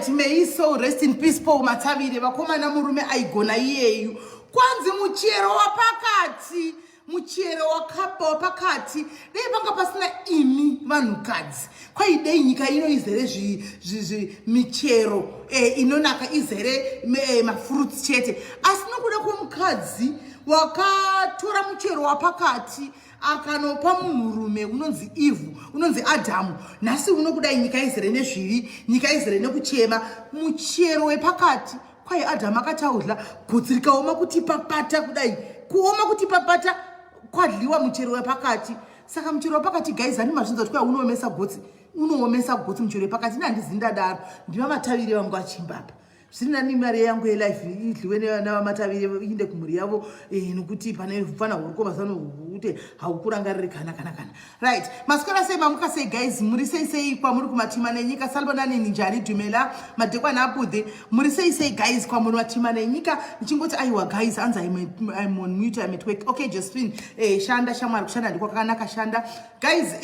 Right, may so rest in peace Paul Matavire vakomana murume aigona iyeyu. Kwanzi muchero wapakati, muchero wakapa wapakati. Dei panga pasina imi vanhukadzi. Kwai dei nyika ino izere michero inonaka izere mafruits chete. Asi nokuda kwomukadzi wakatora muchero wapakati akanopa munhurume unonzi Eve, unonzi Adamu. Nhasi unokudai nyika izere nezvivi, nyika izere nekuchema. Muchero wepakati kwai Adamu akataudla gotsi rikaoma kuti papata kudai, kuoma kuti papata kwadliwa muchero wepakati. Saka muchero wepakati guys ani mazvinzo kuti kwai unoomesa gotsi muchero wepakati. Ndandizindadaro ndiva Matavire vangu achimbapa. Zvina ni mari yangu yelife idliwe navamatavire inde kumhuri yavo nokuti pane fana hurikova zano kuti haukurangarire kana. Right, masikora sei mamuka sei guys, muri sei kwamuri kumatima nenyika. Salbona ninjari Dumela madekwana apudhe muri sei guys kwamuri matima nenyika. Nichingoti aiwa guys anza I'm on mute, I'm at work. Okay Josephine shanda shamwari kushanda ndiko kwakanaka shanda guys.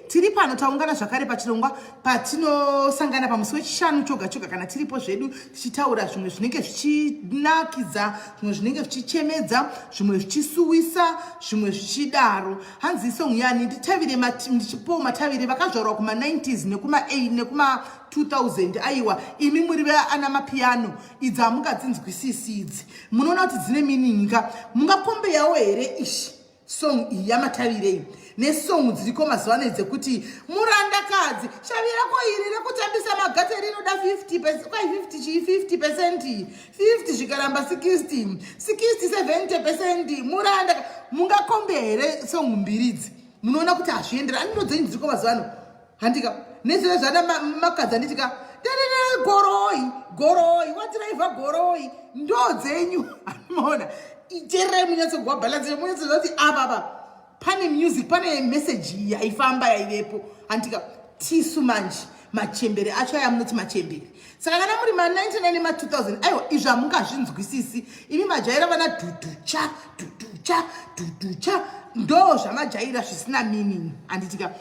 Tiri pano taungana zvakare pachirongwa patinosangana pamusi wechishanu choga kana tiripo zvedu tichitaura zvimwe zvinenge zvichinakidza, zvimwe zvinenge zvichichemedza, zvimwe zvichisuwisa, zvimwe zvichidaro. Hanzi song yani nditavire ndichipo Matavire vakazvarwa kuma 90s nekuma 2000. Aiwa imi muri ana mapiano idzi hamungadzinzwisisi idzi, munoona kuti dzine mininga. Mungakombe yawo here ishi song iyi yaMatavire nesong dziriko mazuva ano dzekuti murandakadzi shavirako iri rekutambisa magateri inoda 50%, kwai 50% 50 zvikaramba 60 70% muranda. Mungakombe here song mbiri idzi? Munoona kuti hazvienderani. Ndo dzenyu dziriko mazuva ano handika nezvino zvana makadzi anditika goroyi watiraiva goroyi ndo dzenyu. Anoona icherere munyatsogwa balance munyatsozoti apa pane music, pane message yaifamba yaivepo handika tisu manje machembere acho ayamunoti machembere. Saka kana muri ma99 ma2000 aiwa izvi hamungazvinzwisisi imi majaira vana duducha ndo zvamajaira zvisina meaning handitika.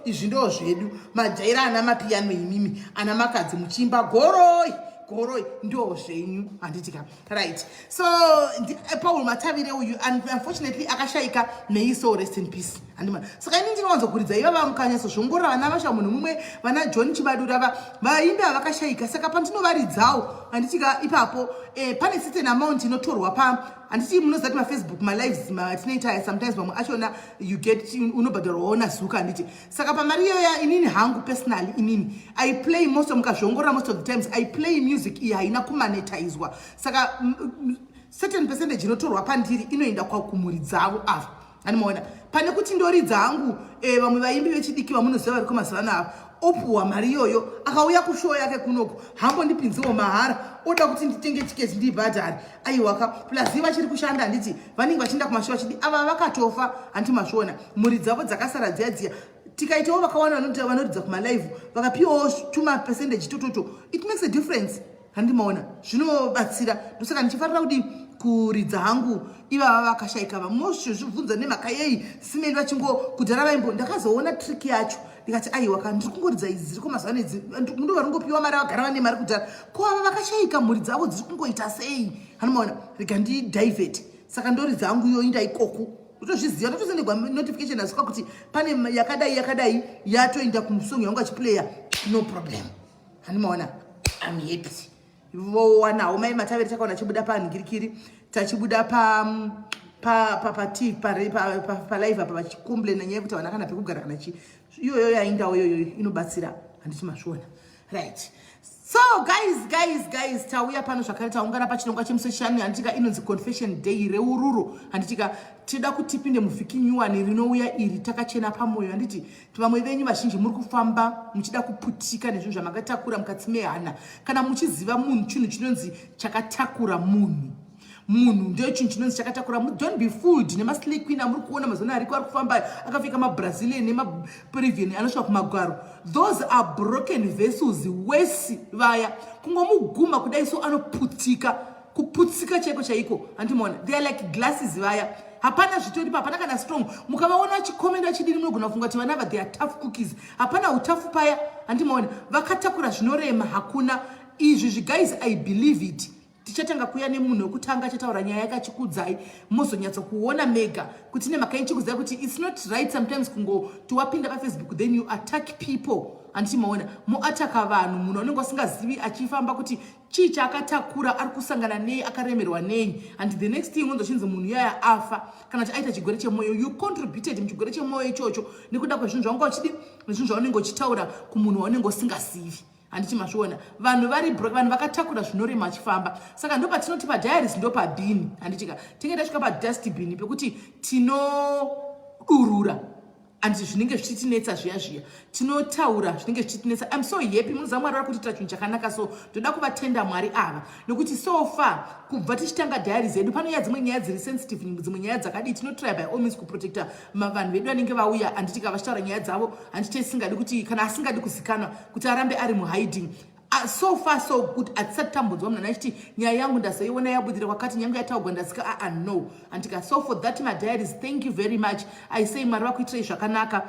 Izvi ndo zvedu majaira ana mapiano imimi ana makadzi muchimba goroyi ndo zvenyu handitika. Right, so Paul Matavire uyu unfortunately akashaika, may so rest in peace handima. Saka ini ndinowanzokuridza iva vamukanyatso zvongorora vana vasha munhu mumwe vana John Chibadura vaimbi vakashaika. Saka pandinovaridzawo handitika ipapo pane certain amount inotorwa handiti munozati mafacebook malives tinoita sometimes vamwe achona you get unobhadharwawo nazuka handiti. Saka pamari iyoya inini hangu personally inini I play most of mukazvongorora most of the times I play music iyi haina kumonetizwa. Saka certain percentage inotorwa pandiri inoenda kwakumhuri dzavo ava handimaona. Pane kuti ndoridza hangu vamwe vaimbi vechidiki vamunoziva variko mazuva ano opuwa mari iyoyo akauya kushow yake kunoko hambondipinziwo mahara oda kuti nditenge tiketi ndibhadhari. Aiwaka plus vachiri kushanda handiti vanenge vachienda kumashow vachidi ava vakatofa handiti mazviona mhuri dzavo dzakasara dziya tikaitawo vakawana vanoridza kumalive vakapiwawo tuma percentage tototo it makes a difference handimaona zvinobatsira. Ndosaka ndichifarira kuti kuridza hangu ivava vakashaika vamozvibvunza nemhaka yei simeni vachingokudhara vaimbo. Ndakazoona trick yacho ndikati aiwa ndiri kungoridza idzi dziri kumazuva ano idzi ndo vari kungopiwa mari vagara vane mari kudhara ko ava vakashaika mhuri dzavo dziri kungoita sei hanomaona rega ndidivheti. Saka ndoridza hangu iyo inda ikoko utozviziva ndotosendegwa notification asika kuti pane yakadai yatoenda kumusongo yangu achiplaya no problem hanomaona I'm happy. Wanawo mai Matavire takaona chibuda panhingirikiri tachibuda palive apa vachikomplaina nyaya yekuti havana kana pekugara kana chi iyoyo yaindawo iyoyo inobatsira handiti mazviona. Right, so guys tauya pano zvakare taungana pachirongwa chemuseshani handitika inonzi confession day reururo handitika tida kuti tipinde muvhiki nyuwani rinouya iri takachena pamwoyo handiti. Vamwe venyu vazhinji muri kufamba muchida kuputika nezvinhu zvamakatakura mukati mehana kana muchiziva munhu chinhu chinonzi chakatakura munhu ndio chinhu chinonzi chakatakura. Don't be fooled nemaslay queen amuri kuona mazona ariko ari kufamba akapfeka mabrazilian nemaperuvian anosvika kumagwaro. Those are broken vessels wesi vaya kungomuguma kudai so anoputika kuputsika chaiko chaiko andimona they are like glasses vaya hapana zvitoripo hapana kana strong mukavaona vachikomenda chidini munogona kufunga kuti vanava they are tough cookies hapana utafu paya andimona vakatakura zvinorema hakuna izvi guys I believe it tichatanga kuya nemunhu wekutanga achataura nyaya yake achikudzai mozonyatsa kuona mega kuti nemhaka ichikudzai kuti it's not right sometimes kungoti wapinda pafacebook then you attack people andichimaona moataka vanhu munhu anenge asingazivi achifamba kuti chii chaakatakura ari kusangana nei akaremerwa nei and the next thing unozochinzi munhu yaya afa kana kuti aita chigwere chemwoyo you contributed muchigwere chemwoyo ichocho nekuda kwezvinhu zvanga uchidi nezvinhu zvaunenge uchitaura kumunhu waunenge usingazivi handichimazviona vanhu vanhu vakatakura zvinorema achifamba saka ndo patinoti padiaries ndo pabhini handichika tinge tasvika padustbin pekuti tinodurura anditi zvinenge zvichitinetsa zviya tinotaura zvinenge zvichitinetsa I'm so happy munoziva Mwari vari kutiita chinhu chakanaka so ndoda kuvatenda Mwari ava nokuti so far kubva tichitanga diaries yedu panoya dzimwe nyaya dziri sensitive dzimwe nyaya dzakadii tinotry by all means kuprotecta vanhu vedu vanenge vauya handitika vachitaura nyaya dzavo handiti isingadi kuti kana asingadi kuzikanwa kuti arambe ari muhiding so far so good atisati tambudzwa munhu anachiti nyaya yangu ndazoiona yabudira kwakati nyange yataugwa ndasika no andika so for that my diaries thank you very much I say Mwari vakuitirai zvakanaka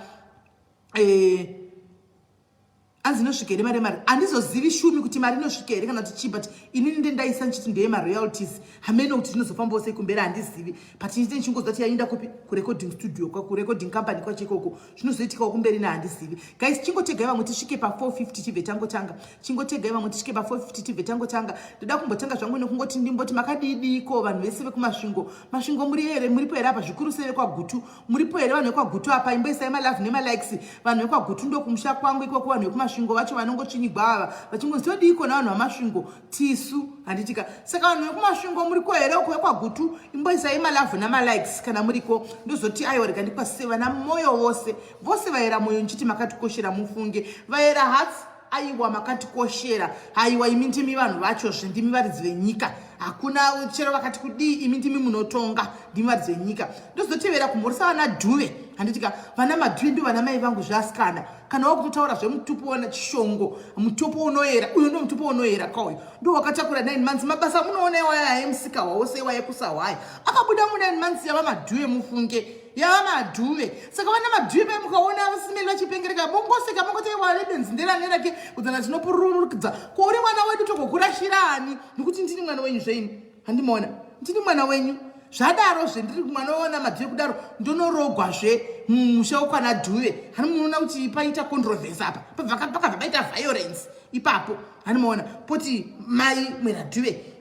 anzi inosvika here mari handizozivi shumi kuti mari inosvika here kana kuti chii but inini ndendaisa ndichiti ndeye maroyalties hamene kuti ndinozofambawo sei kumberi handizivi but inite ndichingoziva kuti yaenda kupi kurecording studio kurecording company kwachikoko zvinozoitikawo kumberi nehandizivi guys chingotegai vamwe tisvike pa450 tibve tangotanga chingotegai vamwe tisvike pa450 tibve tangotanga ndoda kumbotanga zvangu nekungoti ndimboti makadidiko vanhu vese vekumasvingo muri here muripo here apa zvikuru sei vekwagutu muripo here vanhu vekwagutu apa imboisai malove nemalikes vanhu vekwagutu ndokumusha kwangu ikoko vanhu vekumasvingo vacho vanongochinyigwa ava vachingozodiko navanhu vamasvingo tisu handitika saka vanhu vekumasvingo muriko here uko vekwagutu imboisai malove namalikes kana muriko ndozoti aiwa rega ndikwasise vana moyo vose vaera moyo nchiti makatikoshera mufunge vaera hearts aiwa makatikoshera haiwa imi ndimi vanhu vachozve ndimi varidzi venyika hakuna chero vakati kudii imi ndimi munotonga ndimi varidzi venyika ndozotevera kumhorisa vana dhuve handitika vana madhuve ndo vana mai vangu zvasikana kana wakutotaura zvemutupo wana chishongo mutupo unoera uyo ndo mutupo unoera kauyo ndo wakatakura 9 months mabasa munoona iwaya ayemusika wawose iwaya kusahwaya akabuda mu9 months yava madhuve mufunge yava madhuve saka vana madhuve pai mukaona vasimeli vachipengereka mongoseka mongoti warebenzi nderanirake kudzana tinopururukidza kouri mwana wedu togokurashirani nekuti ndini mwana wenyu zveini handimaona ndini mwana wenyu zvadaro zvendiri mwanaona madhuve kudaro ndonorogwazve musha ukwana dhuve hani munoona kuti paita controversy apa pakabva paita violence ipapo hanimaona poti mai mweradhuve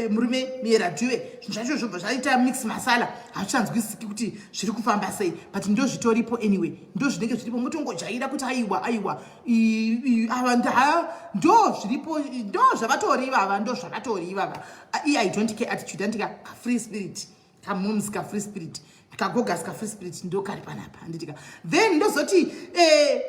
murume mweradhuve zvinhu zvacho zvobva zvaita mix masala hazvichanzwisiki kuti zviri kufamba sei but ndo zvitoripo anyway ndo zvinenge zviripo motongojaira kuti aiwa ava ndo zviripo ndo zvavatori ivava ndo zvavatori ivava I don't care attitude andika free spirit kamoms ka free spirit kagogas ka free spirit ndo kari panapa handitika then ndozoti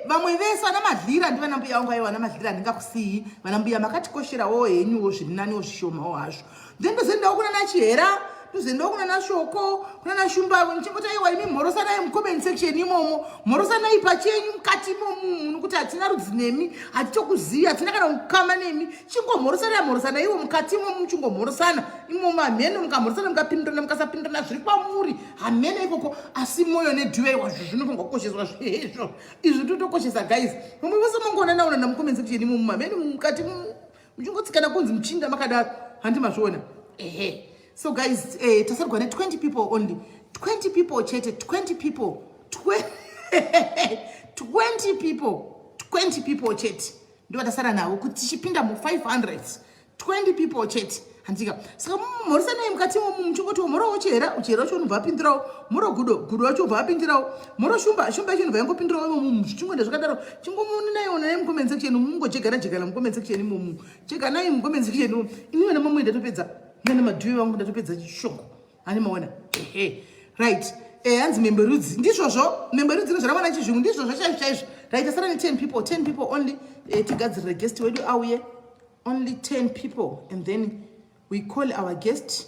vamwe vese vana madhlira ndi vana mbuya wangu aiwa vana madhlira ndingakusiyi vana mbuya makatikosherawo henyuwo zviri naniwo zvishomawo hazvo then ndozoendawo kuna nachihera ndozoendawo kuna nashoko kuna nashumba ndichingoti aiwa imi mhorosanai mucomment section imomo mhorosanai pachenyu mukati imomo nokuti hatina rudzi nemi hatitokuziva hatina kana kukama nemi chingomhorosana iwo mukati imomo muchingomhorosana imomo hamene mukamhorosana mukapindirana mukasapindirana zviri kwamuri hamene ikoko asi moyo nedhuve wazvo zvinofanirwa kukosheswa zvezvo izvi totokoshesa guys vamwe vose mangoonanaona namucomment section imomo hamene mukati muchingotsikana kunzi muchinda makadaro handimazviona so guys tasarigwa ne 20 people only 20 people chete 20 people 20 people chete ndo tasara nawo kuti tichipinda mu 500 20 people chete handika saka mhorisanai mukati muchingoti moro uchera wacho unobva apindirawo moro gudo wacho ubva apindirawo moro shumba yacho unobva yangopindirawo zvichingode zvakadaro chingomunai mucomment section mungojegara mucomment section imomo jeganai mucomment section ini vana mamwe ndatopedza nana madhuve vangu ndatopedza chishongo ani maona right hanzi memberudzi ndizvozvo memberudzi nozvaramwana chizvungu ndizvozvo chaizvo right asara ne 10 people only tigadzirire guest wedu auye only 10 people and then we call our guest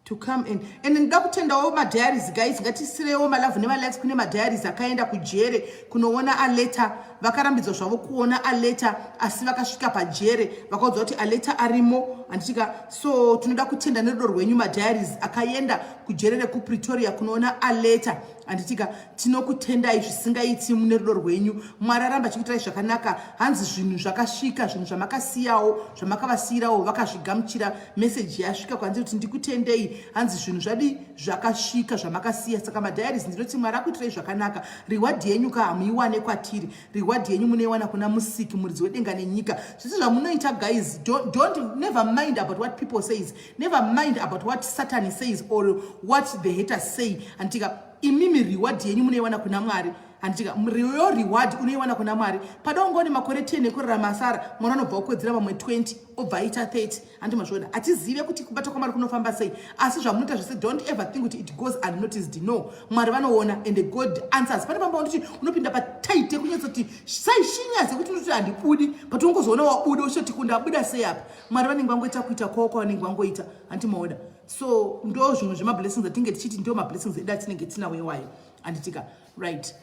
to come in and ndoda kutendawo madiaries guys ngatisirewo malove nemalikes kune madiaries akaenda kujere kunoona aleta vakarambidzwa zvavo kuona aleta asi vakasvika pajere vakaudza kuti aleta arimo handitika so tinoda kutenda nerudo rwenyu madiaries akaenda kujere rekupretoria kunoona aleta handitika tinokutendai zvisingaiti nerudo rwenyu mwari aramba achikuitai zvakanaka hanzi zvinhu zvakasvika zvinhu zvamakasiyawo zvamakavasiyirawo vakazvigamuchira meseji yasvika kwanzi kuti ndikutendei hanzi zvinhu zvadi zvakasvika zvamakasiya saka madiaries ndinoti mwari akuitirai zvakanaka reward yenyu hamuiwane kwatiri reward yenyu munoiwana kuna musiki muridzi wedenga nenyika zvese zvamunoita guys don't never mind about what people says never mind about what Satan says or what the haters say handitika imimi reward yenyu munoiwana kuna mwari handitika yo reward unoiwana kuna mwari padongoni makore 10 ekurarama asara mwana anobva kukwedzera vamwe 20 obva aita 30 handi mazvoona hatizive kuti kubata kwamwari kunofamba sei asi zvamunoita zvese don't ever think kuti it goes unnoticed no mwari vanoona and God answers pane pamba kuti unopinda pataite kunyatsa kuti saishinyaze kuti unoti handibudi but ungozoona wabuda ushoti kundabuda sei apa mwari vanenge vangoita kuita kwako vanenge vangoita handi maona so ndo zvimwe zvemablessings atinge tichiti ndio mablessings edu atinenge tinawo iwayo handitika right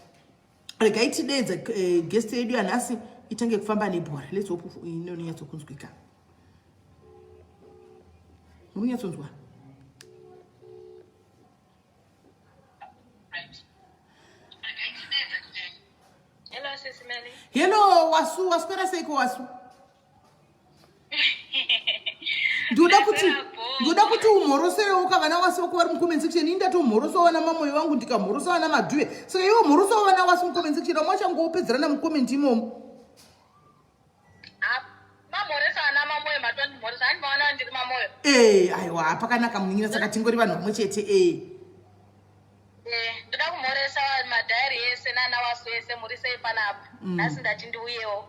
regai tidedza guest yedu yanhasi itange kufamba nebhora let's hope inonyatsokunzwika munonyatsonzwa Hello, SIS MELLY. hello wasu waswera seiko wasu ndoda kuti umhorosewo ukavana wasi wako vari mucomment section indati umhorosewo vana mamoyo vangu ndikamhorosewo vana madhuve saka iwo mhorosewo vana wasi mucomment section vamwachangopedzerana mucomment imomo aiwa pakanaka muningira saka tingori vanhu vamwe chete ndoda kumhoresa madhairi ese nana wasu ese muri sei panapo nhasi ndati ndiuyewo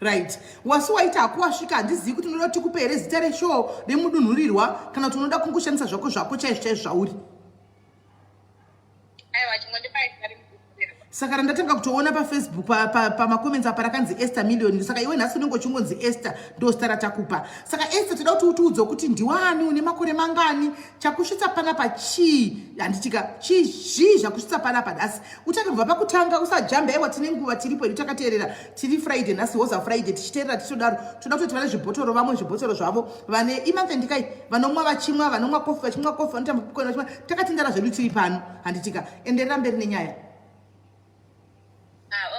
right wasi waita hakuwasvika handizivi kuti unoda kuti tikupe here zita reshow remudunhurirwa kana kuti unoda kungoshandisa zvako zvako chaizvo zvauri aiwa chingondipaiari saka randatanga kutoona pafacebook pamacomments apa rakanzi Esther Million saka iwe nhasi unenge uchingonzi Esther ndo zita ratakupa saka Esther toda kuti utiudze kuti ndiwani une makore mangani chakusvitsa panapa chii handitika chizvii zvakusvitsa panapa nhasi utange kubva pakutanga usajambe aiwa tine nguva tiripo edu takateerera tiri Friday nhasi hoza Friday tichiteerera tichidaro toda kutoti vane zvibhotoro vamwe zvibhotoro zvavo vane imange ndikai vanomwa vachimwa vanomwa kofi vachimwa kofi vanotamba popcorn vachimwa takatindara zvedu tiri pano handitika enderera mberi nenyaya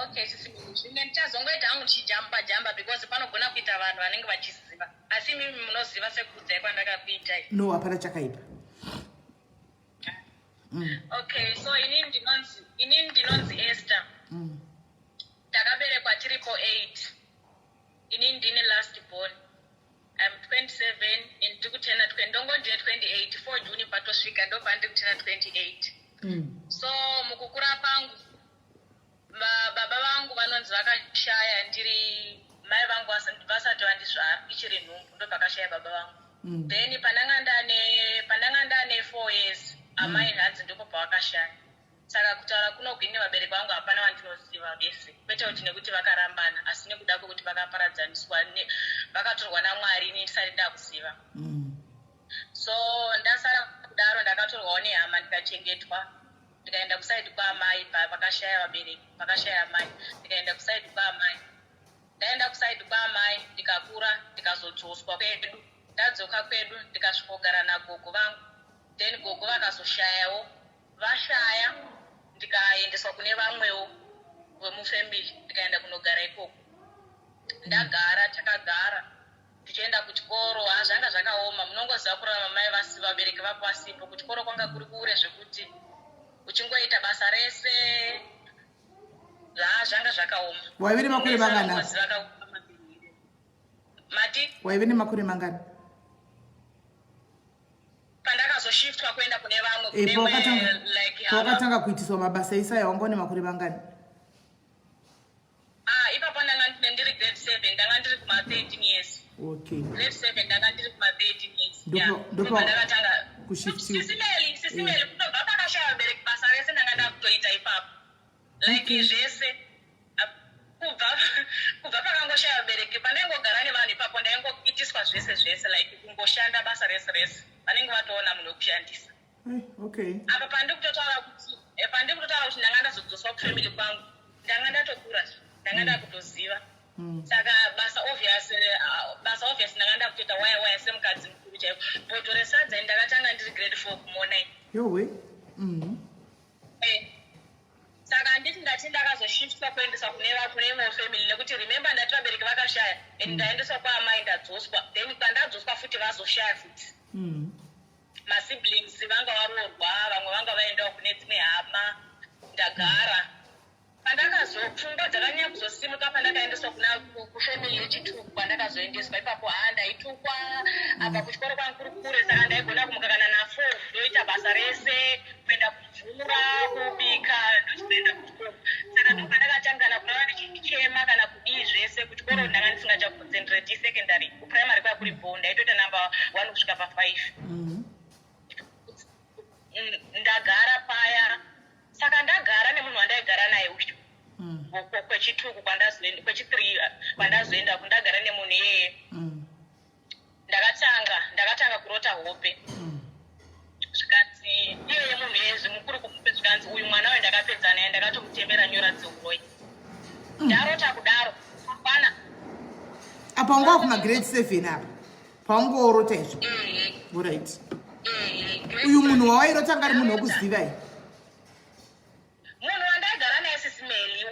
okay zvimwe ndichazongoita hangu chijamba because panogona kuita vanhu vanenge vachiziva asi mimi munoziva sekudzai kwandakakuitai no hapana chakaipa okay so inini ndinonzi Esther ndakaberekwa tiripo 8 inini ndine last born I'm 27 ndiri kutena ndongo ndine 28 4 June patosvika ndobva ndiri kutena 28 so mukukura pangu baba vangu vanonzi vakashaya ndiri mai vangu vasati vandizvara ichiri nhumbu ndo pakashaya baba vangu then pananga ndane 4 years amai nhadzi ndipo pavakashaya saka kutaura kunogwini vabereki vangu hapana vandinoziva vese kwete kuti nekuti vakarambana asi nekuda kwekuti vakaparadzaniswa vakatorwa naMwari ini ndisati ndakuziva so ndasara kudaro ndakatorwawo nehama ndikachengetwa ndikaenda kusaidi kwaamai pakashaya vabereki pakashaya amai ndikaenda kusaidi kwaamai ndaenda kusaidi kwaamai ndikakura ndikazodzoswa kwedu ndadzoka kwedu ndikasvikogara nagogo vangu then gogo vakazoshayawo vashaya ndikaendeswa kune vamwewo vemufamily ndikaenda kunogara ikoko ndagara takagara tichienda kuchikoro zvanga zvakaoma munongoziva kurarama mai vasi vabereki vapo vasipo kuchikoro kwanga kuri kure zvekuti uchingoita basa rese zvanga zvakaoma waive nemakore mangani mati waive nemakore mangani pandakazoshiftwa kuenda kune vamwe pakatanga kuitiswa mabasa isaya wanga une makore mangani ipapo ndanga ndiri grade 7 ndanga ndiri kuma 13 years okay grade 7 ndanga ndiri kuma 13 years ndipo ndakatanga kushiftiwa sisimeli kutobva pakashaya vabereki basa rese ndanga ndakutoita ipapo like zvese kubva pakangoshaya vabereki panengogara nevanhu ipapo ndaingoitiswa zvese like kungoshanda basa rese vanenge vatoona munhu wekushandisa okay apa pandiri kutotaura kuti ndanga ndazodzoswa kufamily kwangu ndanga ndatokura ndanga ndakutoziva saka basa obvious ndanga ndakutoita waya semukadzi mukuru chaiko bhodho resadza ndakatanga ndiri grade 4 kumonai yowe saka nditi ndati ndakazoshiftwa kuendeswa kune imwe family nekuti remember ndati vabereki vakashaya and ndaendeswa kwaamai ndadzoswa then kwandadzoswa futi vazoshaya futi masiblings vanga varoorwa vamwe vanga vaendawo kune dzimwe hama ndagara pandakazopfungwa dzakanyanya kuzosimuka pandakaendeswa kufamily yechituku kwandakazoendeswa ipapo ndaitukwa apa kuchikoro kwangu kuri kure saka ndaigona kumuka kana na4 ndoita basa rese kuenda kuvhura kubika ndochizoenda kuchikoro saka ndopandakatangana kunava ndichichema kana kudii zvese kuchikoro ndanga ndisingachaconcentrate secondary kuprimary kwaya kuri bho ndaitoita number 1 kusvika pa5 ndagara paya saka ndagara nemunhu wandaigara naye uyu kwechituku kwechi3 kwandazoenda kundagara nemunhu iyeye ndakatanga kurota hope zvikanzi iyeye munhu yezvi mukuru kumupe zvikanzi uyu mwana wayo ndakapedza naye ndakatomutembera nyora dzeuroyi ndarota kudaro apana apa ungava kumagrade 7 apa paungorota izvo right uyu munhu wawairota ngari munhu wokuzivai munhu wandaigara naye SIS MELLY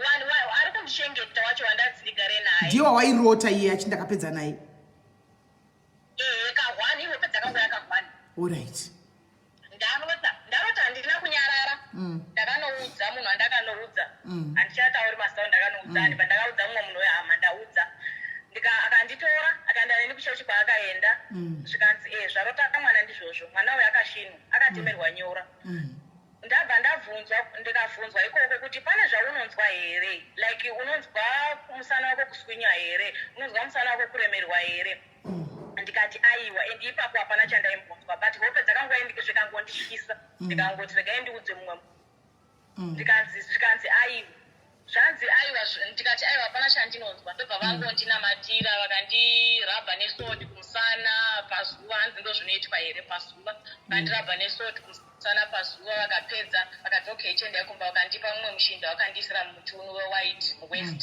ari kundishengeta wacho wandadziligare naye ndiye wawairota iye achindakapedza naye kahwani iwe pedzakanga yakahwani alright ndarota handina kunyarara ndakanoudza munhu wandakanoudza handichatauri masawo ndakanoudza pandakaudza mumwe munhu wehama ndaudza akanditora akaenda neni kuchechi kwaakaenda zvikanzi zvarota mwana ndizvozvo mwana uyu akashinwa akatemerwa nyora ndabva ndikabvunzwa ikoko kuti pane zvaunonzwa here like unonzwa musana wako kuswinya here unonzwa musana wako kuremerwa here ndikati aiwa and ipapo hapana chandaimbonzwa but hope dzakangondisvika ndikangoti regai ndiudze mumwe zvikanzi aiwa zvanzi aiwa ndikati aiwa hapana chandinonzwa ndobva vangondinamatira vakandirabha nesodi kumusana pazuva hanzi ndo zvinoitwa here pazuva vakandirabha nesodi kumusana pazuva vakapedza vakati okay chendai kumba vakandipa mumwe mushinda vakandiisira mutunu wewhite west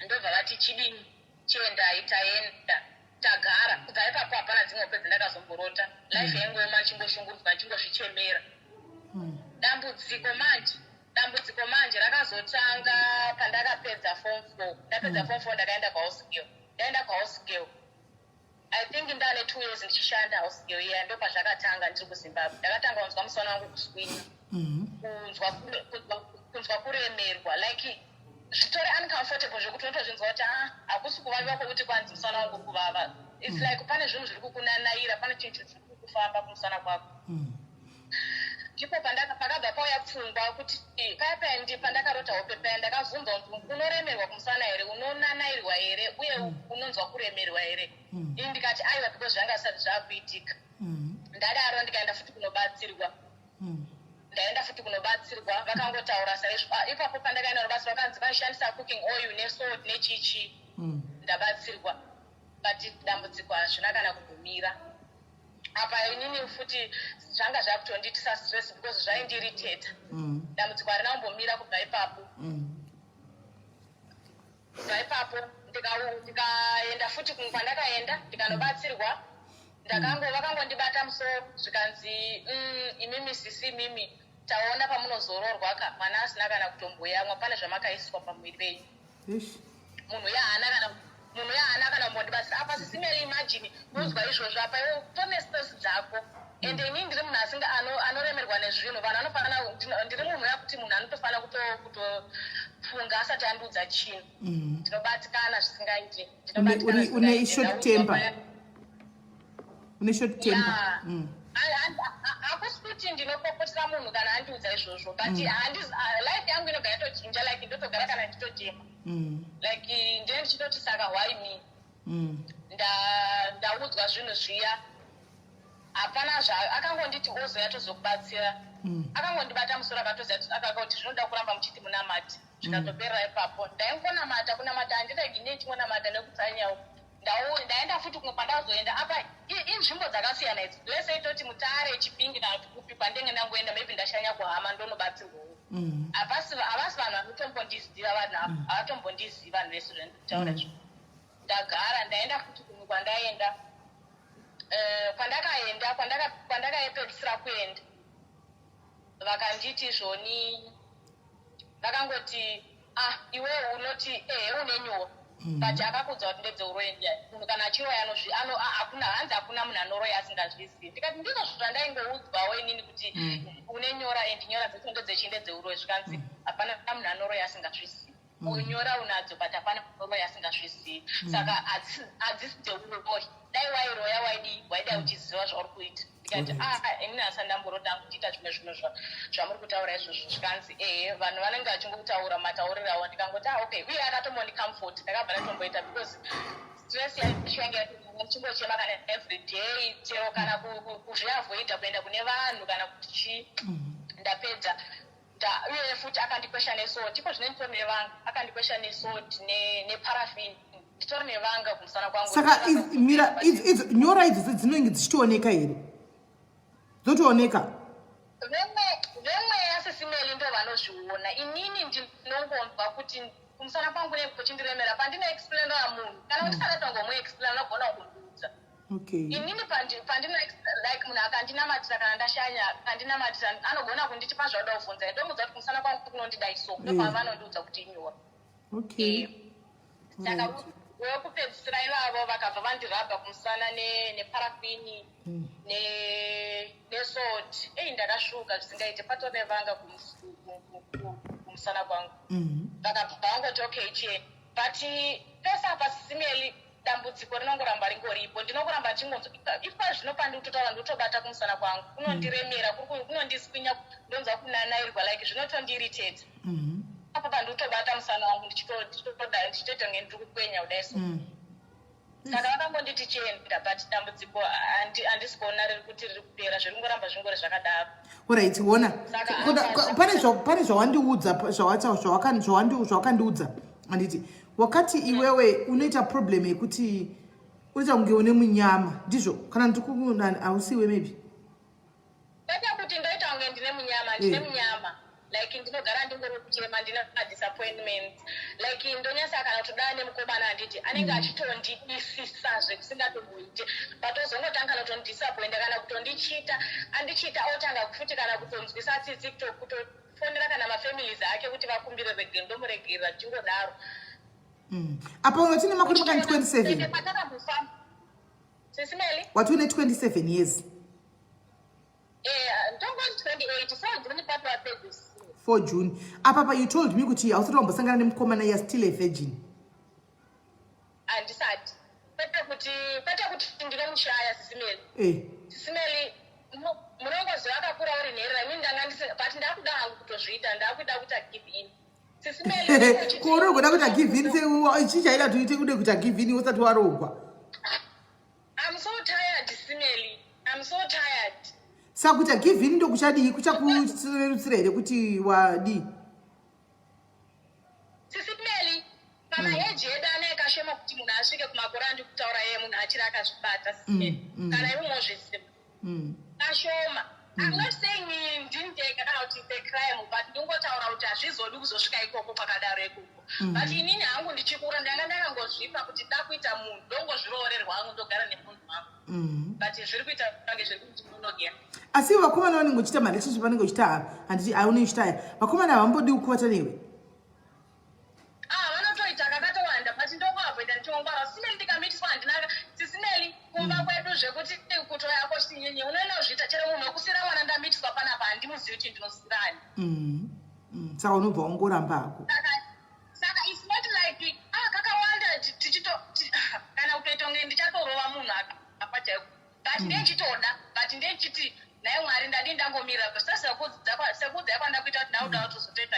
ndobva vati chidini chendai taenda tagara kubva ipapo hapana dzimwe hope dzandakazomborota life yangoema nchimboshungurudzwa nchimbozvichemera dambudziko manje rakazotanga pandakapedza form 4 ndapedza form 4 ndakaenda kwahouse girl I think ndane 2 years ndichishanda house girl iya ndo pazvakatanga ndiri kuZimbabwe ndakatanga kunzwa musana wangu kuswinya kunzwa kuremerwa like zvitori uncomfortable zvekuti unotozvinzwa kuti hakusi kuvaviwa kwokuti kwanzi musana wangu kuvava it's like pane zvinhu zviri kukunanaira pane chinhu chiri kufamba kumusana kwako ndipo pakabva pauya pfungwa kuti paya pandakarota hope paya ndakabvunzwa kuti unoremerwa kumusana here unonanairwa here uye unonzwa kuremerwa here ini ndikati aiwa because zvanga zvisati zvakuitika ndadaro ndikaenda futi kunobatsirwa vakangotaura saizvo ipapo pandakaenda rubasa vakanzi vaishandisa cooking oil nesalt nechichi ndabatsirwa but dambudziko hazvina kana kugumira apa inini futi zvanga zvakutonditisa stress because zvaindiriteta dambudziko harina kumbomira kubva ipapo ndikaenda futi kwandakaenda ndikanobatsirwa vakangondibata musoro zvikanzi imimi sisi mimi taona pamunozororwa ka mwana asina kana kutomboyamwa pane zvamakaiswa pamwiri penyu munhu yahaana kana kumbondibatsira apa SIS MELLY imagine unzwa izvozvo apa iwe tone stress dzako ende inini ndiri munhu anoremerwa nezvinhu vanhu anofanira ndiri munhu yakuti munhu anotofanira kutofunga asati andiudza chinhu ndinobatikana zvisingaite une short temper hakusi kuti ndinopopotera munhu kana andiudza izvozvo but life yangu inogara yatochinja like ndotogara kana nditotema like ndine ndichitoti saka why me ndaudzwa zvinhu zviya hapana akangonditi ozoya tozokubatsira akangondibata musoro akangoti zvinoda kuramba muchiti munamati zvikatoperera ipapo ndaingonamata kunamata handidagi ndichingonamata nekutsanyawo ndaenda futi kumwe kwandazoenda apa inzvimbo dzakasiyana idzi lese itoti mutare chipingi kana kupi kwandenge ndangoenda maybe ndashanya kuhama ndonobatsirwawo Havasi vanhu vanotombondiziva vanhu havatombondiziva vanhu vese zvanditaura izvo. Ndagara ndaenda futi kumwe kwandaenda kwandakapedzisira kuenda vakanditi zvoni vakangoti iwewe unoti une nyora but akakudza kuti ndedzeuroyi munhu kana achiroya hanzi hakuna munhu anoroya asingazvizivi. Ndikati ndizvo zvandaingoudzwawo inini kuti une nyora and nyora dzecho ndedzechinde dzeuroyi zvikanzi hapana munhu anoroya asingazvizivi. Nyora unadzo but hapana munoroya asingazvizivi. Saka hadzisi dzeuroyi. Dai wairoya waida uchiziva zvauri kuita. Ndikati inini hasa ndamboroda kuita zvimwe zvamuri kutaura izvozvo zvikanzi vanhu vanenge vachingokutaura mataurirawo. Ndikangoti okay uye akatombondicomfort ndakabva ndatomboita because stress yacho yange ndichingochema kana every day chero kana kuzviavoida kuenda kune vanhu kana kuti chii ndapedza uye futi akandikwesha nesoti iko zvine nditori nevanga akandikwesha nesoti neparafini nditori nevanga kumusana kwangu. Saka mira nyora idzi dzinenge dzichitooneka here dzotooneka vemwe yasisimeli ndo vanozviona. Inini ndinongomva kuti kumusana kwangu kuchindiremera pandinoexplainera munhu kana kuti sadatongomuexplain unogona kundiudza. Inini pandino like munhu akandinamatira kana ndashanya akandinamatira anogona kunditi pazvauda kuvhunza ndomudza kuti kumusana kwangu kunondidai so ndokwavanondiudza kuti inyora. Saka wekupedzisira ivavo vakabva vandirabha kumusana neparafini nesoti ndakashuka zvisingaite patone vanga kumusana kwangu vakabva vangoti okay chie but pese apa sisimeli dambudziko rinongoramba ringoripo. Ndinongoramba ifa zvino pandikutotaura ndikutobata kumusana kwangu kunondiremera kunondiswinya ndonzwa kunanairwa like zvinotondiirritedza apo pandikutobata musana wangu ndichitotonge ndiri kukwenya kudai so. Saka vakambonditi chienda but dambudziko handisi kuona riri kuti riri kupera zviringoramba zvingori zvakadaro. Alright, ona pane zvawandiudza zvawakandiudza handiti wakati iwewe unoita problem yekuti unoita kunge une munyama ndizvo kana hausiwe maybe kwete kuti ndoita kunge ndine munyama like ndinogara ndingori kuchema ndine madisappointment like ndonyasa kana kutodana nemukomana handiti anenge achitondidisisa zvekusingatomboite but ozongotanga notondisappointa kana kutondichita andichita otanga kufuti kana kutonzwisa tsitsi kutofonera kana mafamilies ake kuti vakumbire regere ndomuregerera ndingodaro. Apa unotine makore makani 27 sisimeli wati une 27 years ndongoti 28 June part wa babies 4 June apa you told me kuti hausati wambosangana nemukomana you are still a virgin. Handisati kwete kuti ndine mushaya sisimeli sisimeli munongoziva akakura uri nherera mini ndanga but ndakuda hangu kutozviita ndakuda kuti agive in sisimeli kunogoda kuti agive in chichaida tuite kude kuti agive in usati warogwa. I'm so tired sisimeli I'm so tired. Saka kuti agive in ndokuchadii kuchakurerutsira here kuti wadii sisimeli kana heji yedu anayekashema kuti munhu asvike kumakore andikutaura yeye munhu achiri akazvibata sisimeli kana ivo mozviziva kashoma. I'm not saying ndiniteka kana kuti it's a crime but ndingotaura kuti hazvizodi kuzosvika ikoko kwakadaro ikoko but inini hangu ndichikura ndanga ndakangozvipa kuti da kuita munhu ndongozviroorerwa hangu ndogara nemunhu wangu but zviri kuita kange zviri kuti munogera. Asi vakomana vanenge uchita relationship vanenge uchita handiti aunoichitaya vakomana havambodi kukuvata newe vanotoita kakatowanda but ndongoavoida ndichongwara sisimeli ndikamitiswa handinaka sisimeli kumba kwedu zvekuti kuto yako chinyenye unonozviita chero munhu wekusira mwana ndamitiswa panapa handimuzivi kuti ndinosirani saka unobva wangoramba hako saka it's not like kakawanda kana kutoita kunge ndichatorova munhu apa chaiko but ndechitoda but ndechiti naye mwari ndadi ndangomira sekudza yakwandakuita kuti nauda kutozotoita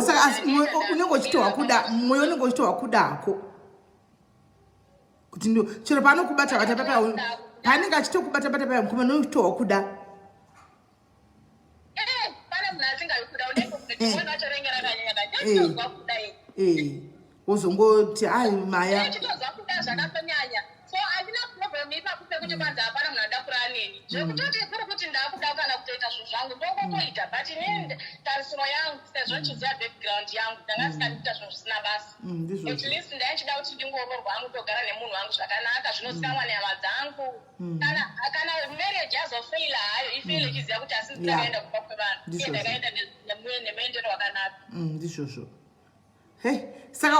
saka asi unenge uchitohwa kuda mwoyo unenge uchitohwa kudako kuti ndio chero paanokubata bata paya paanenge achitokubata paya mukomana unochitohwa kuda pane munhu asingayikuda unenge kuti atorengera kanyanya kuda wozongoti ai maya chitozwa kuda zvakatonyanya so handina problem ipapo pekuti kwanza hapana munhu ada kura neni zvekutoti kuri kuti ndakuda kana kutoita zvinhu zvangu ndongotoita but inini tarisiro yangu sezvochiziva background yangu ndanga singandita zvinhu zvisina basa at least ndaichida kuti ndingororwa hangu togara nemunhu wangu zvakanaka zvinosikamwa nenyama dzangu kana marriage yazofeila hayo ifeile ichiziva kuti asi ndakaenda kumba kwevanhu iye ndakaenda nemuendero wakanaka ndizvozvo hey saka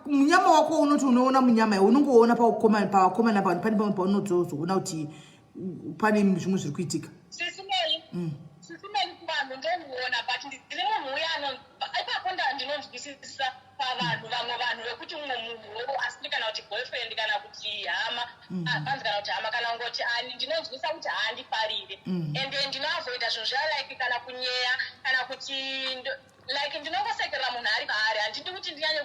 munyama wako unoti unoona munyama unongoona pavakomana pane pamwe paunozoona kuti pane zvimwe zviri kuitika sisimeli kuvanhu ndomuona but ndine munhu uya ipapo ndinonzwisisa pavanhu vamwe vanhu vekuti mumwe munhu asiri kana kuti boyfriend kana kuti hama hanzi kana kuti hama kana ngoti ani ndinonzwisa kuti haandifarire ende ndinoavoida zvinhu zvaLike kana kunyeya kana kuti like ndinongosekerera munhu ari paari handidi kuti ndinyanye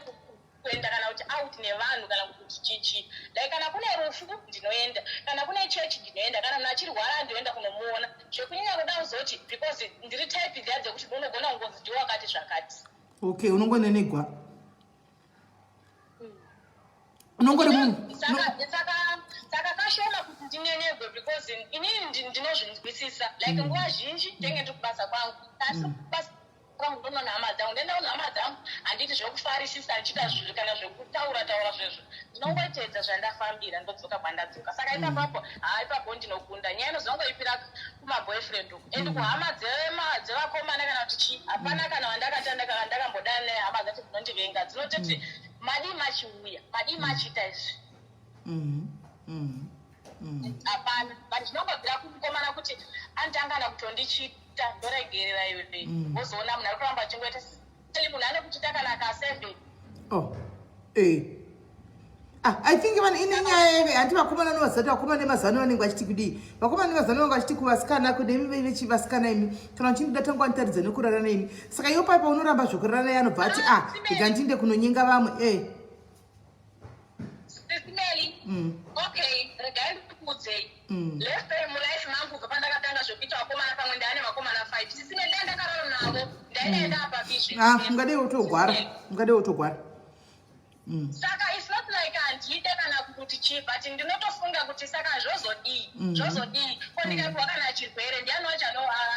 kuenda kana kuti out nevanhu kana kuti chichi like kana kune rufu ndinoenda kana kune church ndinoenda kana munhu achirwara ndinoenda kunomuona zvekunyanya kuda kuzoti because ndiri type dzia dzekuti unogona kungonzi ndiwo wakati zvakati okay unongonenegwa unongori munhu saka kashoma kuti ndinenegwe because inini ndinozvinzwisisa like nguva zhinji ndenge ndiri kubasa kwangu asi kubasa kwangu ndoona hama dzangu ndenda kuti hama dzangu handiti zvekufarisisa ndichita zvinhu kana zvekutaura zvezvo ndinongoteedza zvandafambira ndodzoka kwandadzoka saka ipapapo ipapo ndinokunda nyaya inozongoipira kumaboyfriend uku ende kuhama dzevakomana kana kuti chii hapana kana wandakambodana naye hama dzacho dzinondivenga dzinototi madi machiuya madi machita izvi hapana but ndinongobvira kumukomana kuti anditangana kutondichita ndoregerera iyoyo wozoona munhu ari kuramba achingoita teli munhu ane kuchita kana ka7 I think even inenyaya hati vakomana nevazati vakomana nemazano vanenge vachiti kudii vakomana nemazano vanenge vachiti kuvasikana kudemi vechivasikana imi kana uchinda tangwa nitaridza nekurara neimi saka iwo paipa unoramba zvokurara naye anobva ati ega ndinde kunonyenga vamwe okay regai ndikuudzei last time mulife mangu kubva pandakatanga zvokuita vakomana pamwe ndaane vakomana 5 sisine ndandakarara navo ndaenda apa bizvi ungadei utogwara saka it's not like handide kana kuti chii but ndinotofunga kuti saka zvozodii kondikapiwa kana chirwere ndiani wacho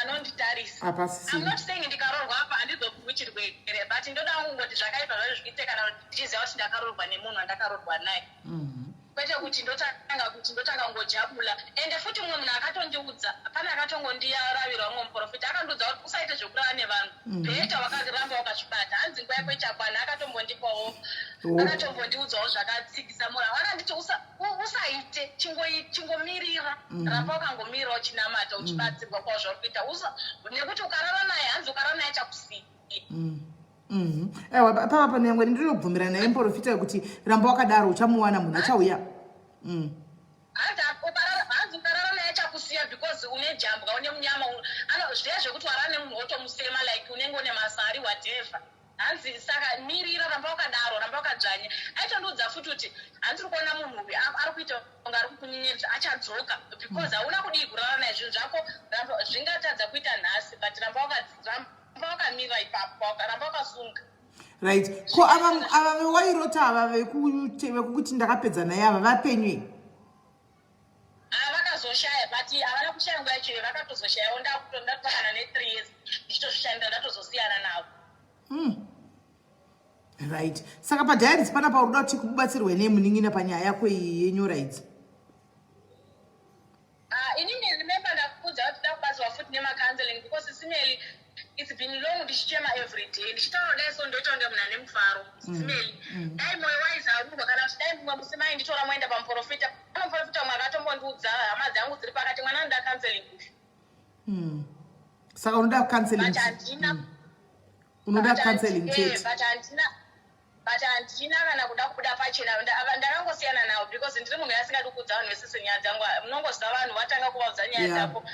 anonditarisa I'm not saying ndikarorwa apa handizopfuwi chirwere but ndoda kungoti zvakaipa zvazvo zviite kana ndichiziva kuti ndakarorwa nemunhu andakarorwa naye kwete kuti ndotanga ngojabula ende futi mumwe munhu akatondiudza pane akatongondiyaravira umwe muprofita akandiudza kuti usaite zvokurara nevanhu bheta wakaramba wakazvibata hanzi nguva yako ichakwana akatombondipawo akatombondiudzawo zvakatsikisa mura vakanditi usaite chingomirira ramba wakangomirira uchinamata uchibatsirwa kwavo zvauri kuita nekuti ukarara naye hanzi ukarara naye chakusii aiwa papa nyangwe ndinobvumira naye muprofita yekuti ramba wakadaro uchamuwana munhu achauya hanzi ukarara naye chakusiya because une jambwa une munyama zviya zvekuti warara nemunhu wotomusema like unenge une masari whatever hanzi saka mirira ramba wakadaro ramba wakadzvanya aitondiudza futi kuti hanzi uri kuona munhu uyu ari kuita kunge ari kukunyenyeredza achadzoka because hauna kudii kurara naye zvinhu zvako zvingatadza kuita nhasi but ramba wakamira ipapo ramba wakasunga right ko ava vewairota ava vekuti ndakapedza naye ava vapenywe vakazoshaya but havana kushaya nguva yacho vakatozoshayawo ndatokana ne3 years ndichitozvishandira ndatozosiyana navo right saka padiaries panapa uruda kuti kubatsirwe nemunin'ina panyaya yako yenyora idzi inini remember ndakuudza kuti da kubatsirwa futi nemacounseling because simeli it's been long ndichichema every day ndichitaura dai so ndoita kunge munhu ane mufaro simeli dai moyo waizarumba kana kuti dai mumwe musimai nditora moenda pamuprofita pane muprofita umwe akatombondiudza hama dzangu dziri pakati mwana ndoda counseling saka unoda counseling unoda counseling chete but handina kana kuda kubuda pachena ndakangosiyana nawo because ndiri munhu asingadi kuudza vanhu vesese nyaya dzangu munongoziva vanhu vatanga kuvaudza nyaya dzako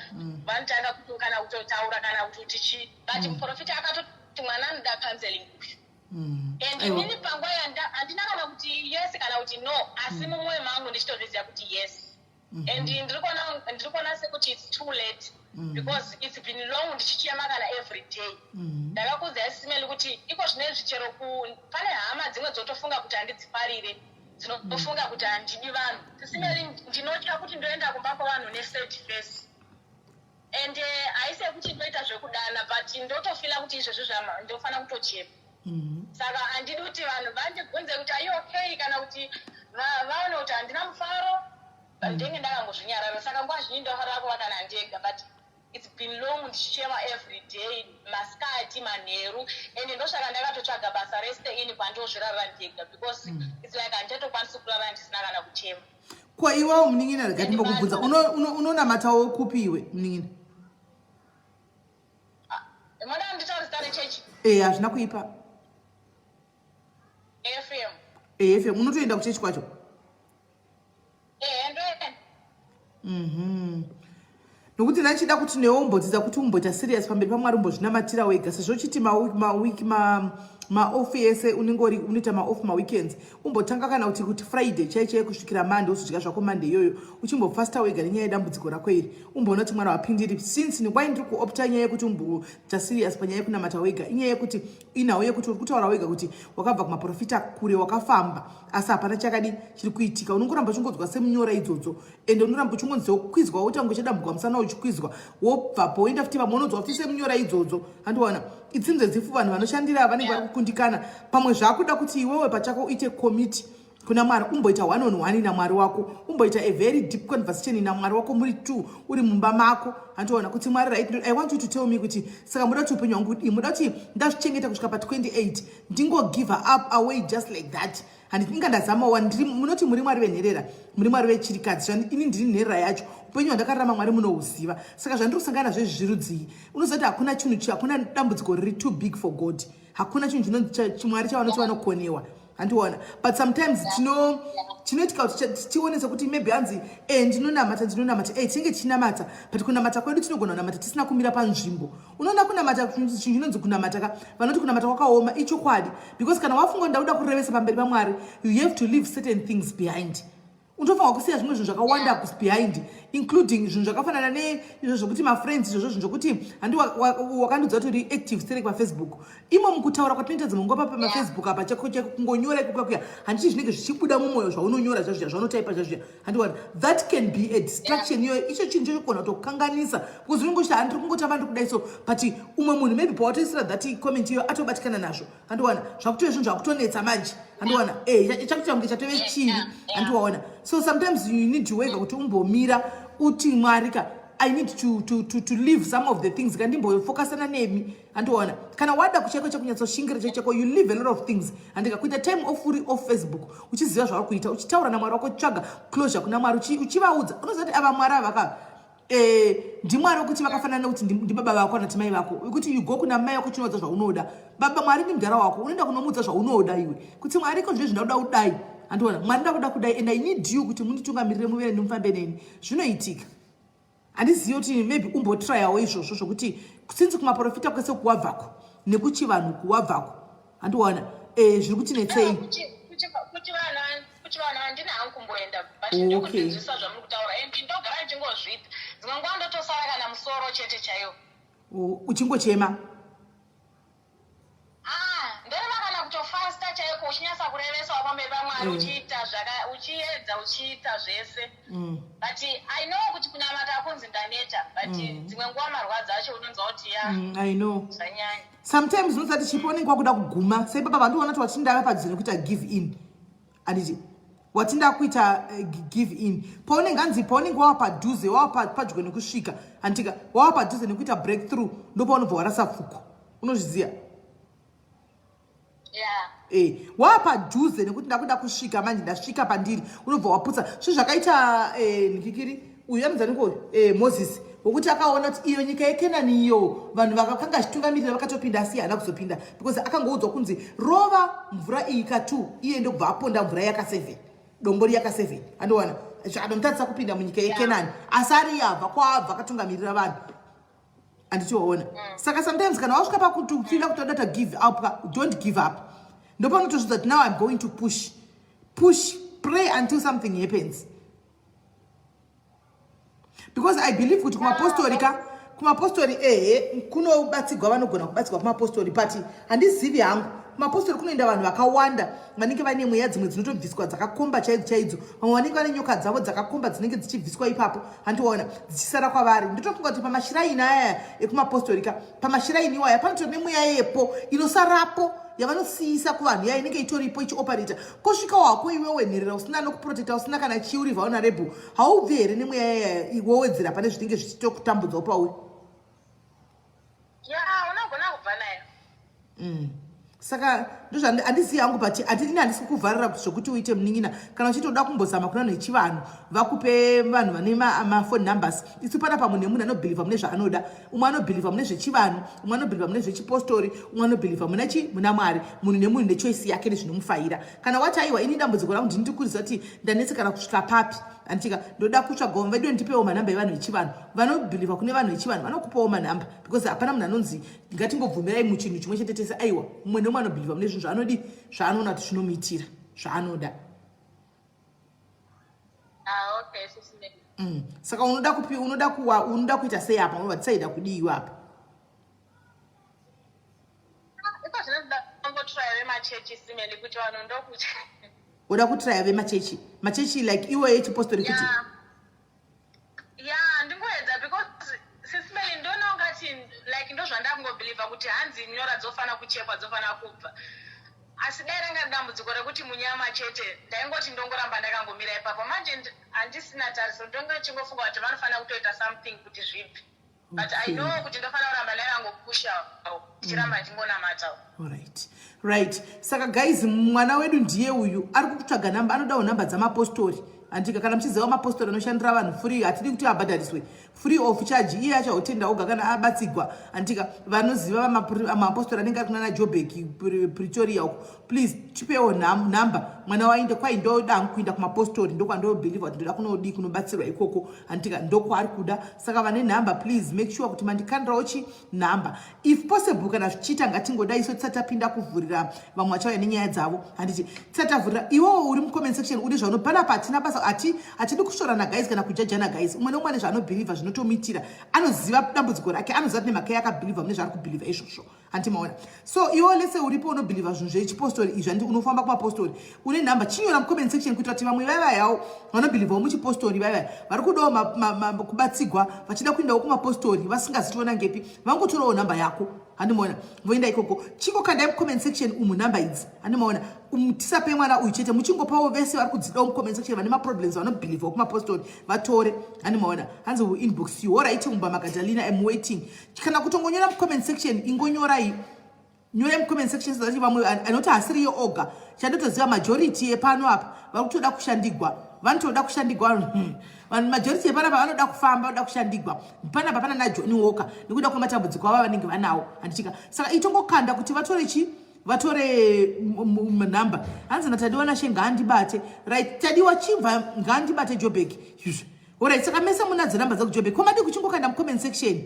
vanotanga kana kutotaura kana kuti chii but muprofita akatoti mwana anoda counseling and inini panguva handina kana kuti yes kana kuti no asi mumwoyo mangu ndichitozviziva kuti yes and ndiri kuona sekuti it's too late because it's been long ndichichema kana every day ndakakuudza yasimeli kuti iko zvinezvi chero pane hama dzimwe dzotofunga kuti handidzifarire dzinotofunga kuti handidi vanhu simeli ndinotya kuti ndoenda kumba kwavanhu ne-third face and haisi kuti ndoita zvekudana but ndotofila kuti izvozvo ndofana kutochema. Saka handidi kuti vanhu vandibvunze kuti are you okay kana kuti vaone kuti handina mufaro ndenge ndakangozvinyarara. Saka nguva zhinji ndofanira kuva kana ndega, but it's been long ndichichema every day, masikati, manheru, and ndosvaka ndakatotsvaga basa reste ini kwandozvirarira ndega because it's like handichatokwanisi kurara ndisina kana kuchema. Kwa iwewo munin'ina ndikati ndokubvunza unonamatawo kupiwe munin'ina? Mwana nditarisitare chechi? Hazvina kuipa. FM. FM unotoenda kuchechi kwacho? Ndoenda. Nokuti ndachida kuti newo umbodzidza kuti umboita serious pamberi paMwari umbozvinamatira wega sezvo chiti maofu ese unenge unoita maofu maweekends umbotanga kana kuti Friday chaichai kusvikira Monday usodya zvako Monday iyoyo uchimbofasta wega nenyaya yedambudziko rako iri umboona kuti mwana wapindiri since nikwai ndiri kuopta nyaya yekuti umboita serious panyaya yekunamata wega inyaya yekuti inawo yekuti uri kutaura wega kuti wakabva kumaprofita kure wakafamba asi hapana chakadi chiri kuitika unongoramba uchingodzwa semunyora idzodzo ende unoramba uchingonziwa kukwizwa wotanga uchadambuka musana uchikwizwa wobvapo woenda futi vamwe unodzwa futi semunyora idzodzo handiwana itsinze dzifu vanhu vanoshandira vanenge vari kukundikana pamwe zvakuda kuti iwewe pachako uite komiti kuna Mwari umboita 1-on-1 naMwari wako umboita a very deep conversation naMwari wako muri 2 uri mumba mako handiona kuti Mwari right I want you to tell me kuti saka muda kuti upenyu wangu muda kuti ndazvichengeta kusvika pa 28 ndingo give up away just like that handinga ndazama munoti muri Mwari venherera muri Mwari vechirikadzi ini ndiri nherera yacho upenyu hwandakararama Mwari munohuziva saka zvandiri kusangana zvezvirudzii unozoti hakuna chinhu hakuna dambudziko riri too big for God hakuna chinhu Mwari chavanoti vanokonewa handiona but sometimes tinoitika kuti tionesa kuti maybe hanzi ndinonamata tinge tichinamata but kunamata kwedu tinogona kunamata tisina kumira panzvimbo unoona kunamata chinonzi kunamata ka vanoti kunamata kwakaoma ichokwadi because kana wafunga ndauda kurevesa pamberi paMwari you have to leave certain things behind unofanira kusiya zvimwe zvinhu zvakawanda behind including zvinhu zvakafanana neizvo zvokuti mafriends izvozvo zvinhu zvokuti handi wakandudza kuti uri active stere paFacebook imo mukutaura kwatinoita dzimwe nguva pamaFacebook apa kungonyora ikukakuya handiti zvinenge zvichibuda mumwoyo zvaunonyora zvazvizva zvaunotaipa zvazvizva handiwana that can be a distraction iyoyo icho chinhu chokugona kutokanganisa because unenge uchiti handiri kungotamba ndiri kudai so but umwe munhu maybe pawatoisira that comment iyoyo atobatikana nazvo handiwana zvakutove zvinhu zvakutonetsa manje handiwana chakuita kunge chatove chivi handiwaona so sometimes you need to wega kuti umbomira uti Mwari I need to leave some of the things kandimbofocusana nemi handiona kana wada kucheko chekunyatsoshingira cheko you leave a lot of things handikakuita time off Facebook uchiziva zvauri kuita uchitaura naMwari wako tsvaga closure kuna Mwari uchivaudza unozoti ava Mwari avaka ndimwari wekuti vakafanana nekuti ndibaba vako kana timai vako kuti you go kuna mai wako chinoudza zvaunoda baba Mwari ni mudhara wako unoenda kunomudza zvaunoda iwe kuti Mwari ko zvizvi ndauda kudai handiona Mwari ndakuda kudai and I need you kuti munditungamirire muvere ndimufambe neni zvinoitika handizivi kuti maybe umbotryawo izvozvo zvokuti since kumaprofita kwese kuwabvako nekuchivanhu kuwabvako handiona zviri kutinetsei kuti vanhu handina hangu kumboenda but ndikudzidzisa zvamuri kutaura and ndogara ndichingozvita dzimwe nguva ndotosara kana musoro chete chaiwo uchingochema ndoreva kana kutofasta chaiko uchinyasa kurevesawo pamberi paMwari uchiedza uchiita zvese but I know kuti kunamata akunzi ndaneta but dzimwe nguva marwadzi acho unonzwa kuti I know zvanyanya sometimes unozati chipo unenge wakuda kuguma sai baba vandiona kuti watindava padzino kuita give in handiti watinda kuita give in paunenge hanzi paunenge wava padhuze wava padyo nekusvika handika wava padhuze nekuita breakthrough ndopaunobva warasa pfuko unozviziva wava padhuze nekuti ndakuda kusvika manje ndasvika pandiri unobva waputsa zvinhu zvakaita nikikiri uyu anozaniko Moses wokuti akaona kuti iyo nyika yeKenani iyo vanhu vakanga chitungamirira vakatopinda asi haana kuzopinda because akangoudzwa kunzi rova mvura iyi ka2 iye ndokubva aponda mvura yaka7 dombori yaka7 handiwana zvakadomutadzisa kupinda munyika yeKenani asi ari yabva kwaabva akatungamirira vanhu handitiwaona saka sometimes kana wasvika pakufila kuti wadata give up don't give up ndopanotozvidza kuti now I'm going to push pray until something happens because I believe kuti kumapostori kunobatsigwa vanogona kubatsigwa kumapostori but handizivi hangu kumapostori kunoenda vanhu vakawanda vanenge vane mweya dzimwe dzinotobviswa dzakakomba chaidzo vamwe vanenge vane nyoka dzavo dzakakomba dzinenge dzichibviswa ipapo handiona dzichisara kwavari. Ndotofunga kuti pamashiraini aya ekumapostorika pamashiraini iwaya panotori nemweya yepo inosarapo yavanosiisa kuvanhu iya inenge itoripo ichioparata kosvika wako iwe wenherera usina nokuprotecta usina kana chiuri vahonorable haubvi here nemweya iya iwowedzera pane zvinenge zvichitokutambudzawo pauri. unogona kubva nayo. Saka handisi hangu but ini handisi kukuvharira zvokuti uite munin'ina kana uchitoda kumbozama kuna nechivanhu vakupe vanhu vane mafone numbers isu pana pamwe nemunhu anobhilivha mune zvaanoda umwe anobhilivha mune zvechivanhu umwe anobhilivha mune zvechipostori umwe anobhilivha muna Mwari munhu nemunhu nechoisi yake nezvinomufaira. Kana wati aiwa ini dambudziko rangu ndini ndikuudza kuti ndanetsekana kusvika papi antika ndoda kutsvaga vedu ndipewo manhamba evanhu vechivanhu vanobhilivha kune vanhu vechivanhu vanokupawo manhamba because hapana munhu anonzi ngatingobvumirai muchinhu chimwe chete tese aiwa umwe nemumwe anobhilivha mune zvinhu zvaanodi zvaanoona kuti zvinomuitira zvaanoda. Okay, SIS MELLY. Saka unoda kuita sei apa unobva tisaida kudiwa apa iko zvinoda kungotraya vemachechi SIS MELLY kuti vanhu ndokuti uda kutraya vemachechi like iwe yechipostori kuti ndingoedza because SIS MELLY ndona ungati like ndo zvandakungobhilivha kuti hanzi nyora dzofana kuchekwa dzofana kubva asi dai ranga dambudziko rekuti munyama chete ndaingoti ndongoramba ndakangomira ipapo manje handisina tariso ndongochingofunga kuti vanofana kutoita something kuti zvibve but I know kuti ndofana kuramba ndakangopusha ndichiramba ndingonamatawo. Right. Saka guys mwana wedu ndiye uyu ari kutsvaga namba anodawo namba dzamapostori andika kana muchiziva mapostori anoshandira vanhu free hatidi kuti abhadhariswe free of charge iye achahotenda oga kana abatsigwa andika vanoziva mapostori anenge ari kunana Joburg Pretoria uko please tipewo namba mwana wainde kwai ndoda kuinda kumapostori ndokwandobhilivha kuti ndoda kunodi kunobatsirwa ikoko andika ndoko ari kuda saka vane namba please make sure kuti mandikandirawo namba if possible kana zvichiita ngatingodai iso tisati tapinda kuvhurira vamwe vachauya nenyaya dzavo handiti tisati tavhurira iwowo uri mucomment section uri zvaunopana patina basa hatidi kushorana guys kana kujajana guys umwe neumwe nezvaanobhilivha zvinotomitira anoziva dambudziko rake anoziva kuti nemhaka yakabhilivha mune zvaari kubhilivha izvozvo handimaona so iwo lese uripo unobhilivha zvinhu zvechipostori izvi unofamba kumapostori une namba chinyora mucomment section kuitira kuti vamwe vaivayawo vanobhilivhawo muchipostori vaivaya vari kudawo kubatsigwa vachida kuindawo kumapostori vasingazitiona ngepi vangotorawo namba yako handimaona voenda ikoko chingokandai mucomment section umu namba idzi handimaona tisape mwana uyu chete muchingopawo vese vari kudzidawo mucomment section vane maproblems vanobhilivhawo kumapostori vatore handimaona hanzi inbox you alright umba Magdalena I'm waiting kana kutongonyora mucomment section ingonyorai nyore mucomment section so that vamwe anoti hasiri yo oga chandotoziva majority epano apa vari kutoda kushandigwa vanotoda kushandigwa vanhu majority epano apa vanoda kufamba vanoda kushandigwa panapa pana naJohn Walker nekuda kwematambudziko avo vanenge vanawo handitika saka itongokanda kuti vatore namba hanzi natadiwa she ngaandibate right tadiwa chibva ngaandibate Joburg alright saka mese munadzi namba dzakuJoburg komadi kuchingokanda mucomment section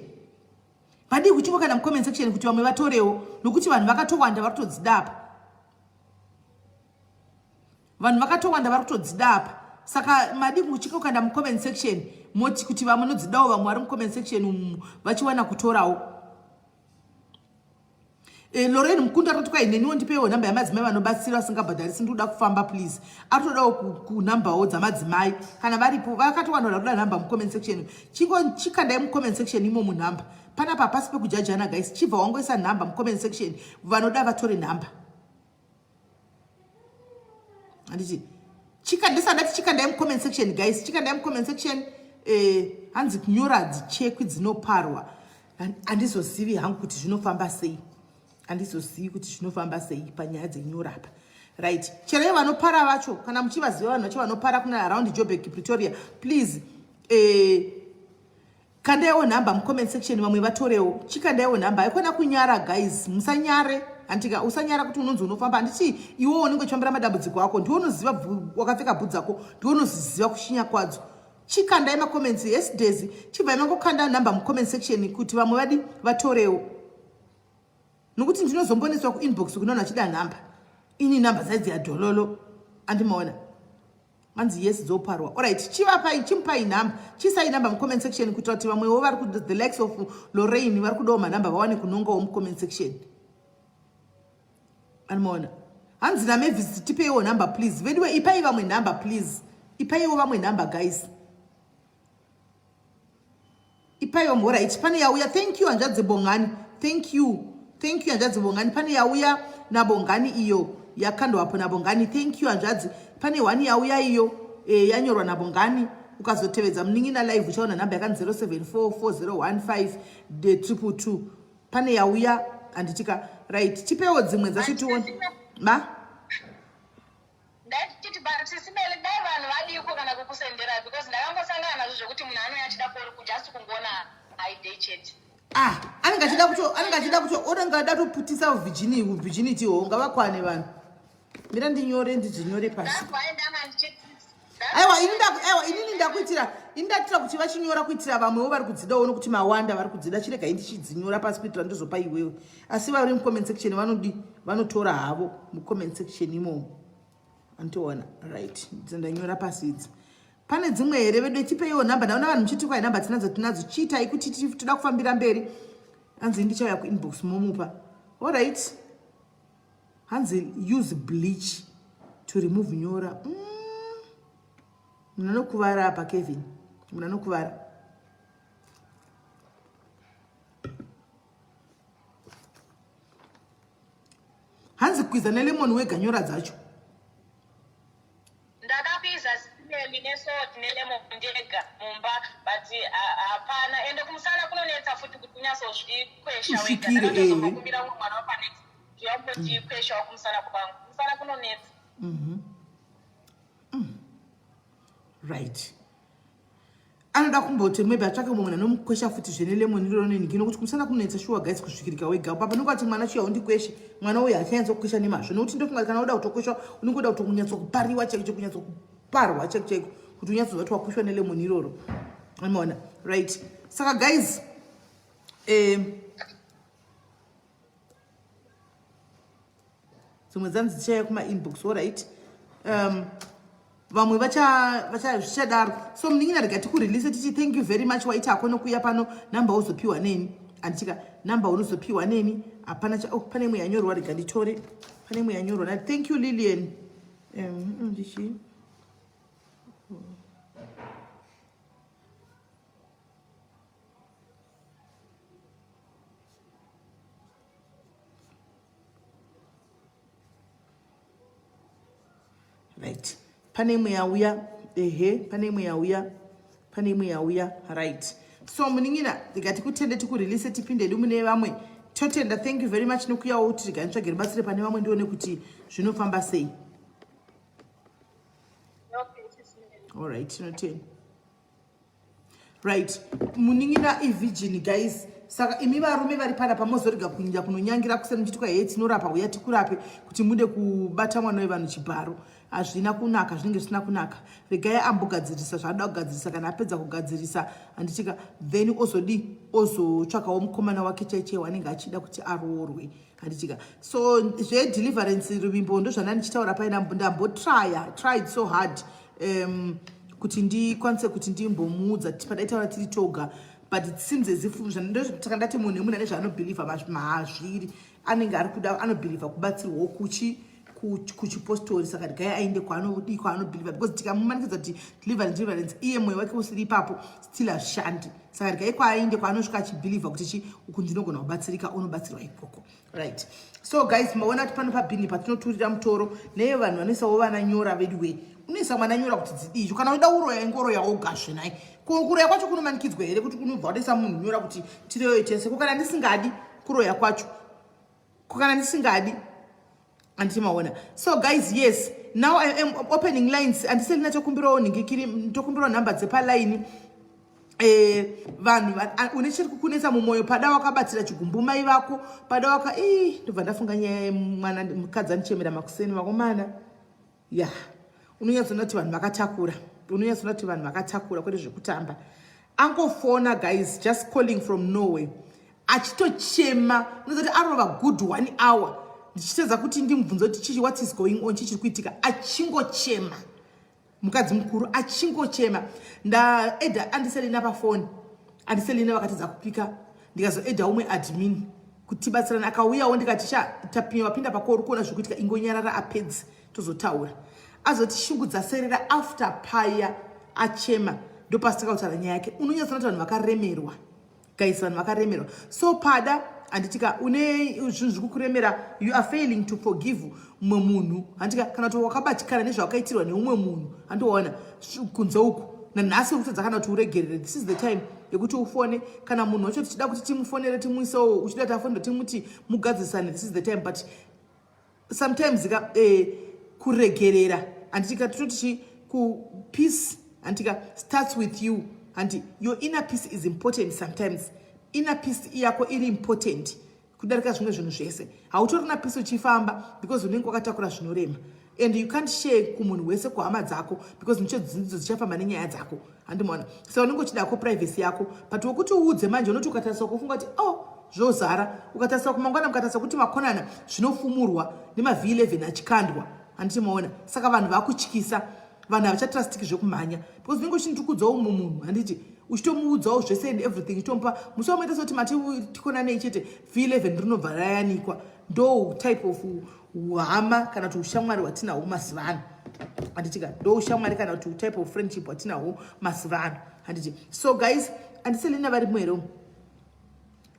padi kuchingokanda mucomment section kuti vamwe vatorewo nokuti vanhu vakatowanda vari kutodzidapa vanhu vakatowanda vari kutodzidapa saka madi kuchingokanda mucomment section moti kuti vamwe nodzidawo vamwe vari mucomment section umu vachiwana kutorawo. Lorraine Mukunda aroti kwai neniwo ndipewo namba yamadzimai vanobatsira vasingabhadharisi ndoda kufamba please atodawo kunambawo dzamadzimai kana varipo vakatowana kuda namba mucomment section chikandai mucomment section imo munhamba panapa pasi pekujajana guys chibva wangoisa namba mucomment section vanoda vatore namba handiti ndisandati chikandai mucomment section guys chikandai mucomment section hanzi kunyora dzichekwi dzinoparwa handizozivi hangu kuti zvinofamba sei handizozivi kuti zvinofamba sei panyaya dzenyora apa right chero vanopara vacho kana muchivaziva vanhu vacho vanopara kuna around Joburg Pretoria please kandaiwo namba mucomment section vamwe vatorewo chikandaiwo namba haikona kunyara guys musanyare handika usanyara kuti unonzi unofamba handiti iwowo unenge uchifambira madambudziko ako ndiwo unoziva wakapfeka bhudzi dzako ndiwo unoziva kushinya kwadzo chikandai macomments yesterdays chibva mangokanda namba mucomment section kuti vamwe vadi vatorewo nokuti ndinozomboneswa kuinbox kunoona achida namba ini namba zaidzi yadhololo andimaona hanzi yes dzoparwa alright chimupai namba chisai namba mucomment section kuitira kuti vamwewo vari the likes of Lorraine vari kudawo manamba vawane kunongawo mucomment section Anmona. Hanzi na mevisit tipeiwo number please. Vediwe ipai vamwe number please. Ipaiwo vamwe number guys. Ipaiwo mora ichi pane yauya. Thank you anjadze bongani. Thank you anjadze bongani. Pane yauya na bongani iyo. Yakando hapo na bongani. Thank you anjadze. Pane wani yauya iyo. Yanyorwa na bongani. Ukazotevedza mningina live uchaona namba yakanzi 0744015222. Pane yauya anditika right. Tipewo dzimwe dzachitiona. Ma? Ndachiti batisisimele dai vanhu vadiko kana kukusendera because ndakambosangana nazvo zvekuti munhu anoyachida just kungona haidechet. Anenge kucho onengada toputisa virginity ho ngavakwane vanhu. Mira ndinyore ndidzinyore pasi. Aiwa inini ndakuitira kuti vachinyora kuitira vamwewo vari kudzidawo nokuti mawanda vari kudzida chirega indichidzinyora pasi kuitira ndozopa iwewe. Asi vari mucomment section vanotora havo mucomment section imomo. Antoona right dzandanyora pasi idzi. Pane dzimwe here vedu tipeiwo namba. Ndaona vanhu muchiti kwa namba tinadzo chiitai kuti toda kufambira mberi. Hanzi ndichauya kuinbox momupa. All right. Hanzi use bleach to remove nyora. Munanokuvara apa Kevin. Munanokuvara. Hanzi kwiza nelemon wega nyora dzacho. Ndakapiza simeli nesalt nelemon ndega mumba but hapana ende kumusana kunonetsa futi kuti unyatsozvikwesha wega. Ndakazokumbira mwana wapane zviyambotikwesha kumusana kwangu. Kumusana kunonetsa. Right. Anoda kumboti maybe atsvake mumwe anomukwesha futi zvene lemon roneni nokuti kumusana kunonetsa shuwa guys kusvikirika wega. Papa nokati mwana chiya undikweshe mwana uyu achanyatso kukwesha nemazvo nokuti ndofunga kana uda kutokwesha unongoda kuti kunyatso kupariwa chaicho kunyatso kuparwa chaicho kuti unyatsozoti wakweshwa nelemon iroro. Unaona right. Saka guys dzimwe dzanzi dzichaya kuma inbox all right. Vamwe vachadaro. So mningina rega tikurelease tichi thank you very much waita akono kuya pano namba uzopiwa neni. Anditika namba unozopiwa neni. Apana pane imwe yanyorwa rega nditore. Pane imwe yanyorwa. Thank you Lillian. Ndichi. Right. Pane imwe yauya. Pane imwe yauya. Right. So muningina ndikati kutende tikurelease tipinde mune vamwe. Totenda thank you very much nokuya uti tiganitsvagire batsire pane vamwe ndione kuti zvinofamba sei. All right, tinotenda. Right. Muningina virgin guys. Saka imi varume vari pana pamozorega kuinda kunonyangira kuseni muchitwa tinorapa uya tikurape kuti mude kubata mwana wevanhu chibharo. Hazvina kunaka, zvinenge zvisina kunaka. Regai ambogadzirisa zvaada kugadzirisa kana apedza kugadzirisa anditika then ozotsvakawo mukomana wake chaiche wanenge achida kuti aroorwe anditika. So deliverance ruvimbo ndozvana ndichitaura paina tried so hard kuti ndikwanise kuti ndimbomuudza padaitaura tiri toga. But it seems as if takandati munhu nemunhu ane zvaanobhilivha mazviri anenge ari kuda anobhilivha kubatsirwawo kuchipostori. Saka regai aende kwaanobhilivha because tikamumanikidza kuti deliverance iye mwoyo wake usiri ipapo still hazvishandi. Saka regai kwaaende kwaanosvika achibhilivha kuti uku ndinogona kubatsirika unobatsirwa ikoko. Right. So guys maona kuti pano pabhini patinoturira mutoro neye vanhu vanoisawo vana nyora veduwe. Unoisa mwana nyora kuti dzidizvo kana uda uroya ngoroya wogasve naye. Kuroya kwacho kunomanikidzwa here kuti kunobva waisa munhu nyora kuti tiroye tese kukana ndisingadi kuroya kwacho kukana ndisingadi andimaona. So guys yes now I am opening lines andiseli nachokumbirawo ningikiri tokumbirawo nhamba dzepaline. Vanhu unechiri kukunetsa mumwoyo pada wakabatira chigumbu mai vako pada waka ndobva ndafunga nyaya yemwana mukadzi anichemera makuseni vakomana ya unonyatsona kuti vanhu vakatakura kwete zvekutamba. Angofona guys just calling from Norway achitochema unozati arova good 1 hour ndichitedza kuti ndimubvunza kuti chichi what is going on chichiri kuitika achingochema mukadzi mukuru achingochema. Ndaedha andiselina pafoni andiselina vakatedza kupika ndikazoedha umwe admin kutibatsirana akauyawo ndikati wapinda pako uri kuona zvekuitika ingonyarara apedzi tozotaura azoti shungu dzaserera after paya achema ndopasitakautaura nyaya yake unonyatsana kuti vanhu vakaremerwa guys vanhu vakaremerwa so pada handitika une zvinhu zviri kukuremera you are failing to forgive mumwe munhu handitika kana kuti wakabatikana nezvawakaitirwa neumwe munhu handiwaona kunze uku nanhasi uri kutadza kana kuti uregerere this is the time yekuti ufone kana munhu wacho tichida kuti timufonere timuisewo uchida kuti afonere timuti mugadzisane this is the time but sometimes kuregerera handitika tototi peace handitika starts with you and your inner peace is important sometimes inner peace yako iri important kudarika zvimwe zvinhu zvese hautorina peace uchifamba because unenge wakatakura zvinorema and you can't share kumunhu wese kuhama dzako because nicho dzidzo dzichafamba nenyaya dzako handimona saka unenge uchidako privacy yako but wokuti uudze manje unoti ukatarisa kufunga kuti zvozara ukatarisa kumangwana mukatarisa kuti makonana zvinofumurwa nema-V11 achikandwa handichimaona saka vanhu vakutyisa vanhu havachatrastiki zvekumhanya because unenge uchinditukudzawo mumwe munhu handiti uchitomuudzawo zvese and everything uchitomupa musi wamoita soti matikonanei chete V11 rinobva rayanikwa ndo type of hama kana kuti ushamwari hwatinahwo mazuva ano handitika ndo ushamwari kana kuti type of friendship hwatinahwo mazuva ano handiti so guys handiselina vari mwero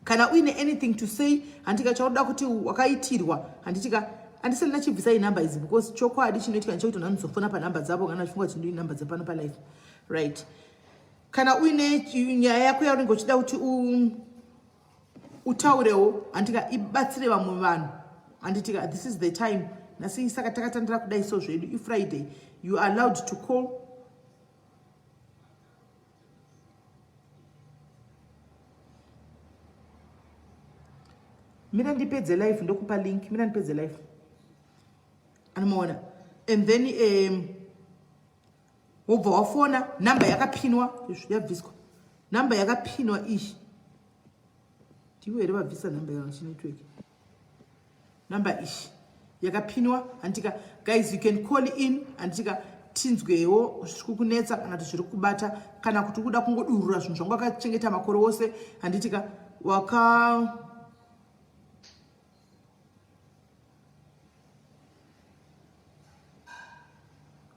kana uine anything to say handika chauda kuti wakaitirwa handitika handiselina chibvisai namba idzi because chokwadi chinoitika nchekuti vanhu vanozofona panhamba dzavo kana vachifunga kuti ndoi namba dzepano palife right kana uine nyaya yako yaunenge uchida kuti utaurewo handika ibatsire vamwe vanhu handitika this is the time nasi saka takatandira kudai so zvedu ifriday you are allowed to call mina ndipedze live ndokupa link mina ndipedze live anomaona and then wobva wafona namba yakapinwa yabviswa namba yakapinwa ishi ndiwe here vabvisa namba yachinetwork namba ishi yakapinwa handika guys you can call in handika tinzwewo zviri kukunetsa kana kuti zviri kubata kana kuti kuda kungodurura zvinhu zvangu wakachengeta makore ose handitika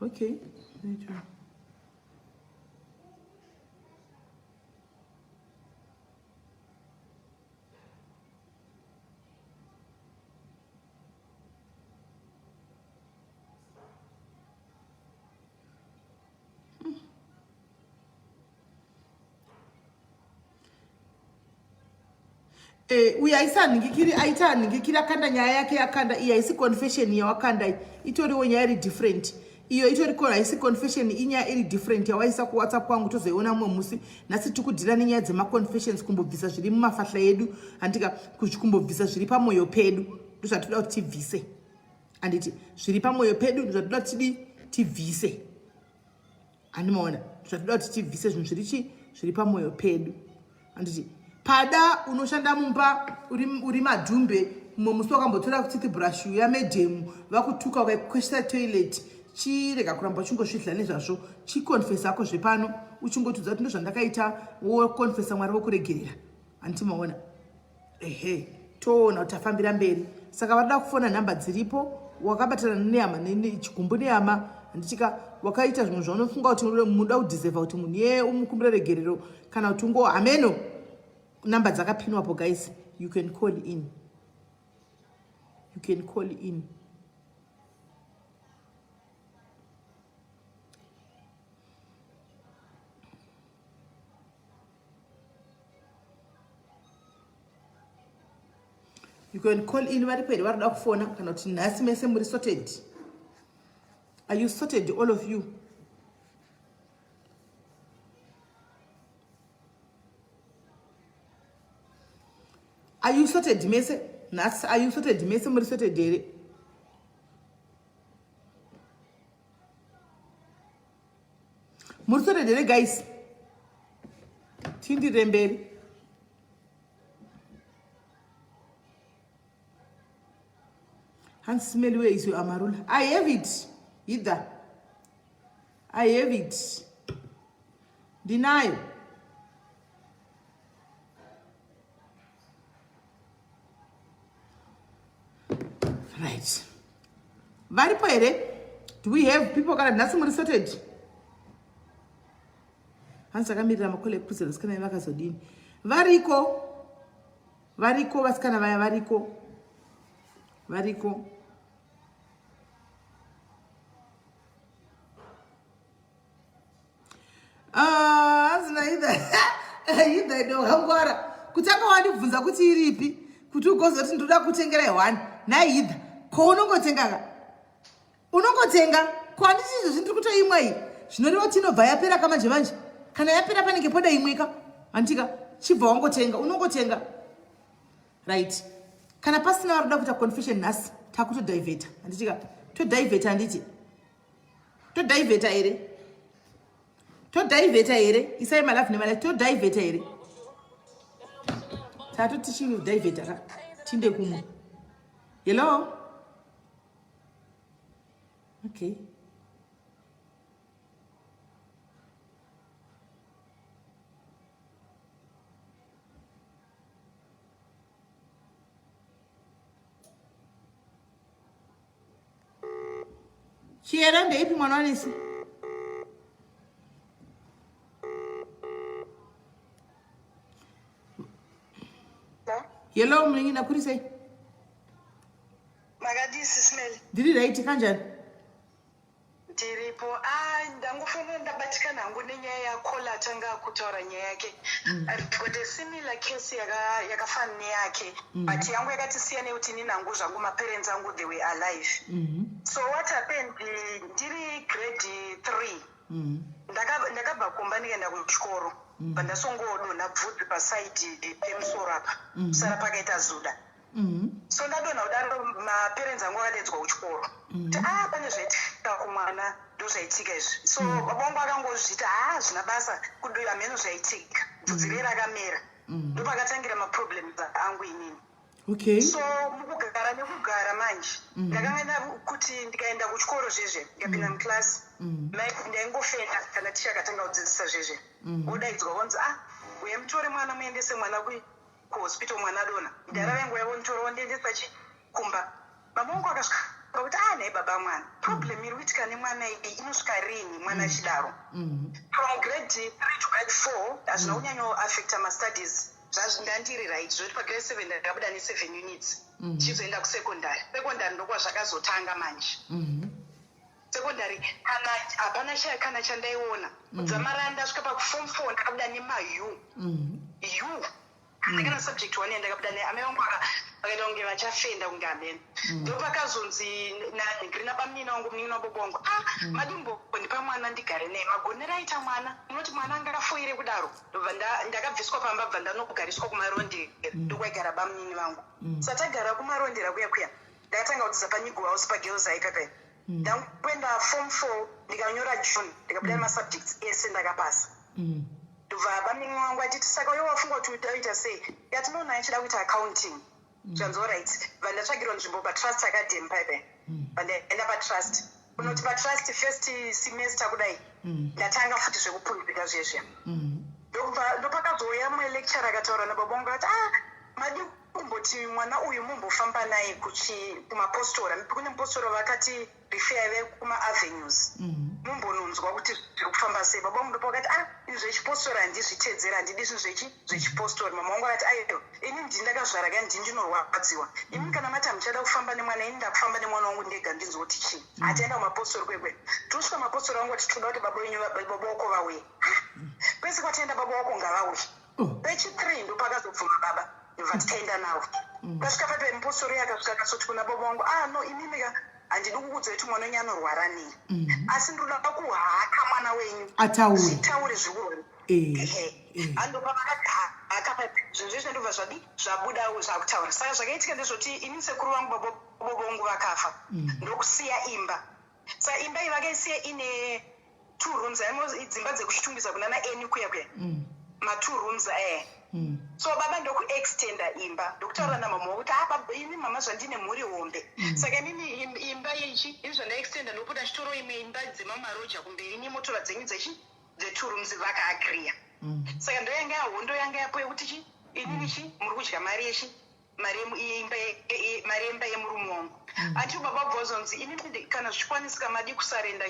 okay uyo aita haningikiri akanda nyaya yake yakanda iyo haisi confession yawakanda itoriwo nyaya iri different iyo itoriko haisi confession inyaya iri different yawaisa kuwhatsapp kwangu tozoiona mumwe musi nhasi tikudhira nenyaya dzemaconfessions kumbobvisa zviri mumafahla edu handika kumbobvisa zviri pamwoyo pedu ndozvatoda kuti tibvise handiti zviri pamwoyo pedu ndozvatoda kuti tibvise handimaona ndozvatoda kuti tibvise zvinhu zviri pamwoyo pedu handiti pada unoshanda mumba uri madhumbe mumwe musi wakambotora toothbrush yamedhemu vakutuka ukakweshesa toilet chirega kuramba uchingosvidla nezvazvo chikonfesa ako zvepano uchingotudza kuti ndozvandakaita wokonfesa mwari vokuregerera handimaona toona kuti tafambira mberi saka vadoda kufona nhamba dziripo wakabatana nehama chigumbu nehama handitika wakaita zvimwe zvaunofunga kuti muda kudhisevha kuti munhu yeye umukumbira regerero kana kuti hameno namba dzakapinwapo guys you can call in you can call in you can call in vari peri varida kufona kana kuti nhasi mese muri sorted are you sorted all of you are you sorted mese nhasi are you sorted mese muri sorted here muri sorted here guys tindire mberi SIS MELLY, where is your amarula? I have it. Either. I have it. Denial. Right. Varipo here. Do we have people kana nhasi muri sorted? Hansa kamirira makole ekudzera sikana vakazodini. Variko vasikana vaya variko. Hazina either ndo hangwara. Kutanga wandibvunza kuti iripi kuti ugozoti ndoda kutengera i1 naidha ko unongotenga ko handiti izvo zvindiri kutoimwa iyi zvinoreva tinobva yapera kamanje manje kana yapera panenge poda imwika handika chibva wangotenga unongotenga right kana pasina varoda kuita confession nhasi takutodivheta handitika todivheta handiti todivheta here isai malafu nemalafu todivheta here tato tichidivheta ka tinde kumwe hello okay chiera ndeipi mwana wanesi hello mlingina kuri sei Magadi SIS MELLY. ndiri right kanjani Ndiripo ndangofuna ndabatikana hangu nenyaya yakola tanga kutaura nyaya yake. I've got a similar case yakafana neyake but yangu yakati siyane kuti nini hangu zvangu maparents angu they were alive. So what happened ndiri grade 3 ndakabva kumba ndikaenda kuchikoro pandasongodonha bvudzi pasaidi pemusoro apa kusara pakaita zuda. So ndadonha kudaro maparents angu akadedzwa kuchikoro kuti pane zvaitika kumwana ndozvaitika izvi. So baba vangu akangozvita zvina basa kudoiva mheno zvaitika bvudzi rei rakamera ndopakatangira maproblems angu inini. okay So mukugara nekugara manje ndakangana kuti ndikaenda kuchikoro zvezve ndikapinda muklasi ndaingofenda kana ticha akatanga kudzidzisa zvezve odaidzwa vonzi uye mutore mwana muendese mwana kuhospital mwana dona ndarava yangu yavo nitora wondiendesa chikumba. Baba vangu akasvika kuti nhai baba mwana problem iri kuitika nemwana iyi inosvika rini mwana achidaro. From grade 3 to grade 4 hazvina kunyanyoaffecta mastudies ndandiri right zvoti pagrade 7 ndakabuda ne7 units chizoenda kusekondary ndokwa zvakazotanga manje. Sekondary hapana kana chandaiona kudzamara ndasvika paform 4 ndakabuda nemaU ndakana subject 1 ndakabuda neamai vangu vakaita kunge vachafenda kunge amene ndopakazonzi nagrina pamunini wangu munini wabobo wangu madimbo ndipa mwana ndigare naye magonero aita mwana unoti mwana anga akafoire kudaro ndakabviswa pamba bva ndanogariswa kumarondera ndokwaigara bamunini vangu. Satagara kumarondera kuya ndakatanga kudzidza panyigwa house pagirls aipepe ndakwenda form 4 ndikanyora June ndikabuda masubjects ese ndakapasa. Ndobva bamunini wangu atiti saka uyo wafunga kuti utaita sei yatinoona ichida kuita accounting zvanzo right vandatsvagirwa nzvimbo patrust academy paipe vandaenda patrust unoti patrust first semester kudai ndatanga futi zvekupunzika zvezve ndopakazouya mumwe lecturer akataura nababa vangu ati madi kumboti mwana uyu mumbofamba naye kumapostora kune mupostora vakati rifeive kumaavenues mumbononzwa kuti zviri kufamba sei. Baba vangu ndopakati izvi zvechipostora handizvitedzera handidi zvinhu zvechipostora. Mama vangu akati aiyo ini ndindakazvara ka ndindinorwadziwa imi kana mati hamuchada kufamba nemwana ini ndakufamba nemwana wangu ndega ndinzoti chii hatienda kumapostori kwekwe tosvika mapostori vangu kuti toda kuti baba vako vauye kwese kwatienda baba vako ngavauye pechi3 ndopakazobvuma baba ndobva tikaenda navo tasvika paipe mupostori akasvika akasoti kuna baba vangu no imimika handidi kukudza kuti mwana wenyu anorwara nei asi ndinoda kuhaka mwana wenyu zvitaure zviurwu andopavakati zvinhu zveshe ndobva zvabuda zvakutaura. Saka zvakaitika ndezvoti ini sekuru vangu baba vangu vakafa ndokusiya imba. Saka imba iyi vakaisiya ine 2 rooms dzimba dzekushitumbisa kuna naeni kuya ma2 rooms so baba ndokuextenda imba ndokutaura namama kuti ini mama zvandine mhuri hombe saka inini imba yechi ini zvandaextenda ndokuda chitoro imwe imba dzemamaroja kumberi ini motora dzenyu dze2 rooms vakaagriya. Saka ndoyanga yahondo yanga yapo yekuti inini muri kudya mari yechi mari yemba yemurume wangu ati baba bvozonzi ini kana zvichikwanisika madi kusarenda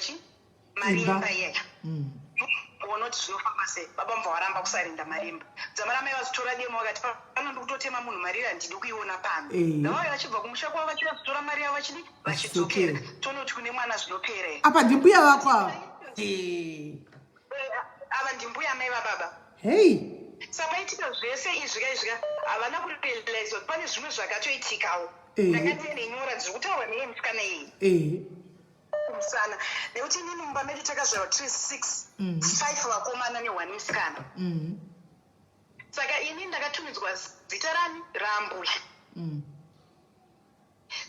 marimba yaya onoti zvinofamba sei baba mbva waramba kusarenda marimba dzamarama vazitora demo vakati panondi kutotema munhu mari handidi kuiona pano ndavaya vachibva kumusha kwavo vachida kutora mari yavo vachidzokera tonoti kune mwana zvinopera here apa ndimbuya vako ava ava ndimbuya mai vababa hei sapaitika zvese izvika havana kurealize kuti pane zvimwe zvakatoitikawo ndakatiene nyora dziri kutaura neye musikana iyi kumusana nekuti inini mumba medu takazvarwa 36 5 vakomana ne1 musikana saka ini ndakatumidzwa zita rani rambuya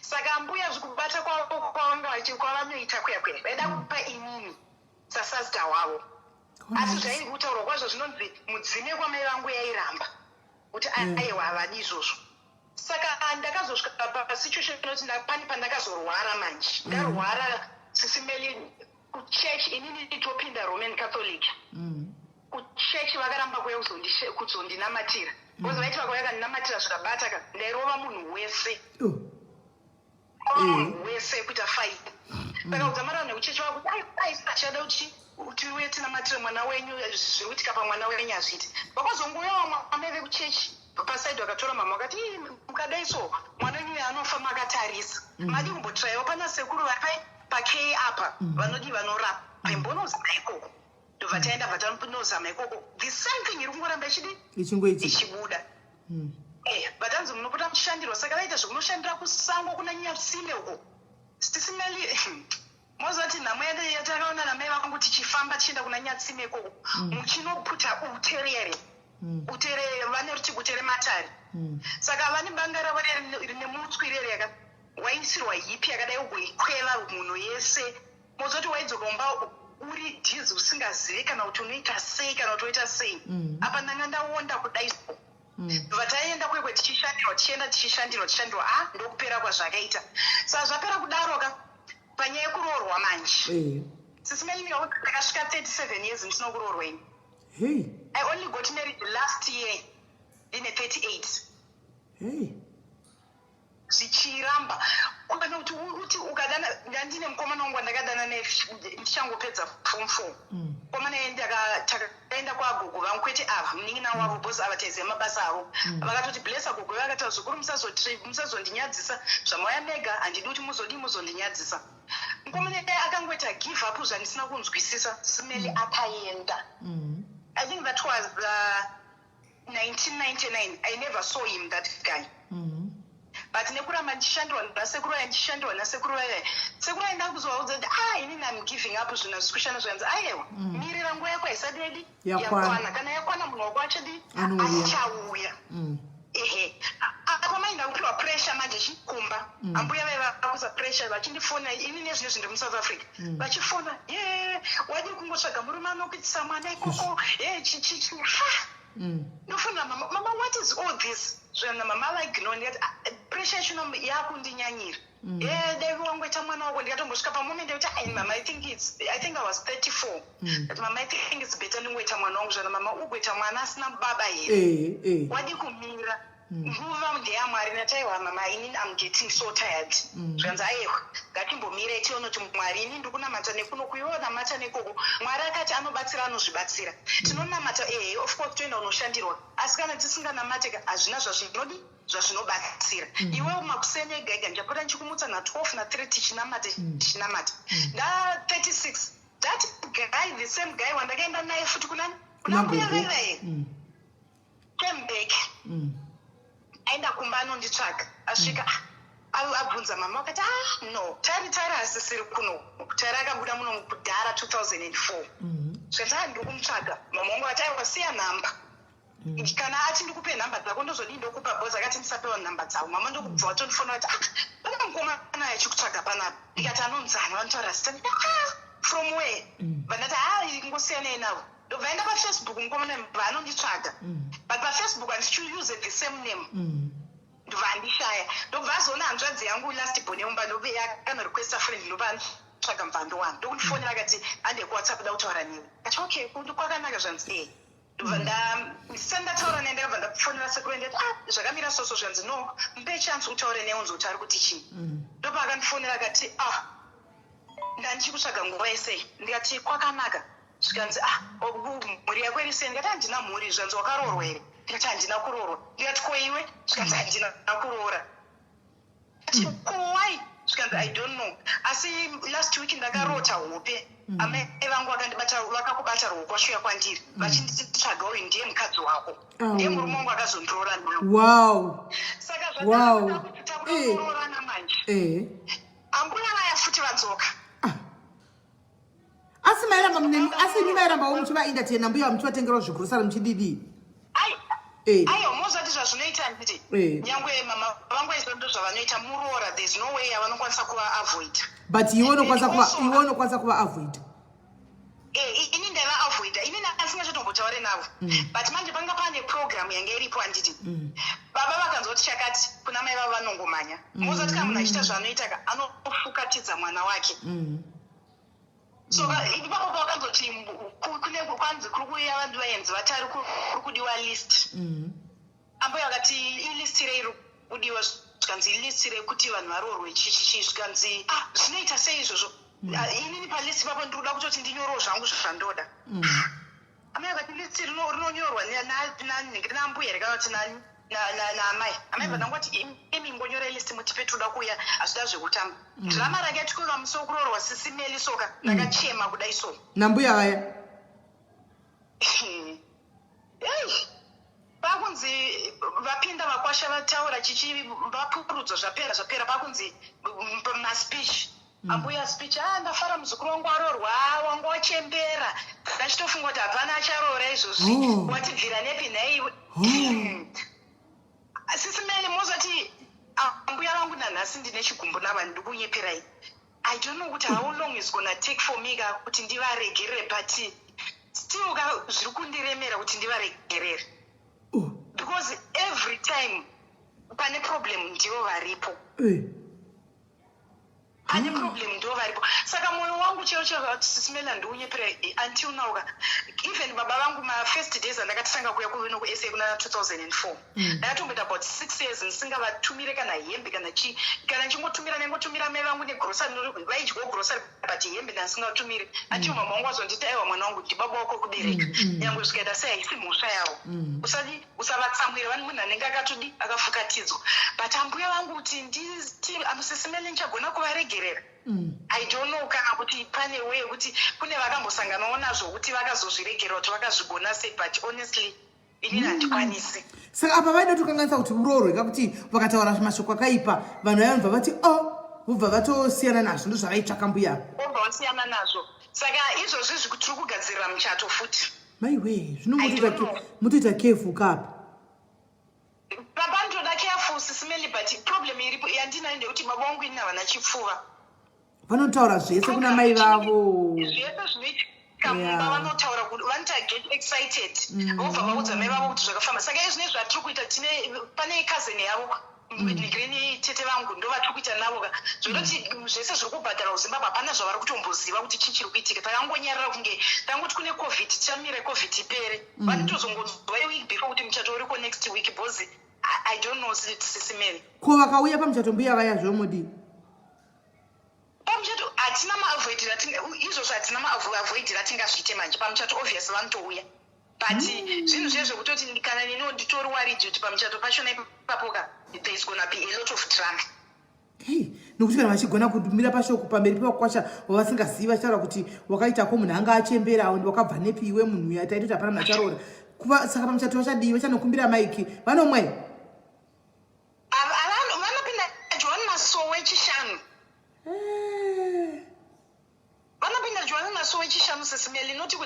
saka mbuya zvikubata kwavanoita kuyakweya vaida kupa inini sasazita wavo asi zvairi kutaurwa kwazvo zvinonzi mudzime kwamai vangu yairamba kuti aiwa havadi izvozvo saka ndakazosvika pasituation inoti pani pandakazorwara manje ndarwara SIS MELLY kuchechi inini nditopinda Roman Catholic kuchechi vakaramba kuya kuzondinamatira bcause vaiti vakauya kandinamatira zvikabata ka ndairova munhu wese kuita faita saka udzamara nekuchechi wako kuti aisachada kuti uye tinamatire mwana wenyu zviri kuitika pamwana wenyu hazviti vakazongoyawo amai vekuchechi pasaidi vakatora mama vakati mukadai so mwana wenyu anofa makatarisa madi kumbotiraiwo pana sekuru vapai pakei apa vanodi vanorapa imbonozama ikoko ndobva taenda bvatanozama ikoko the same thing iri kungoramba ichibuda batanzi munopota muchishandirwa saka vaita zvekunoshandira kusango kuna nyatsime uko SIS MELLY mozati nhamo yatakaona namai vangu tichifamba tichienda kuna nyatsime ikoko muchinoputa uterere vane ruti utere matari saka vane banga ravo rine mutswirere waisirwa hipi yakadai ugoikweva munhu yese mozoti waidzoka umba uri dhizi usingazivi kana kuti unoita sei kana kuti oita sei apa ndanga ndaonda kudai so vataenda kwekwe tichishandirwa ndokupera kwazvakaita saka zvapera kudaroka panyaya yekuroorwa manje SIS MELLY ndakasvika 37 years ndisina kuroorwa ini I only got married last year ndine 38 zvichiramba kubana kuti uti ukadana ndandine mukomana wangu ndakadana naye ndichangopedza form 4 komana takaenda kwagogo vangu kwete ava munin'ina wavo bhosi ava taiziva mabasa avo vakatoti blessa gogo vakataura zvikuru musazondinyadzisa zvamauya mega handidi kuti muzondinyadzisa mukomana akangoita give up zvandisina kunzwisisa SIS MELLY akaenda I think that was 1999 I never saw him that guy but nekuramba ndichishandwa nasekuru ndichishandwa nasekuru sekuru aenda kuzovaudza kuti inini I'm giving up zvina zvikushanda zvanzi aiwa mirira nguva yako haisati yadi yakwana kana yakwana munhu wako achauya apa mainda kupiwa pressure manje chikumba ambuya vaivakuza pressure vachindifona ini nezvino zvindiri muSouth Africa vachifona wadi kungotsvaga murume anokuitisa mwana ikoko ndofuna mama what is all this zvana mama vaignoni yati pressure chino yakundinyanyira dai wangoita mwana wako ndikatombosvika pamoment yekuti mama I think I was 34 but mama I think it's better ndingoita mwana wangu zvana mama ugoita mwana asina baba here wadi kumira nguva ndeyamwari nataiwa mama inini I'm getting so tired zvanzi aiwa ngatimbomirei tione kuti mwari ini ndikunamata nekuno kuionamata nekoko mwari akati anobatsira anozvibatsira tinonamata of course toenda unoshandirwa asi kana tisinganamate hazvina zvazvinobatsira iwe makuseni ega ega ndapota ndichikumutsa na12 na3 tichinamata nda 36 that guy the same guy wandakaenda naye futi kuna mbuya vaivaye came back aenda kumba anonditsvaga asvika abvunza mama akati no tari hasisiri kuno tari akabuda muno kudhara 2004 zvanzi ndiri kumutsvaga mama wangu ati aiwa siya nhamba kana ati ndikupe nhamba dzako ndozodii ndokupa bhozi akati ndisapewa nhamba dzavo mama ndokubva watondifona kuti pana mukomana achikutsvaga panapa ndikati anonzana vanotaura zita from where vandati ingosiyanei navo ndobva enda pafacebook mukomana vanonditsvaga but pafacebook handichiuse the same name ndobva handishaya ndobva azoona hanzvadzi yangu last born yomba ndobe yakanorequesta friend ndobva tsvaga mvando wanu ndokundifonera akati handekuwhatsapp da kutaura newe ati okay kwakanaka zvanzi ndataura naye ndakabva ndafonera sekuru ndati zvakamira soso zvanzi no mpe chance utaure neunzi kuti ari kuti chii ndopa akandifonera akati ndandichikutsvaga nguva yesei ndikati kwakanaka zvikanzi mhuri yako iri sei ndikati handina mhuri zvanzi wakaroorwa here ndikati handina kuroorwa ndikati ko iwe zvikanzi handina kuroora ati kowai zvikanzi I don't know asi last week ndakarota hope amai vangu vakakubata ruoko vasvika kwandiri vachinditsvaga uyu ndiye mukadzi wako ndiye murume wangu akazondiroora wow saka zvatakuroorana manje ambuya vaya futi vadzoka asi imi vairambawo muchivaendatena mbuya muchivatengerawo zvikurusara muchididi aiwa mozvati zvazvinoita nditi nyangwe mama vangu vaizando zvavanoita muroora there's no way avanokwanisa kuva avoid but iwe unokwanisa kuva avoid ini ndaiva avoida ini asingachotombotaure navo but manje panga pane program yange iripo handiti baba vakanzoti chakati kuna mai vavo vanongomanya mozati kana munhu achiita zvaanoitaka anofukatidza mwana wake so ipapo pakanzoti kwanzi kuri kuuya vanhu vaenzi vatari kuri kudiwa list ambuya vakati ilistire iri kudiwa zvikanzi ilistire kuti vanhu varoorwe chichichi zvikanzi zvinoita sei izvozvo inini palist ipapo ndiri kuda kutoti ndinyorowo zvangu zvandoda amai vakati list rinonyorwa nambuya rekanoti naamai amai vanangoti imi ngonyora list mutipe toda kuuya hazvida zvekutamba ndirama rake atikuva musi wokuroorwa SIS MELLY soka ndakachema kudai so nambuya vaya pakunzi vapinda vakwasha vataura vapurudzwa zvapera pakunzi maspeech ambuya speech ndafara muzukuru wangu aroorwa wangu wachembera ndachitofunga kuti hapana acharoora izvozvi watibvira nepi nhaiwe SIS MELLY mozati ambuya vangu nanhasi ndine chigumbu navanhu ndiri kunyeperai I don't know kuti how long is gonna take for me kuti ndivaregerere but still zviri kundiremera kuti ndivaregerere because every time pane problem ndivo varipo pane problem ndivo varipo saka mwoyo wangu chero SIS MELLY ndiunyepera until now even baba vangu mafirst days andakatanga kuya kuvino kusa kuna 2004 ndakatomboita about 6 years ndisingavatumire kana hembe kana chii kana ndichingotumira nengotumira mai vangu negrosari vaidyawo grosari but hembe ndasingatumire until mama wangu azonditi aiwa mwana wangu ndibaba wako kubereka nyangwe zvikaita sei haisi mhosva yavo usavatsamwira vani munhu anenge akatodi akafukatidzwa but ambuya vangu kuti SIS MELLY ndichagona kuvaregerera I don't know kana kuti pane way kuti kune vakambosanganawo nazvo kuti vakazozviregera kuti vakazvigona sei but honestly inini handikwanisi saka apa vaida tokanganisa kuti uroorwe kakuti vakataura mashoko akaipa vanhu vaya vobva vati vobva vatosiyana nazvo ndozvavaitsvaka mbuya vobva vasiyana nazvo saka izvozvi zvitiri kugadzirira muchato futi maiwe zvinotoita kefu kapa baba ndoda kefu SIS MELLY but problem iripo yandinayo ndekuti baba vangu ini havana chipfuva vanotaura zvese kuna mai vavo zvese zvinoitika mumba vanotaura kuti vanoti get excited vobva vaudza mai vavo kuti zvakafamba saka izvinei zvatiri kuita pane cousin yavo nigrini tete vangu ndo vatiri kuita navo zvinoti zvese zviri kubhadhara kuzimbabwe hapana zvavari kutomboziva kuti chii chiri kuitika takangonyarira kunge tangoti kune covid tichamire covid ipere vanotozongonzwa week before kuti muchato uriko next week bhozi I don't know SIS MELLY ko vakauya pamuchato mbuya vaya zvomudi pamuchato hatina maavoidira izvozvo hatina maavoidira tingazviite manje pamuchato obviously vanotouya but zvinhu zviye zvekutoti kana niniwo nditori waridi kuti pamuchato pachona ipapoka there's gonna be a lot of drama nokuti kana vachigona kumira pashoko pamberi pevakwasha wavasingazivi vachitaura kuti wakaitako munhu anga achemberawo ndi wakabva nepi iwe munhu uya taitoti hapana munhu acharoora saka pamuchato vachadii vachanokumbira maiki vanomwe vanopinda John Masowe wechishanu vanopinda John Masowe wechishanu SIS MELLY noti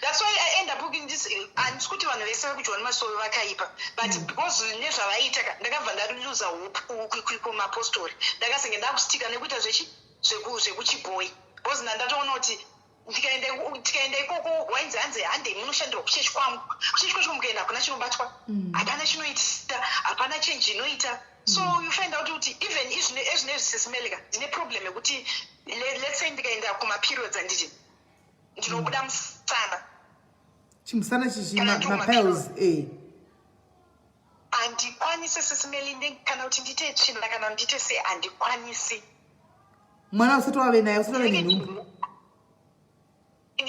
that's why I end up looking this handisi kuti vanhu vese vekuJohn Masowe vakaipa but because nezvavaita ndakabva ndaluza hope kumapostori ndakazenge ndakustika nekuita zvekuchibhoyi because ndatoona kuti tikaenda ikoko wainzi hanzi handei munoshandira kuchechi kwangu kuchechi kwacho mukaenda hapana chinobatwa hapana chinoita hapana change inoita so you find out kuti even ezvinezvi SIS MELLY ndine problem yekuti let's say ndikaenda kumaperiods handiti ndinobuda musana chimusana chichi mapills handikwanisi sisimelinde kana kuti ndite tsvina kana ndite sei handikwanisi. Mwana usati wave naye usati wave nenhumbu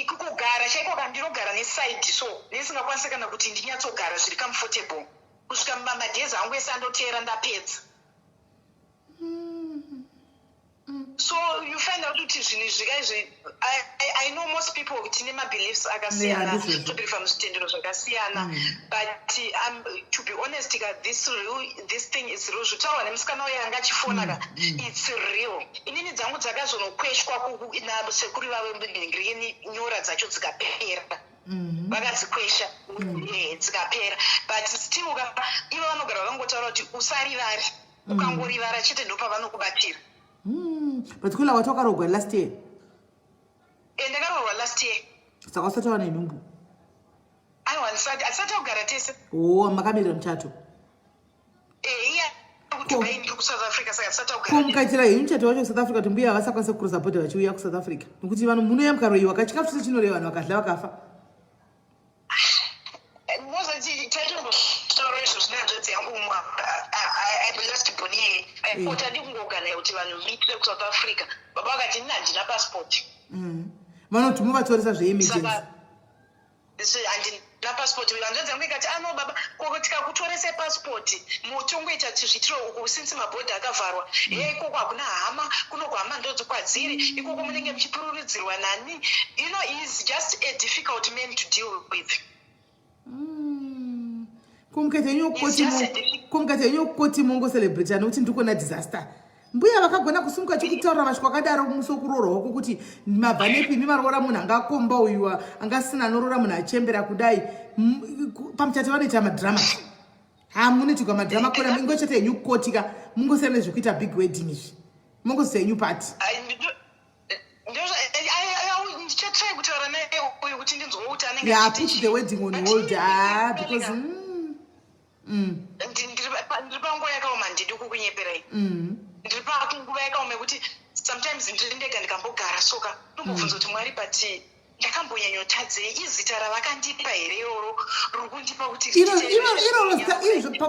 kugara chaiko kandinogara nesaidi so nesingakwanisi kana kuti ndinyatsogara zviri comfortable kusvika madhezi angu ese andoteera ndapedza. So you find out kuti zvinhu zvikaizvi I know most people tine mabeliefs akasiyana tobirifa muzvitendero zvakasiyana but to be honest this thing is real. Zvitaurwa nemusikana uyo anga achifona it's real. Inini dzangu dzakazonokweshwa nasekuru vave mbingiri nyora dzacho dzikapera vakadzikwesha dzikapera but still ivo vanogara vakangotaura kuti usarivare ukangorivara chete ndopavanokubatira. But kula watu wakarogwa last year. Ndakarogwa last year. Saka usati wane nhumbu. Aiwa asati kugara tese. Makabira mchato. Iya kuti vaindi ku South Africa saka asati kugara. Kumkaitira henyu mchato wacho South Africa tumbuya vasakwanisa kusupport vachiuya ku South Africa. Nokuti vanhu munoya mukaroyiwa kachikafu chese chinoreva vanhu vakadla vakafa. Mozati taito story zvinodzodzi yangu I last bonnie potadi kungogana kuti vanhu mitwe ku South Africa baba vakati ndina passport vanoti muvatoresa zveemergency handina passport vanzvadzi yangu ikati no baba tikakutorese passport mutongoita zvitiro uku since mabhodha akavharwa ikoko hakuna hama kunoko hama ndodzikwadziri ikoko munenge muchipururudzirwa nani. You know, he is just a difficult man to deal with. Kumkati yenyu koti mongo celebrate nokuti ndikona disaster. Mbuya vakagona kusunga chikutaura vashu kwakadaro musokuroro hoko kuti mabhanepi mimarora munhu angakomba uyuwa angasina norora munhu achembera kudai pamuchati vanoita madrama. Hamunoti madrama kona mingo chete yenyu kotika mungosere zvekuita big wedding izvi. Mungosere yenyu party. Ndichatry kutaura naye uyu kuti ndinzwe kuti anenge put the wedding on hold because ndiri panguva yakaoma ndidi kukunyeperai ndiri panguva yakaoma yekuti sometimes ndiri ndega ndikambogara soka ndombobvunza kuti Mwari but ndakambonyanyotadzei izita ravakandipa here iroro riri kundipa kuti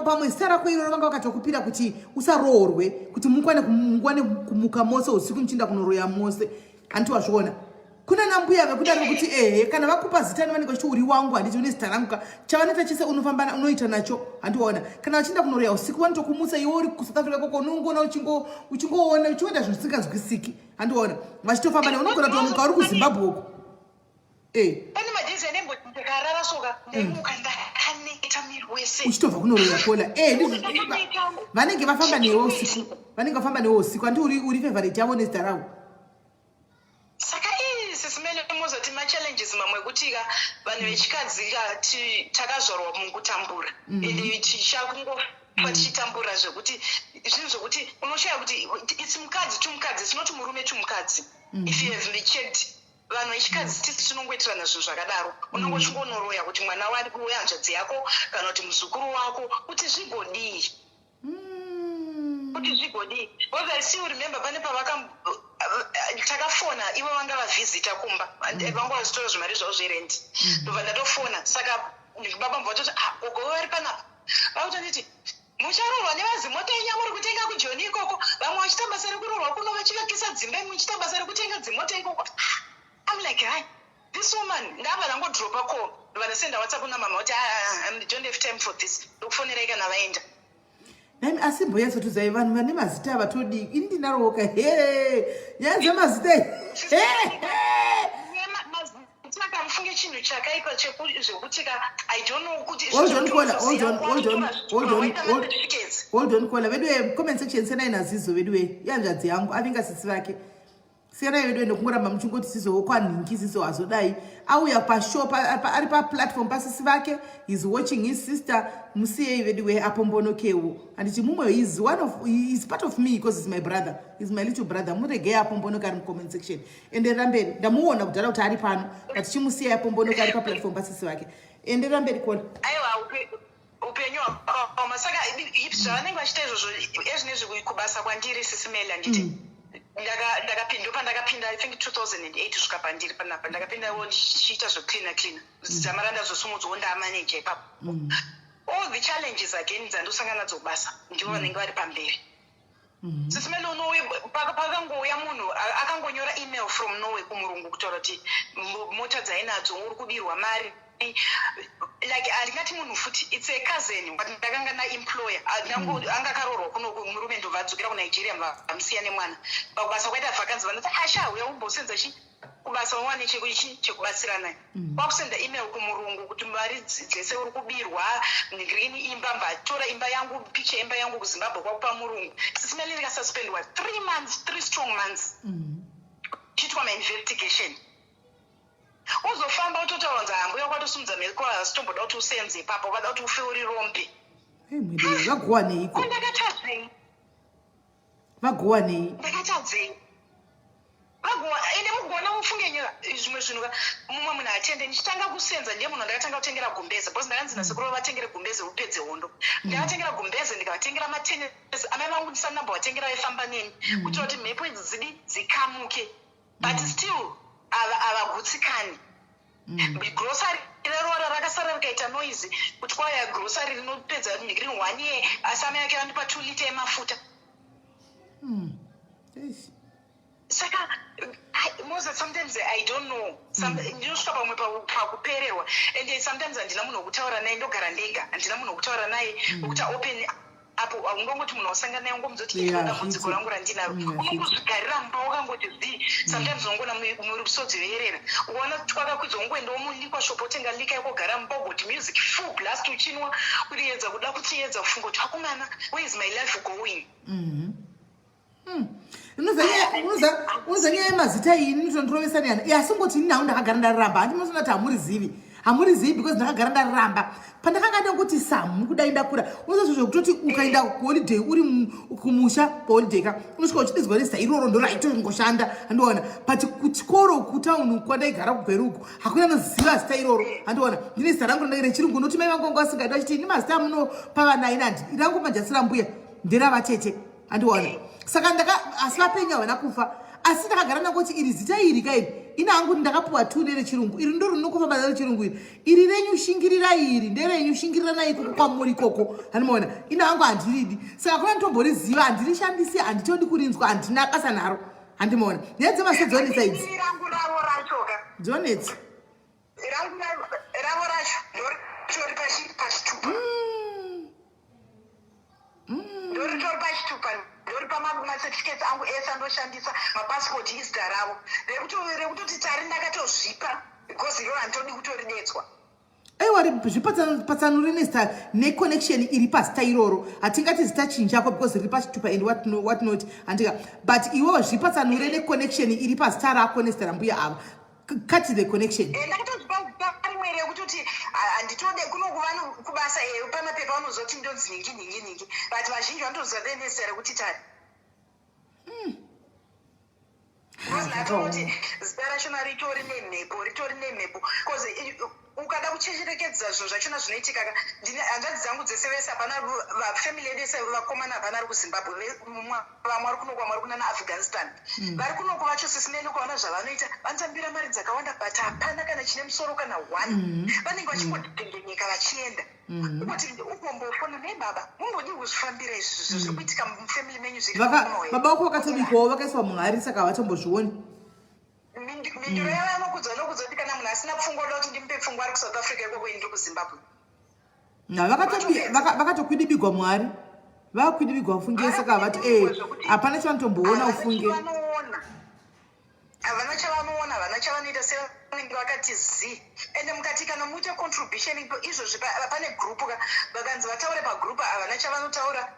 pamwe zita rako iroro vanga vakatokupira kuti usaroorwe kuti mungwane kumuka mose usiku muchienda kunoroya mose anti wazviona. Kuna nambuya vekudaro kuti kana vakupa zita vanenge vachiti uri wangu handiti une zita rangu chavanoita chese unofamba unoita nacho handiona. Kana vachienda kunoroya usiku vanotokumusa iwe uri ku South Africa koko unongona uchingoona uchienda zvinhu zvisingazwisiki handiona vachitofamba newe unogona kutomuka uri kuZimbabwe uko. Pane madhezi anemboti ndakarara soka ndemuka ndakaneta miri wese uchitobva kunoroya kola vanenge vafamba newe usiku handi uri favorite yavo nezita ravo. Saka sisimele mozoti machallenges mamwe ekuti vanhu vechikadzi takazvarwa mukutambura ende tichakungofa tichitambura zvekuti zvinhu zvokuti unoshaya kuti its mukadzi tumukadzi sinoti murume tumukadzi. If you have checked vanhu vechikadzi tisi tinongoitirana zvinhu zvakadaro unongochingonoroya kuti mwana wehanzvadzi yako kana kuti muzukuru wako kuti zvigodii kuti zvigodii. Because I still remember pane takafona ivo vanga vavhizita kumba vangu vazitora zvimari zvavo zverendi ndobva ndatofona saka baba mbva toti gogo vari panapa vakutonditi mucharorwa nevazimota yenyu muri kutenga kujoni ikoko vamwe vachita basa rekurorwa kuno vachivakisa dzimba imwe ichita basa rekutenga dzimota ikoko. I'm like hi this woman ndabva ndangodropa call ndobva ndasenda WhatsApp kuna mama kuti I don't have time for this ndokufonerai kana vaenda. Asi mboya sotuzai vanhu vane mazita avatodi ini ndinaroka nyaya dzemazita mufunge chinhu chakaipa zvekuti I don't know kuti hold on kola vedu comment section senai nazizo vedu yanzvadzi yangu avinga sisi vake senai vedu ndokungoramba muchingoti sizo kwanhingi sizo azodai auya pashow ari paplatform pasisi vake is watching his sister musiye vedu apombonokewo anditi mumwe is part of me because he's my brother, he's my little brother. Murege apombonoka ari comment section ende ramberi ndamuona kudhara kuti ari pano kati chimusiye apombonoka ari paplatform pasisi vake ende ramberi kola aiwa upenyu masaka zvavanenge vachita izvozvo ezvinezvi kubasa kwandiri sisimela nditi ndakapinda I think 2008 kusvika pandiri panapa ndakapindawo ndichiita zvocleana zamaranda zvosumudzwawo ndaamanager ipapo. All the challenges again dzandosangana nadzo basa ndivo vanenge vari pamberi. Sisimele unowe pakangouya munhu akangonyora email from Norway kumurungu kutaura kuti mota dzainadzo uri kubirwa mari. Like andingati munhu futi it's a cousin ndakanga naemployer anga karorwa kuno murume ndobva adzokera kuNigeria vamusiya nemwana pakubasa kwaita vakanzi vanoti asha uya umbosenza chi kubasa wawane chekubatsirana kwakusenda email kumurungu kuti mari dzese uri kubirwa green imba mbatora imba yangu picture imba yangu kuZimbabwe kwakupa murungu sisimele ndikasuspendwa 3 strong months chitwa investigation. Uzofamba utotaura kunzi hambuya kwatosumudza mhiko hasitomboda kuti usenze ipapo ukada kuti ufe uri rombe. Vagowa neiko? Ndakatadzei. Vagowa nei? Ndakatadzei. Vagowa ende mugona mufunge zvimwe zvinhu mumwe munhu atende ndichitanga kusenza ndiye munhu ndakatanga kutengera gumbeze because ndakanzi nasekuru vatengere gumbeze upedze hondo. Ndakatengera gumbeze ndikavatengera matenesi amai vangu ndisati namba vatengera vaifamba neni kuitira kuti mhepo idzi dzikamuke but still avagutsikani. Grocery rerora rakasara rikaita noise kuti kwaya grocery rinopedza green 1 year asi amai ake vandipa 2 liter yemafuta. Saka Moses, sometimes I don't know. Ndinosvika pamwe pakupererwa and sometimes handina munhu wokutaura naye ndogara ndega handina munhu wokutaura naye wokuti open apo ungongoti munhu wasangana naye ungomuzoti dambudziko rangu randinaro unongozvigarira mumba wakangoti zi sometimes unongona muri kusodzi veerera ukaona kuti kwakakwidzwa ungoendawo mulikwa shopo otenga lika yakogara mumba ugoti music full blast uchinwa kuriedza kuda kutiedza kufunga kuti hakunana where is my life going. Unozanya yemazita ini nitondrovesa neyana asingoti ini hangu ndakagara ndararamba handi munosona kuti hamurizivi because ndakagara ndararamba pandakanga ndangoti samu kudai ndakura unozazvo kutoti ukaenda kuholiday uri kumusha paholiday ka unosvika uchidizwa nezita iroro ndoraitoringoshanda handiona but kuchikoro kutaunu kwandaigara kuberuku hakuna noziva zita iroro handiona ndine zita rangu ndakire chirungu noti mai vangu vanga vasingaida vachiti ini mazita munopa vana inandi irangu majasira mbuya nderavatete handiona saka asi vapenya havana kufa asi ndakagara nangoti iri zita iri kairi ina hangu ndakapuwa 2 nerechirungu iri ndo rinokufamba nerechirungu iri renyu shingirira iri nderenyu shingirira nai kwamuri koko handimaona ina hangu handiridi saka kuna ndomboriziva handirishandisi handitodi kurinzwa handina basa naro handimaona nedzemaso dzonetsa idzi dzonetsa ravo racho ndoritori pachitupa ndoritori pachitupa ndori pamacertificates angu ese andoshandisa mapasipoti izita ravo rekutoti tari ndakatozvipa because iro handitodi kutoridetswa. aiwari zvipatsanuri nezita neconnection iri pazita iroro hatingati zita chinjako because riri pachitupa and what not handika but iwewo zvipatsanure neconnection iri pazita rako nezita rambuya ava cut the connection. Ndakatozvipa rimwe rekutoti handitode kunokuva kubasa pamapepa vanozoti ndonzi ningi but vazhinji vanotoziva nezita rekuti tari kuti zita rachona ritori nemhepo because ukada kuchecherekedza zvinhu zvachona zvinoitika hanzvadzi dzangu dzese vese hapana vafamily yedu ese vakomana hapana ari kuZimbabwe vamwe vari kunoko vamwe vari kuna Afghanistan vari kunoko vacho sisineni ukaona zvavanoita vanotambira mari dzakawanda but hapana kana chine musoro kana 1 vanenge vachingodengenyeka vachienda ukoti ukombofona nei baba mumbodi kuzvifambira izvi zviri kuitika mufamily menyu zviri baba vako vakatobikwawo vakaiswa muhari saka havatombozvioni mindiro yavo yanokudza kuti kana munhu asina pfungwa oda kuti ndimupe pfungwa ari kuSouth Africa ikoko indi kuZimbabwe vakatokwidibigwa muhari vakwidibigwa ufungie saka havati hapana chavanotomboona ufunge havana chavanoona havana chavanoita sevanenge vakati zi ende mukati kana muite contribution izvozvi pane group vakanzi vataure pagroup havana chavanotaura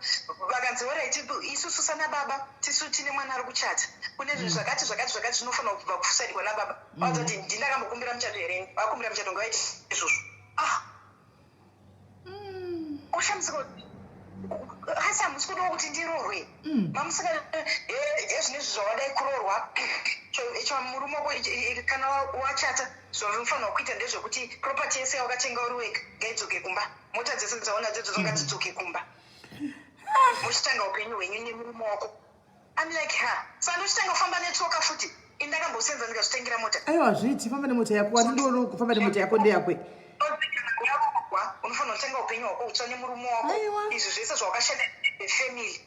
vakanzi oraiti isusu sana baba tisu tine mwana ari kuchata kune zvinhu zvakati zvinofanira kubva kufusadikwa nababa vazoti ndindakambokumbira muchato here vakumbira muchato ngavaiti izvozvo ushamisa asi hamusi kudiwa kuti ndirorwe mamusika zvinezvi zvawadai kurorwa icho murume wako kana wachata zvaunofanira kuita ndezvekuti property yese yawakatenga uri wega ngaidzoke kumba mota dzese dzaona dzedzo ngadzidzoke kumba muchitanga upenyu hwenyu nemurume wako I'm like, ha, sandochitanga kufamba netsoka futi. Indakambosenza ndikazvitengera mota. Aiwa zviti famba nemota yako atindoro kufamba nemota yako ndeyakwe. Unofanira kutenga upenyu hwako utsva nemurume wako. Izvi zvese zvawakashanda nefamily.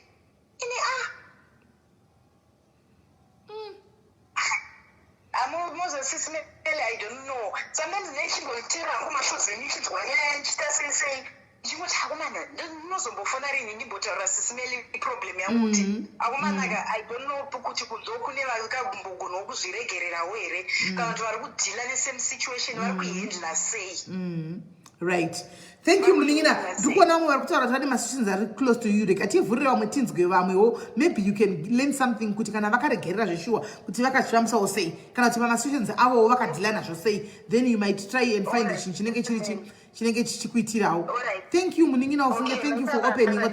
Moses SIS MELLY, I don't know. Sometimes they will tell her how much they need to go and say, you would have a man. No, so before I need to tell SIS MELLY problem. I don't know. Pukuchi could go never go no good away. Can't deal in the same situation where we end say. Right. Thank you, Mulina. Do you know what my situations are close to you? Maybe you can learn something. Could you can have get sure? Could you have say? Can I my situations our work at Lana say? Then you might try and find the Thank you, Mulina. Thank you for opening.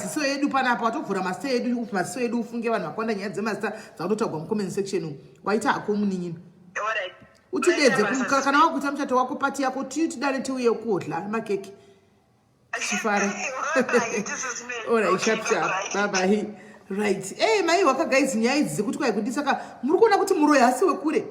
So edu panapo for must say edu must say edu funge wana kwanda nyadze master za kutoka comment section. Waita akomunini. All right. Utideze kana wakuta mchato wako pati yako tidare tiuye kudla makeke sifare. Alright, sharp. Bye bye. Right. Mai waka guys nyaya idzi kuti kwai kundisaka muri kuona kuti muroyi asi wekure.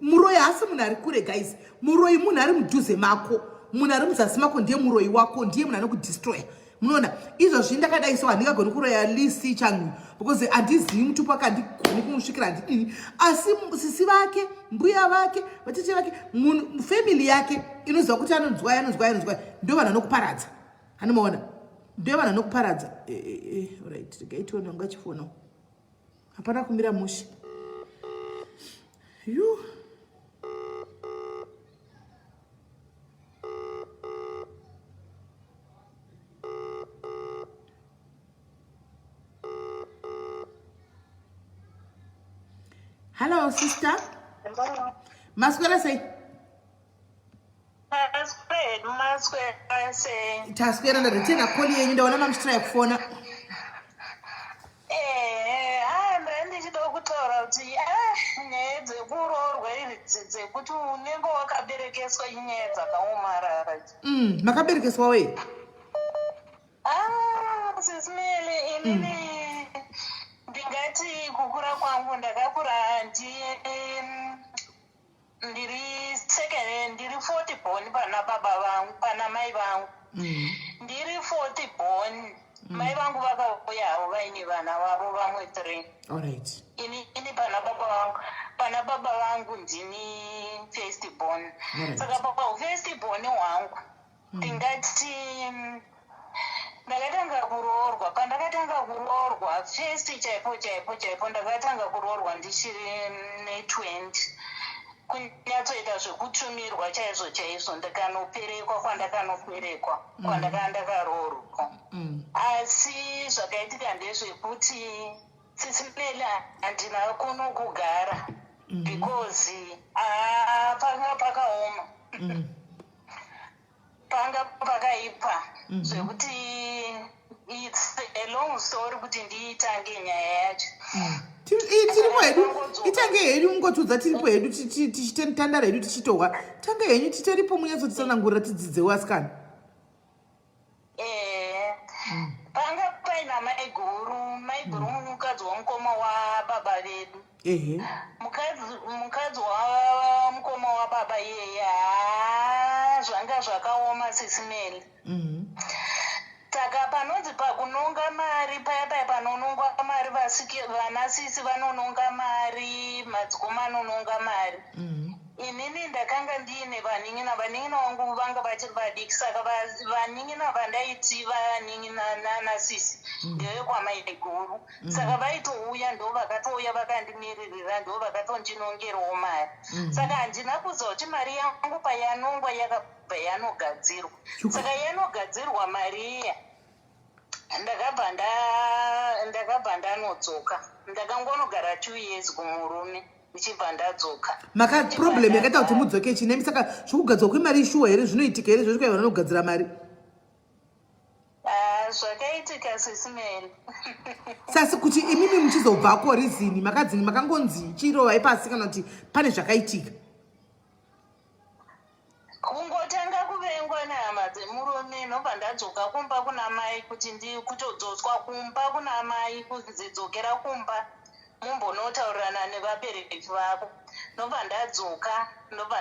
Muroyi asi munhu ari kure guys. Muroyi munhu ari mudhuze mako. Munhu ari muzasi mako ndiye muroyi wako, ndiye munhu anokudestroy. Munoona izvozvi ndakadai so handingagoni kuroya lisi changu because handizivi mutupo akandigoni kumusvikira handidini asi sisi vake mbuya vake vatete vake family yake inoziva kuti anonzwai ndo vanhu vanokuparadza hanomaona ndo vanhu vanokuparadza right regaitiona ngachifona hapana kumira mushi you Hello, sister. Hello. Masquera say. Masquera say. Tasquera na tena koli yenyu ndaona mamstrike phone. I'm ready to go to nedze kurorwa idzi kuti unenge wakaberekeswa inyedza kaumarara. Makaberekeswa we. SIS MELLY inini ndingati kukura kwangu ndakakura ndiri 40 born pana baba vangu pana mai vangu ndiri 40 born mai vangu vakauyawo vaine vana vavo vamwe 3. Alright. Ini pana baba vangu ndini first born. Saka papa first born wangu ndingati ndakatanga kuroorwa pandakatanga kuroorwa first chaipo ndakatanga kuroorwa ndichiri ne20 kunyatsoita zvekutumirwa chaizvo ndakanoperekwa kwandakanga ndakaroorwa asi zvakaitika ndezvekuti SIS MELLY handina kuno kugara because panga pakaoma panga pakaipa zvekuti it's a long story kuti ndiitange nyaya yacho tiripo hedu itange hedu ngotudza tiripo hedu tichitandara hedu tichitohwa tange henyu titoripo munyatsotisanangurira tidzidzewo asikana panga paina mai guru mukadzi wamukoma wababa vedu mukadzi wamukoma wababa iyeye zvanga zvakaoma SIS MELLY. Saka panonzi pakunonga mari paya panonongwa mari vanasisi vanononga mari madzikoma anononga mari inini ndakanga ndiine vaning'ina vangu vanga vachiri vadiki saka vaning'ina vandaiti vaning'ina nanasisi ndeve kwamai guru saka vaitouya ndo vakatouya vakandimiririra ndo vakatondinongerawo mari saka handina kuziva kuti mari yangu payanongwa yakabva yanogadzirwa saka yanogadzirwa mari iya ndakabva ndanodzoka ndakangonogara 2 years kumurume ndichibva ndadzoka maka problem yakaita kuti mudzoke chinemi saka zvokugadzirwa kwemari ishuwa here zvinoitika here zvozvika vanogadzira mari zvakaitika SIS MELLY. Sasi kuti imimi muchizobvako rizini makadzini makangonzi chirovai pasi kana kuti pane zvakaitika kungotanga kuvengwa nehama dzemurume ndobva ndadzoka kumba kuna mai kuti kutodzotswa kumba kuna mai kunzidzokera kumba mumbonotaurirana nevabereki vako. Ndobva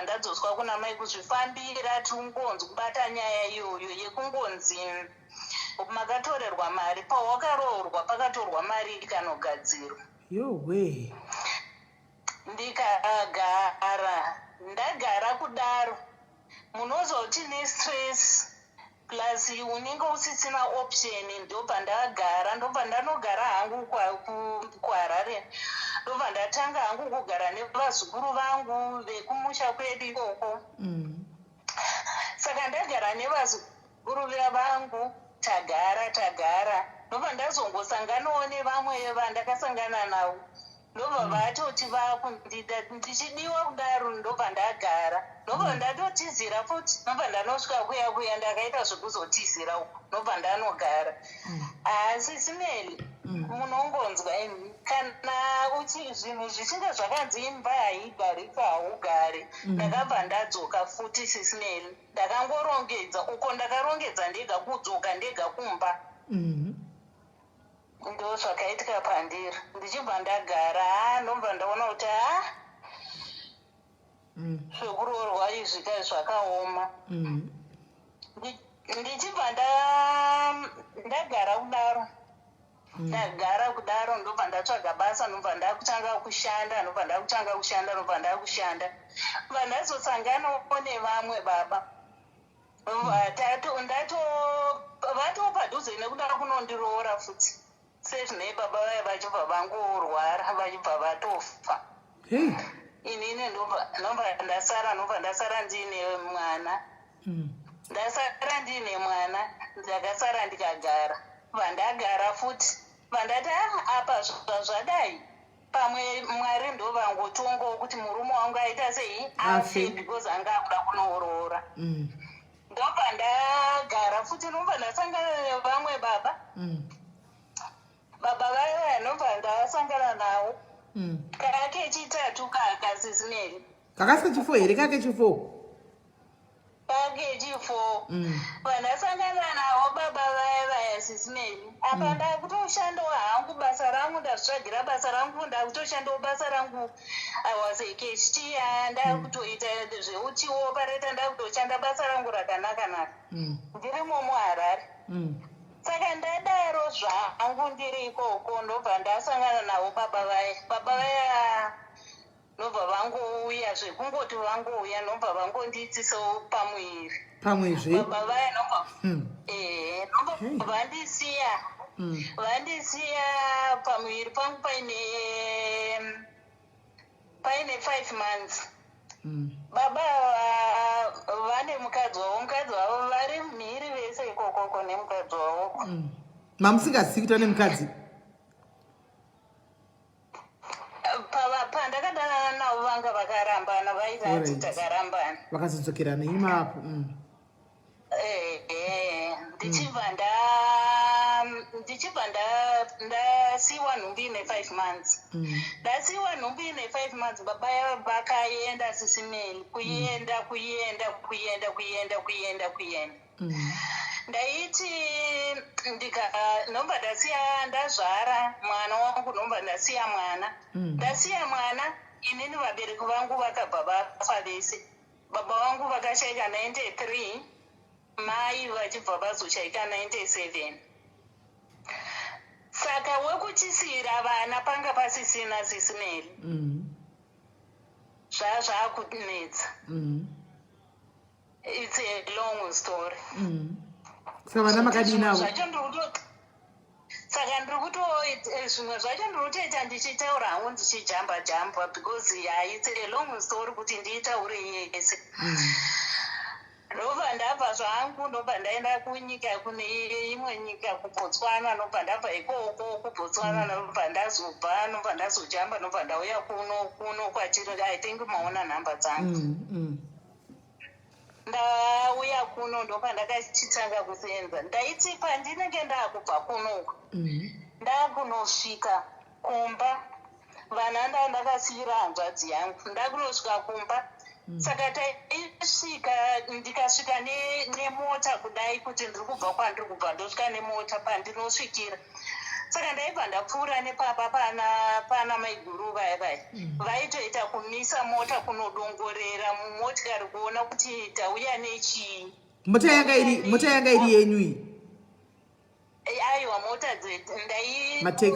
ndadzotswa kuna mai kuzvifambira tungonzi kubata nyaya iyoyo yekungonzi makatorerwa mari pawakaroorwa pakatorwa mari ikanogadzirwa. yowe ndagara kudaro munozoti nestress plus unenge usisina option. Ndobva ndanogara hangu kuharare. Ndobva ndatanga hangu kugara nevazukuru vangu vekumusha kwedu ikoko. Saka ndagara nevazukuru vangu tagara. Ndobva ndazongosanganawo nevamwe vandakasangana navo. Ndobva vatoti vakundida ndichidiwa kudaro. Ndobva ndagara. Ndobva ndatotizira futi. Ndobva ndanosvika kuya ndakaita zvekuzotizira uko. Ndobva ndanogara. Asi simeli munongonzwa kana zvinhu zvichinge zvakanzi imba haigarika haugare. Ndakabva ndadzoka futi sisimeli. Ndakangorongedza uko ndakarongedza ndega kudzoka ndega kumba. Ndo zvakaitika pandiri. Ndichibva ndagara ndobva ndaona kuti zvekuroorwa izvi kai zvakaoma. Ndichibva ndagara kudaro. Ndagara kudaro ndobva ndatsvaga basa. Ndobva ndakutanga kushanda. Ndobva ndazosanganawo nevamwe baba vatopadhuze nekuda kunondiroora futi sezvinei baba vaya vachibva vangorwara vachibva vatofa. Inini ndobva ndasara ndiine mwana. Ndakasara ndikagara. Vandagara futi vandati apa zvadai pamwe Mwari ndovangotongawo kuti murume wangu aita sei afe because anga akuda kunooroora. Ndobva ndagara futi ndobva ndasangana nevamwe baba vaya ndobva ndasangana nawo. Kakechitatu kakasisimeli kakasechifo here kakechifo vandasangana navo baba vaya sisimeli. Apa ndakutoshandawo hangu basa rangu. Ndazvitsvagira basa rangu. Ndakutoshandawo basa rangu. I was a cashier. Ndakutoita zveutiopareta. Ndakutoshanda basa rangu rakanaka ndirimo muHarare. Saka ndadaro zvangu ndiri ikoko. Ndobva ndasangana navo baba vaya ndobva vangouya zvekungoti vangouya ndobva vangondiitisawo pamwezve baba vaya ndobva vandisiya pamwiri pangu paine 5 months. Baba vane mukadzi wavo vari mhiri vese ikokoko nemukadzi wavo. mamusingazivi kuti ane mukadzi? Pandakadanana navo vanga vakarambana vaiti takarambana vakazodzokerana imapo. Ndichibva ndasiyiwa nhumbi ine 5 months. Ndasiyiwa nhumbi ine 5 months baba vakaenda sisimeli kuenda. Ndaiti ndobva ndazvara mwana wangu. Ndobva ndasiya mwana. Inini vabereki vangu vakabva vafa vese. Baba vangu vakashaika 93, mai vachibva vazoshaika 97. Saka wekuchisira vana panga pasisina sisimeli. Zvazvakunetsa. It's a long story. Saka vana makadini navo? Saka zvimwe zvacho ndiri kutoita ndichitaura hangu ndichijamba because it's a long story kuti ndiitaure yese. Ndobva ndabva zvangu. Ndobva ndaenda kunyika kune imwe nyika kuBotswana. Ndobva ndabva ikoko kuBotswana. Ndobva ndazojamba. Ndobva ndauya kuno kwatiri. I think maona nhamba dzangu. Ndauya kuno ndobva ndakachitanga kusenza. Ndaiti pandinenge ndakubva kunoko ndakunosvika kumba vana ndakasiyira hanzvadzi yangu. Ndakunosvika kumba saka taisvika ndikasvika nemota kudai kuti ndiri kubva kwandiri kubva ndosvika nemota pandinosvikira saka ndaibva ndapfuura nepapa pana maiguru vaya vaitoita kumisa mota kunodongorera mumotikari kuona kuti tauya nechii. Mota yanga iri yenyu iyi? Aiwa, mota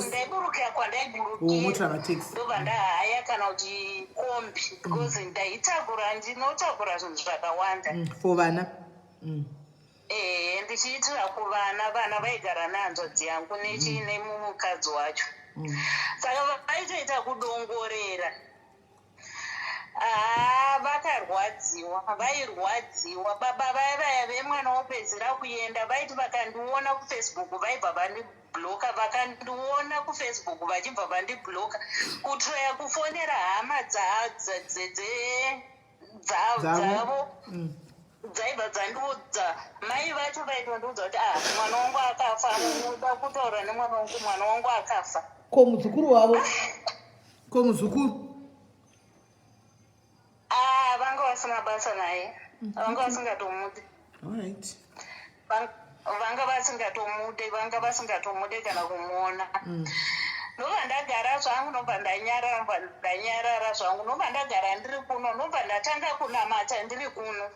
ndaiburukira kwandaiburukira ndobva ndahaya kana kuti kombi because ndinotakura zvinhu zvakawanda for vana. Ndichiitira kuvana vaigara nehanzvadzi yangu nemukadzi wacho. Saka vaitoita kudongorera. Vairwadziwa baba vaya vemwana wopedzera kuenda vaiti vakandiona kufacebook vaibva vandibloka, vakandiona kufacebook vachibva vandibloka kutroya kufonera hama dzavo dzaibva dzandiudza. Mai vacho vaitondiudza kuti mwana wangu akafa, unoda kutaura nemwana wangu, mwana wangu akafa. Ko muzukuru wavo? Ko muzukuru? Vanga vasina basa naye, vanga vasingatomude. Alright. Vanga vasingatomude kana kumuona. Nobva ndagara zvangu, nobva ndanyarara zvangu, nobva ndagara ndiri kuno, nobva ndatanga kunamata ndiri kuno.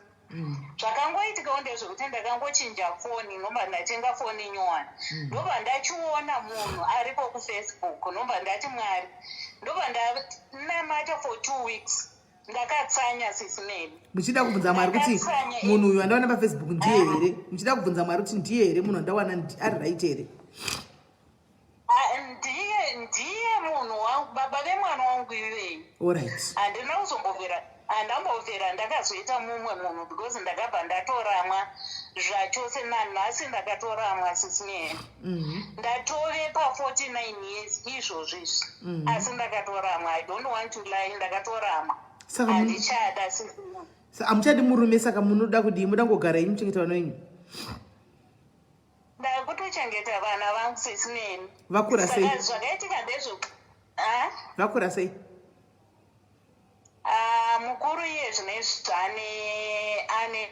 Zvakangoitikawo ndezvekuti ndakangochinja foni, nobva ndatenga foni nyowani. Nobva ndachiona munhu aripo kufacebook, nobva ndati Mwari. Nobva ndanamata for 2 weeks. Ndakatsanya SIS MELLY. Muchida kubvunza Mwari kuti munhu uyu andawana paFacebook ndiye here? Muchida kubvunza Mwari kuti ndiye here munhu andawana ari right here? Ndiye munhu wangu, baba vemwana wangu iweyi. Alright. Handambovera ndakazoita mumwe munhu because ndakabva ndatoramwa zvachose nanhasi ndakatoramwa SIS MELLY. Ndatove pa49 years izvozvizvi. Asi ndakatoramwa. I don't want to lie, ndakatoramwa. Handichada SIS MELLY. Hamuchadi murume, saka munoda kudii? Muda kugara iyi muchengeta vana venyu? Ndakutochengeta vana vangu SIS MELLY. Vakura sei? Saka zvakaitika ndezvo. Vakura sei? Mukuru iye zvinezvi ane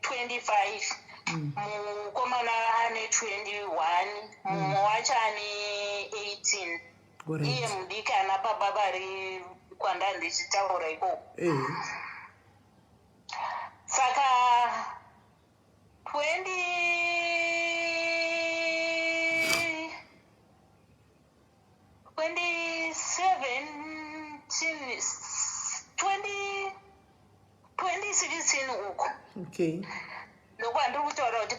25, mukomana ane 21, mumwe wacho ane 18. Iye mudikana baba vari kwandanga ndichitaura ikoko. Saka 2016 uko. Okay. Ndokwandiri kutaura kuti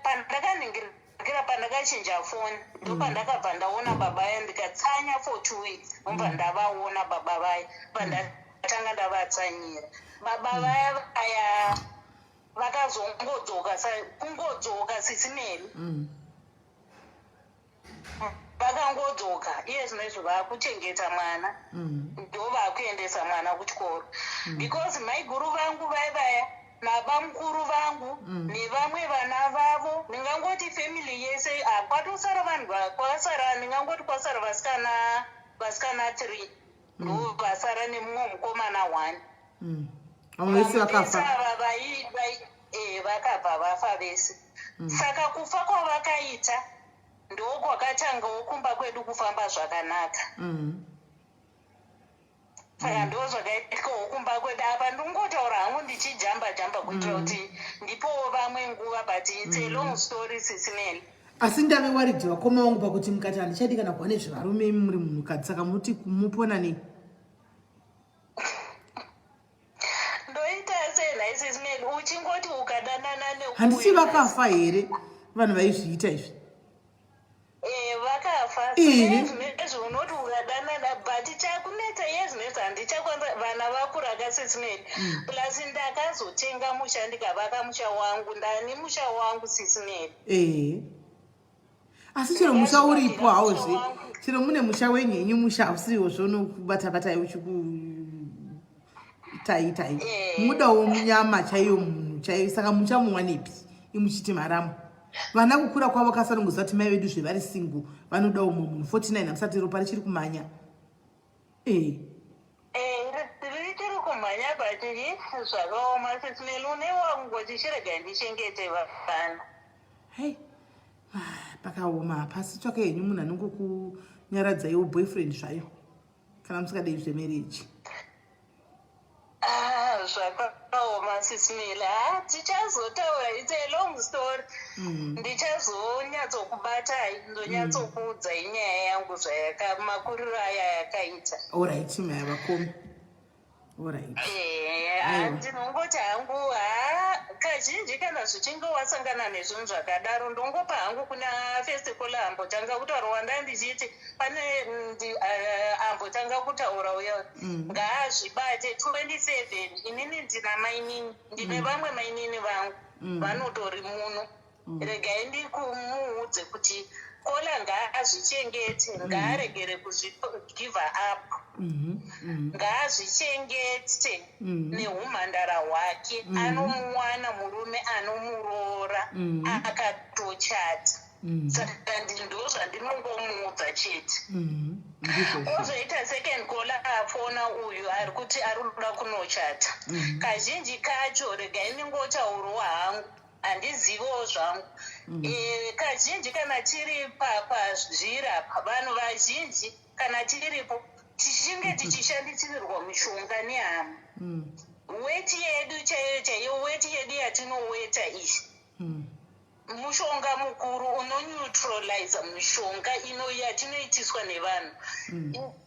pandakaningira pandakachinja foni ndopandakabva ndaona baba vaya ndikatsanya for 2 weeks. Ndobva ndavaona baba vaya pandatanga ndavatsanyira. Baba vaya vakazongodzoka kungodzoka SIS MELLY. Vakangodzoka iye zvinezvi vakuchengeta mwana, ndo vakuendesa mwana kuchikoro because maiguru vangu vaya nabamukuru vangu nevamwe vana vavo, ndingangoti family yese kwatosara vanhu kwasara, ndingangoti kwasara vasikana 3 ndo vasara nemumwe mukomana 1. Vese vakafa. Vakabva vafa vese. Saka kufa kwavakaita ndokwakatangawo kumba kwedu kufamba zvakanaka. Saka ndo zvakaitikawo kumba kwedu. Apa ndingotaura hangu ndichijamba kuitira kuti ndipowo vamwe nguva, but it's a long story SIS MELLY. Asi ndave waridhi vakoma vangu pakuti mukati handichadi kana kuva nezvevarume muri munhukadzi, saka muti mupona nei? Ndoita sei SIS MELLY uchingoti ukadanana neuyu. Handisi vakafa here vanhu vaizviita izvi? Vakafa. Izvi unoti ukadanana, but chakuneta yezvinezvi handichakwanisa. Vana vakura kaSIS MELLY. Plus ndakazotenga musha ndikavaka musha wangu, ndani musha wangu SIS MELLY. Asi chero musha uripo hauzve, chero mune musha wenyenyu, musha usiwo zvonokubata-bata uchitai. Mudawo munyama chaiyo munhu chaiyo, saka muchamuwanepi imuchiti maramo? Vana kukura kwavo kasanongoziva kuti mai vedu zvevari single vanodawo mumwe munhu 49 hamusati ropa richiri kumanya. Riri ndikati zvakaoma sisimeli une wangu tichirega ndichengete vana. Hey, pakaoma pasi tsvaka henyu munhu anongokunyaradzaiwo boyfriend zvayo kana musikadei zvemarriage. Zvakaoma sisimeli. Tichazotaura, it's a long story. Ndichazonyatsokubatai ndonyatsokuudzai nyaya yangu makuriro aya yakaita. Alright, maya vakomi. Alright. Ndinongoti hangu kazhinji kana zvichinge wasangana nezvinhu zvakadaro ndongopa hangu kuna festival ambotanga kutaura ndichiti pane ambotanga kutaura uya ngaazvibate 27 inini ndina mainini ndine vamwe mainini vangu vanotori muno regai ndikumuudze kuti kola ngaazvichengete ngaaregere kuzvigiva up ngaazvichengete neumhandara hwake anomuwana murume anomuroora akatochata saka ndozvandinongomuudza chete. Ozoita second kola afona uyu ari kuti ari kuda kunochata kazhinji kacho regai ndingotaurawo hangu handiziviwo zvangu. Kazhinji kana tiri pazvira vanhu vazhinji kana tiripo tichinge tichishandisirirwa mishonga nehama weti yedu chaiyo weti yedu yatinoweta izvi mushonga mukuru unoneutralize mishonga yatinoitiswa nevanhu.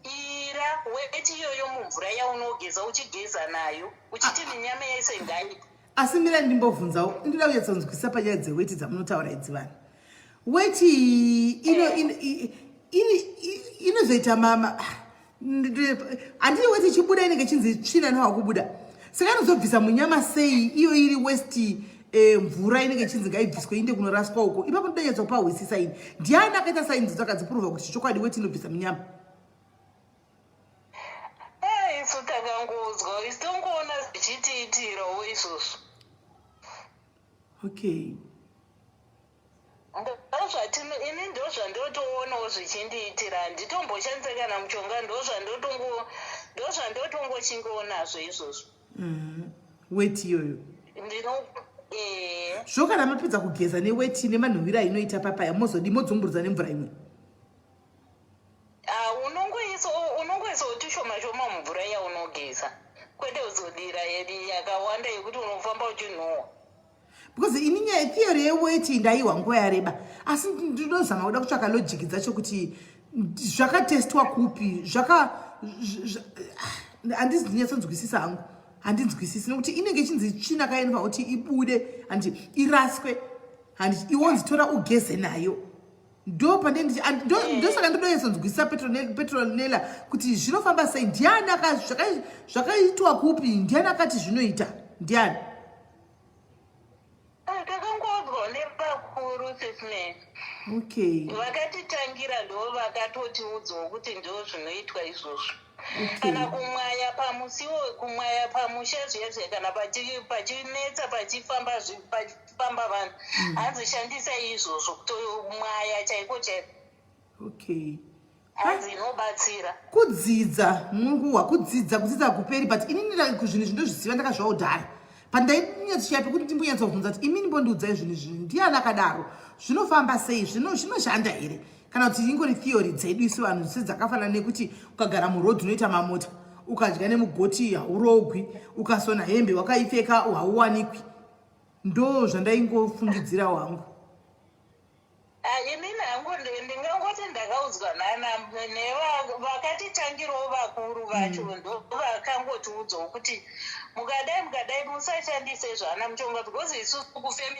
Ira weti iyoyo mumvura yaunogeza uchigeza nayo uchiti nenyama yese ngaipo. Asi mira ndimbobvunzawo ndinoda kunyatsonzwisisa panyaya dzeweti dzamunotaura idzi vanhu. Weti inozoita mama handii weti ichibuda inenge chinzi tsvina newakubuda saka inozobvisa munyama sei iyo iri westi mvura inenge chinzi ngaibviswe inde kunoraswa uko ipapo ndonyatsokupa hwisi saini ndiani akaita saini dzakadzipuruva kuti chokwadi weti inobvisa munyama. Isu takangodzwa isi tongoona zvichitiitirawo izvozvo. Okay. Ini ndozvandotoonawo zvichindiitira handitomboshandisa kana mushonga ndozvandotongochingoonazvo izvozvo. Weti iyoyo zvo kana mapedza kugeza neweti nemanhuwira inoita papaya modzomburudza nemvura imwe unongoisawo tushoma shoma mumvura yaunogeza kwete uzodira yakawanda yekuti unofamba uchinhuwa. because ini nyaya theory yeweti ndaiwa nguva yareba asi ndinozama kuda kutsvaka logic dzacho kuti zvakatestwa kupi handisi ndinyatsonzwisisa hangu handinzwisisi nekuti inenge ichinzi tsvina kaenva kuti ibude handi iraswe handi iwonzitora ugeze nayo ndosaka ndinoyatsonzwisisa petronella kuti zvinofamba sei ndiani zvakaitwa kupi ndiani akati zvinoita ndiani. Takangodzwa nevakuru sisine. Okay. Vakatitangira ndo vakatotiudzawo kuti ndo zvinoitwa izvozvo. Kana kumwaya pamusiwo kumwaya pamusha zviyezve kana pachinetsa pachifamba vanhu hanzishandisa izvozvo kutomwaya chaiko chaiko. Okay. Hanzi inobatsira kudzidza munguwa kudzidza kuperi but inini zvinhu ndozviziva ndakazvawo dhara pandainyatsochiyapi kuti ndimbonyatsobvunza kuti imini mbondiudzai zvinhu izvi ndiani akadaro zvinofamba sei zvinoshanda here kana kuti ingori theory dzedu isi vanhu sedzakafanana nekuti ukagara murodhi unoita mamota ukadya nemugoti haurogwi ukasona hembe wakaipfeka hauwanikwi ndo zvandaingofungidzira wangu. Inini hangu ndingangoti ndakaudzwa vakatitangirawo vakuru vacho ndo vakangotiudzawo kuti mukadai musashandise zvana mushonga because isusu kufemi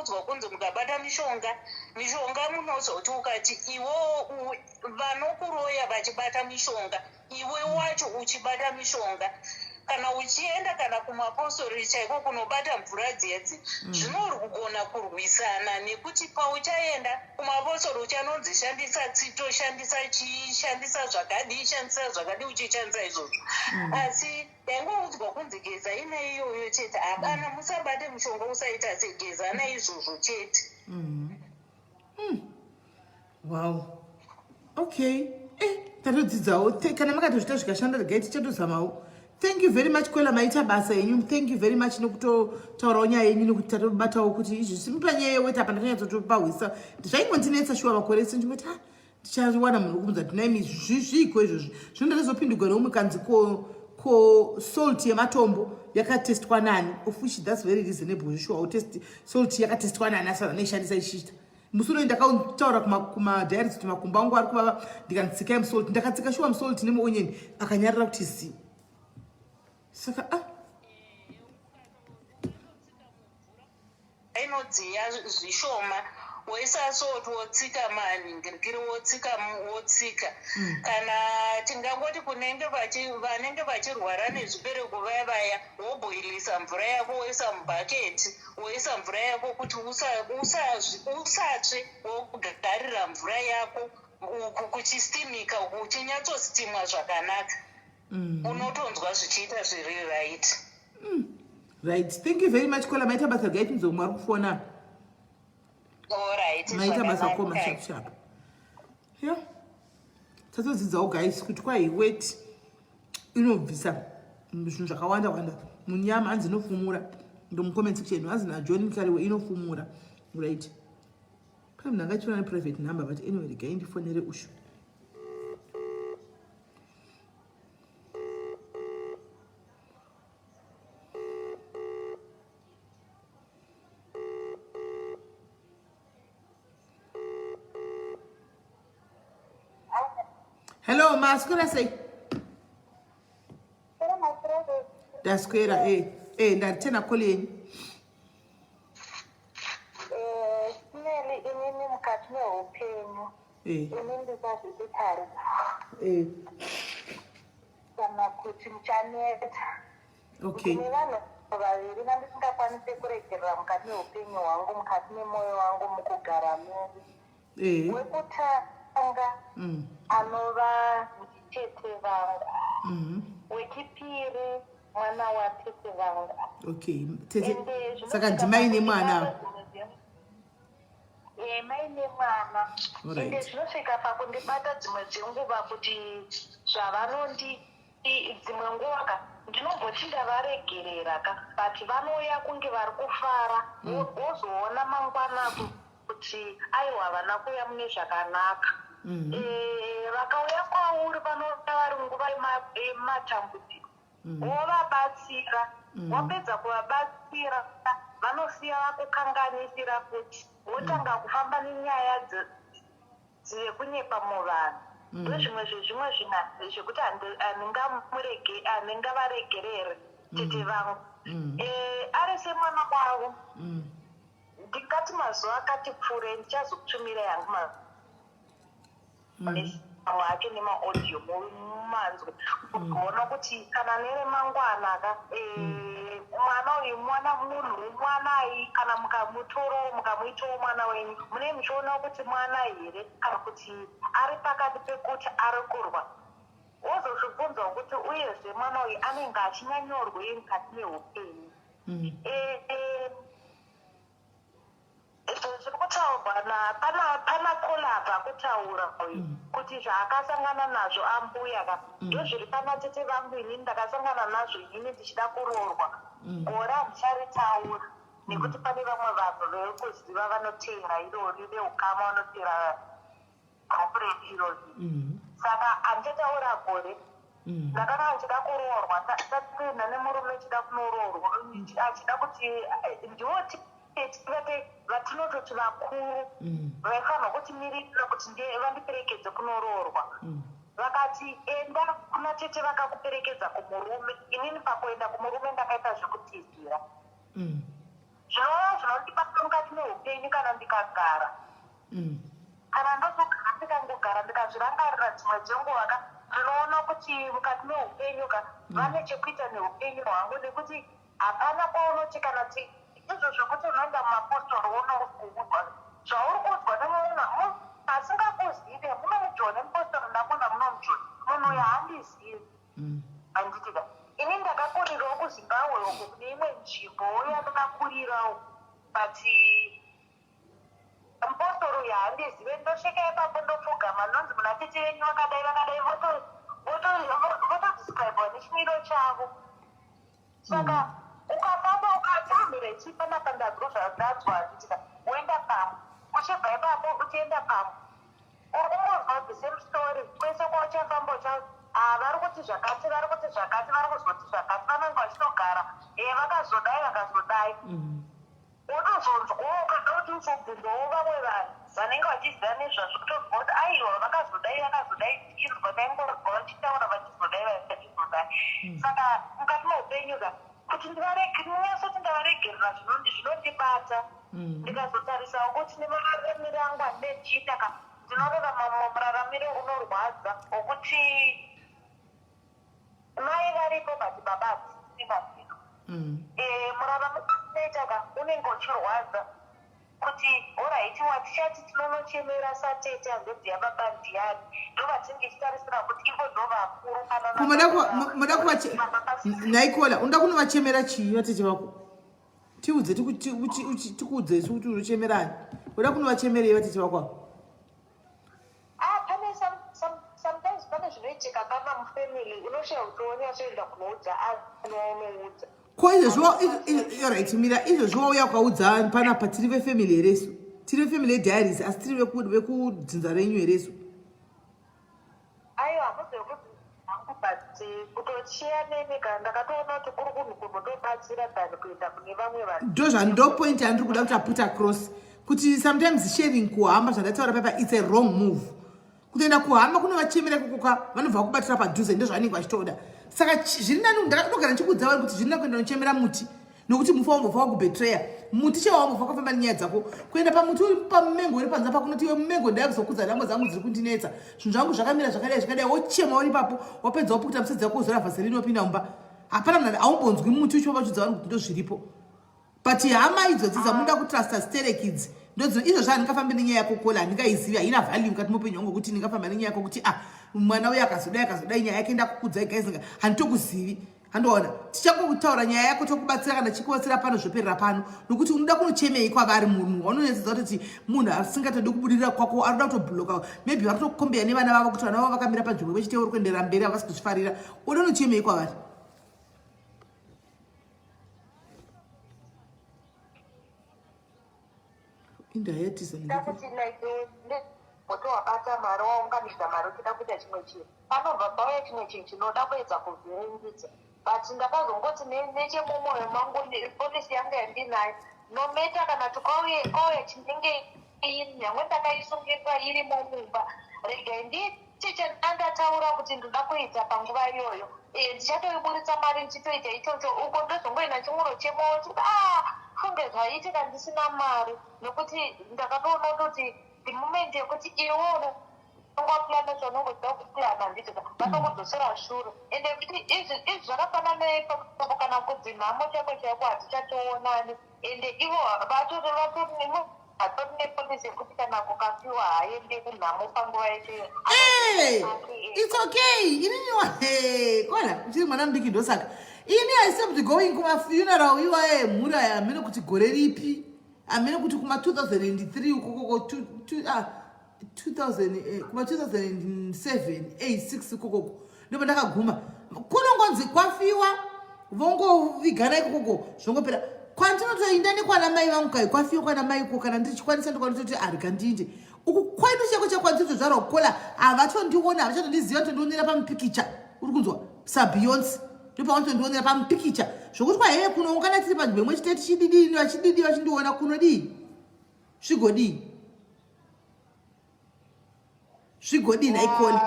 udzwa kunzi mukabata mishonga munozoti ukati iwo vanokuroya vachibata mishonga iwe wacho uchibata mishonga kana uchienda kana kumapostori chaiko kunobata mvura dzedzi zvinogona kurwisana nekuti pauchaenda kumapostori uchanonzi shandisa tsito shandisa zvakadi uchishandisa izvozvo asi yangoudzwa kunzi geza ina iyoyo chete hapana musabate mushonga usaita segeza naizvozvo chete. Wow. Okay. Tatodzidzawo kana makatozvita zvikashanda regai tichatozamawo. Thank you very much Kwela maita basa yenyu. Thank you very much nokutotaurawo nyaya yenyu nokuti tatobatawo kuti izvi simupanyaya yeweti apa ndakanyatsotopahuisa. Zvaingondinetsa shuwa makore ese ndingoti tichawana munhu wokumudza tinaimi zviko izvozvi. Zvinoda tazopindurwa neumwe kanzi ko salt yematombo yakatestwa nani, of which that's very reasonable. Sure, utest salt yakatestwa nani asana neishandisa ichita. Musoro ndakautaura kumadiaries kuti makumbo angu ari kuvava ndikanitsika salt, ndakatsika shuwa salt nemuonyeni akanyarira kuti si. Saka inodziya zvishoma woisa salt wotsika manhingirikiri wotsika kana tingangoti vanenge vachirwara nezvibereko vaya wobhoilisa mvura yako woisa mubhaketi woisa mvura yako kuti usatsve wogarira mvura yako kuchistimika kuchinyatsostimwa zvakanaka unotonzwa zvichiita zviri right. Right. Thank you very much Kola maita basa regai tinzomwe ari kufona. Alright. Maita basa koma sharp. Yeah. Tatodzidzawo guys kuti kwai wet inobvisa zvinhu zvakawanda wanda munyama hanzi inofumura. Ndomucomment section hanzi naJohn Kariwe inofumura. Right. Pane munhu angachiona private number but anyway regai ndifonere ushu. Hello, ma, square say. That's square, ndatena calling. Smeli inini mukati meupenyu. Inini ndisazvizikari. Kana kuti muchaneta. Okay. Ndine vanhu vaviri vandisingakwanisi kuregerera mukati meupenyu hwangu, mukati memoyo wangu mukugara meri. Wekutanga anova tete vangu. Wechipiri mwana watete vangu. Okay. Tete. Saka ndimaine mwana. Maine mwana. Ende zvinosvika pakundibata dzimwe dzenguva kuti zvavanondi dzimwe nguva ndinomboti ndavaregerera but vanouya kunge vari kufara wozoona mangwana kuti aiwa vana kuya mune zvakanaka. Vakauya kwauri vanouya vari nguva yematambudziko wovabatsira wapedza kuvabatsira vanosiya vakukanganisira kuti wotanga kufamba nenyaya dzekunyepa muvanhu. Ndozvimwe zvezvimwe zvekuti handingavaregerere tete vangu. Ari semwana wavo ndingati mazuva akati pfuure ndichazokutumira yangu mamwe ake nemaaudio mumanzwe kuona kuti kana nere mangwana mwana uyu mwanai kana mukamuitowo mwana wenyu mune muchiona kuti mwana here kana kuti ari pakati pekuti ari kurwa wozozvibvunza kuti uyezve mwana uyu anenge achinyanyorwei mukati meupenyu. Zviri kutaurwa pana kolabha kutaura uyu kuti zvaakasangana nazvo ambuya ndozviri pana tete vangu inini ndakasangana nazvo inini ndichida kuroorwa gore handicharitaura nekuti pane vamwe vanhu vekuziva vanoteera irori veukama vanoteera gofuredi irori. Saka handichataura gore ndakanga ndichida kuroorwa ndatoenda nemurume chida kunoroorwa achida kuti ndiwoti vatinototi vakuru vaifanirwa kutimirira kuti vandiperekedze kunoroorwa. Vakati enda kuna tete vakakuperekedza kumurume. Inini pakuenda kumurume ndakaita zvekutizira. Zvinova zvinondibata mukati meupenyu kana ndikagara. Kana ndozogara ndikangogara ndikazvirangarira dzimwe dzenguva ndinoona kuti mukati meupenyu vane chekuita neupenyu hwangu nekuti hapana kwaunoti kana izvo zvokuti unoenda mumapostori wonoudzwa zvauri kuudzwa nemunhu asingakuzive munomujoni mupostori ndakunda munomujoni munhu uyu handizivi. Handitika ini ndakakurirawo kuzimbabwe uko kune imwe nzvimbo yandakakurirawo but mupostori uyu handizive ndo ndosvika ipapo ndopfugama nonzi muna tete venyu vakadai votodescribwa nechimiro chavo. Saka ukafamba ukatambira ichipanapa ndadzwa zvichitika woenda pamwe uchibva ipapo uchienda pamwe unozwa the same story kwese kwauchafamba vari kuti zvakati vari kuzoti zvakati vanenge vachinogara vakazodai wotozonzwawo kada kuti uchobvunzawo vamwe vanhu vanenge vachiziva nezvazvo kutobva kuti aiwa vakazodai tichizwa taingorwa vachitaura vachizodai. Saka mukati meupenyu kuti ndinyasoti ndavaregerera zvinondibata ndikazotarisawo kuti nemararamiro angu andine ndichiita ndinorarama muraramiro unorwadza wokuti mai varipo but baba hatisibazino muraramiro unoita unenge uchirwadza kuti oraiti watichati tinonochemera satete handodzi yababa ndiani ndovatinge chitarisira kuti ivo ndo vakuru naikola unoda kunovachemera chii vatete vako tiudze tikuudze isu kuti unochemerani unoda kunovachemerei vatete vako avo sometimes pane zvinoitika kana mufamily unoshaya kutoona achoenda kunoudza anomuudza ko izvozvorit mira izvozvo wauya ukaudza panapa tiri vefamily heresu tiri vefamily yediaries asi tiri vekudzinza renyu heresu aiwa hamuzokuti kutochiya nemi kana ndakatoona kuti kuri kunhu kunotobatsira than kuenda kune vamwe vanhu ndo zvandopoint yandiri kuda kuti aput across kuti sometimes sharing kuhamba zvandataura papa it's a wrong move kutoenda kuhamba kunovachemera kukoka vanobva kubatira padhuze ndozvavanenge vachitoda saka zviri nani ndakatogara ndichikudza vari kuti zviri nani kuenda nochemera muti nokuti mufa wambobva wakubetreya muti chewa wambobva wakafamba nenyaya dzako kuenda pamuti uri pamumengo uri panza pakunoti iwe mumengo ndayakuzokudza nhambo dzangu dziri kundinetsa zvinhu zvangu zvakamira zvakadai wochema uri papo wapedza wopukuta musedzi wako uzora vhaseri rinopinda mumba hapana munhu aumbonzwi muti uchiva vachudza vanhu kuti ndozviripo but hama idzodzo dzamunoda kutrasta sterekidzi izvo zvandingafambi nenyaya yako kola handingaizivi haina value mukati mupenyu wangu kuti ndingafamba nenyaya yako kuti mwana uyo akazodai nyaya yake ndakukudzai gaizinga handitokuzivi handoona tichangokutaura nyaya yako tokubatsira kana chikubatsira pano zvoperera pano nokuti unoda kunochemei kwavari munhu wanonetsedza kuti munhu asingatodi kubudirira kwako anoda kutobhloka maybe vari kutokombeya nevana vavo kuti vana vavo vakamira panzvimbo vechite uri kuenderera mberi havasi kuzvifarira unoda kunochemei kwavari ndakuti moto wabata mari waunganidza mari uchida kuita chimwe chinhu panobva pauya chimwe chinhu chinoda kuedza kuvhiringidza but ndakazongoti nechemumwoyo mangu polisi yangu yandinayo nometa kana tukauya chinenge nyangwe ndakaisungirwa irimo mumba regai ndichechandataura kuti ndoda kuita panguva iyoyo ndichatoiburitsa mari ndichitoita ichocho uko ndozongoina chimuro chemoti funge zvaitika ndisina mari nokuti ndakatoona kuti the yekuti iwono ungaplana zvanongoda kuplana nditika vanokudzosera shure ende izvi zvakafanana nepapo kana kudzi nhamo chako chako hatichatoonani ende ivo hatori nepolisi yekuti kana kukafiwa haende kunhamo panguva yecheyo it's okay ininiwa kona chiri mwana mudiki ndosaka ini haisebti going kumafuneral iwaye mhuri aya hamene kuti gore ripi hamene kuti kuma 2003 ukokoko kuma 2007 6 ukokoko ndopa ndakaguma kunongonzi kwafiwa vongovigana ikokoko zvongopera kwandinotoinda nekwana mai vangu kai kwafiwa kwana mai iko kana ndichikwanisa ndokwanitoti arika ndinde uku kwaidu cheko chekwanditozvara kukola havatondiona havachatondiziva tondionera pamupikicha uri kunzwa sabeyonce ndopavanotondionera pamupikicha zvokuti kwaheye kuno ungana tiri panzvimbo imwe chite tichididii vachididii vachindiona kunodii zvigodii zvigodii naikoni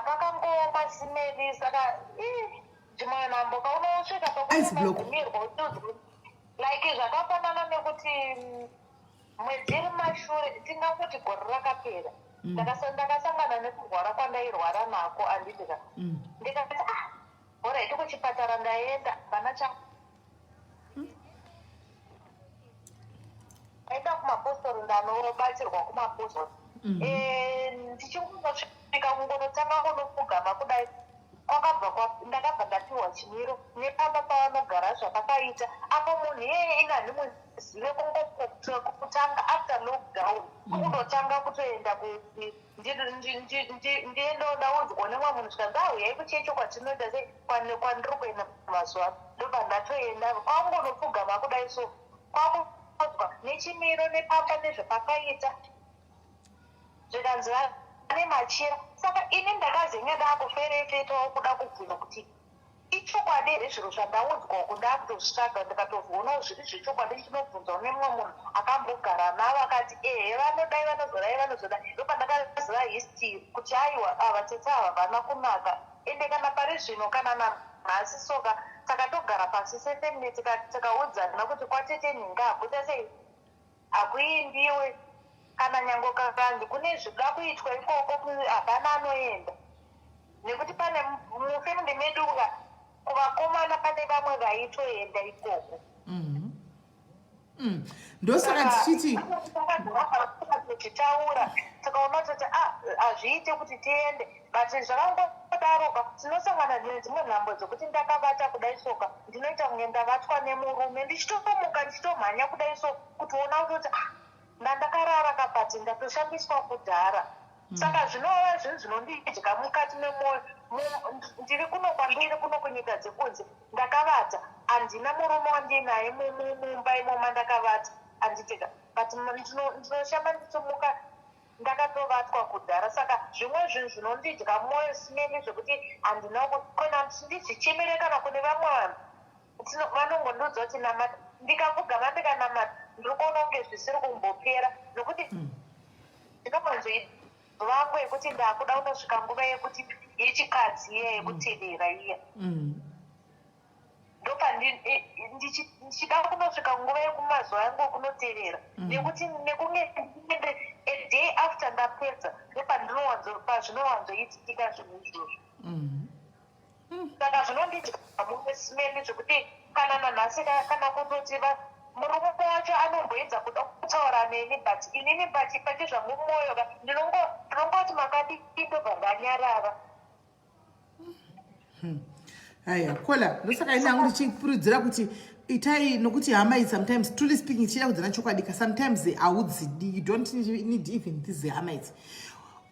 pakangooma simeri saka chimwanambo kaunosvika pakugumirwa like zvakafanana nekuti mwedzi iri mashure tingakuti gore rakapera ndakasangana nekurwara kwandairwara nako anditika ndikati bora iti kuchipatara ndaenda pana cha aenda kumapostori ndanobatsirwa kumapostori ndichingonosvika kungonotanga kunopfugama kudai ndakabva ndapiwa chimiro nepamba pavanogara zvapakaita apa munhu iyeye ingandimuzive kutanga after lockdown kunotanga kutoenda ndiendodaudzwa nemwe munhu svika ndahuyai kuchecho kwatinoita sei kwandiri kuenda mazuva ndobva ndatoenda kwangonopfugama kudai so kwakuodzwa nechimiro nepamba nezvapakaita zvikanzi ane machira saka ini ndakazenga ndakuferefetawo kuda kubvunza kuti ichokwadi here zviro zvandaudzwa kundakutozvitsvaga ndikatozoona zviri zvechokwadi ndichinobvunzawo nemumwe munhu akambogara navo akati ehe vanodai vanozodai ndopa ndakaziva history kuti aiwa ava tete ava vana kunaka ende kana pari zvino kana nanhasi soka takatogara pasi sefemine tikaudzana kuti kwatete nhinga hakuita sei hakuindiwe kana nyango kakanzi kune zvida kuitwa ikoko hapana anoenda nekuti pane mufeminde medu kuvakomana pane vamwe vaitoenda ikoko ndosaka ndichiti tichitaura tikaona kuti hazviite kuti tiende but zvakangodaroka tinosangana nedzimwe nhambo dzokuti ndakavata kudai soka ndinoita kunge ndavatwa nemurume ndichitomuka ndichitomhanya kudai so kutiona kuti ndandakarara kabhati ndatoshambiswa kudhara saka zvinova zvinhu zvinondidya mukati memwoyo ndiri kuno kwandiri kuno kunyika dzekunze ndakavata handina murume wandinaye mumba imomo ndakavata handitega but ndinoshamba ndichimuka ndakatovatwa kudhara saka zvimwe zvinhu zvinondidya mwoyo simeni zvekuti handina kukona ndizvichemere kana kune vamwe vanhu vanongondiudza kuti namata ndikakugama ndikanamata ndiri kuona kunge zvisiri kumbopera nokuti ndinomanzoita vangu yekuti ndakuda kunosvika nguva yekuti yechikadzi iya yekutevera iya ndopa ndichida kunosvika nguva yekumazuva yangu ekunoteerera nekuti nekunge a day after ndapedza ndopa pazvinowanzoitika zvinhu izvozvo saka zvinondidya mumwe simeni zvekuti kana nanhasi kana kutoti murume wacho anomboedza kuda kutaura neni but inini but pake zvangu mwoyo ndinongoti makadi ndobva ndanyarara haya kola ndosaka ini hangu ndichikurudzira kuti itai nokuti hama sometimes truly speaking chichida kudzana chokwadika sometimes haudzidi you don't need even these hama idzi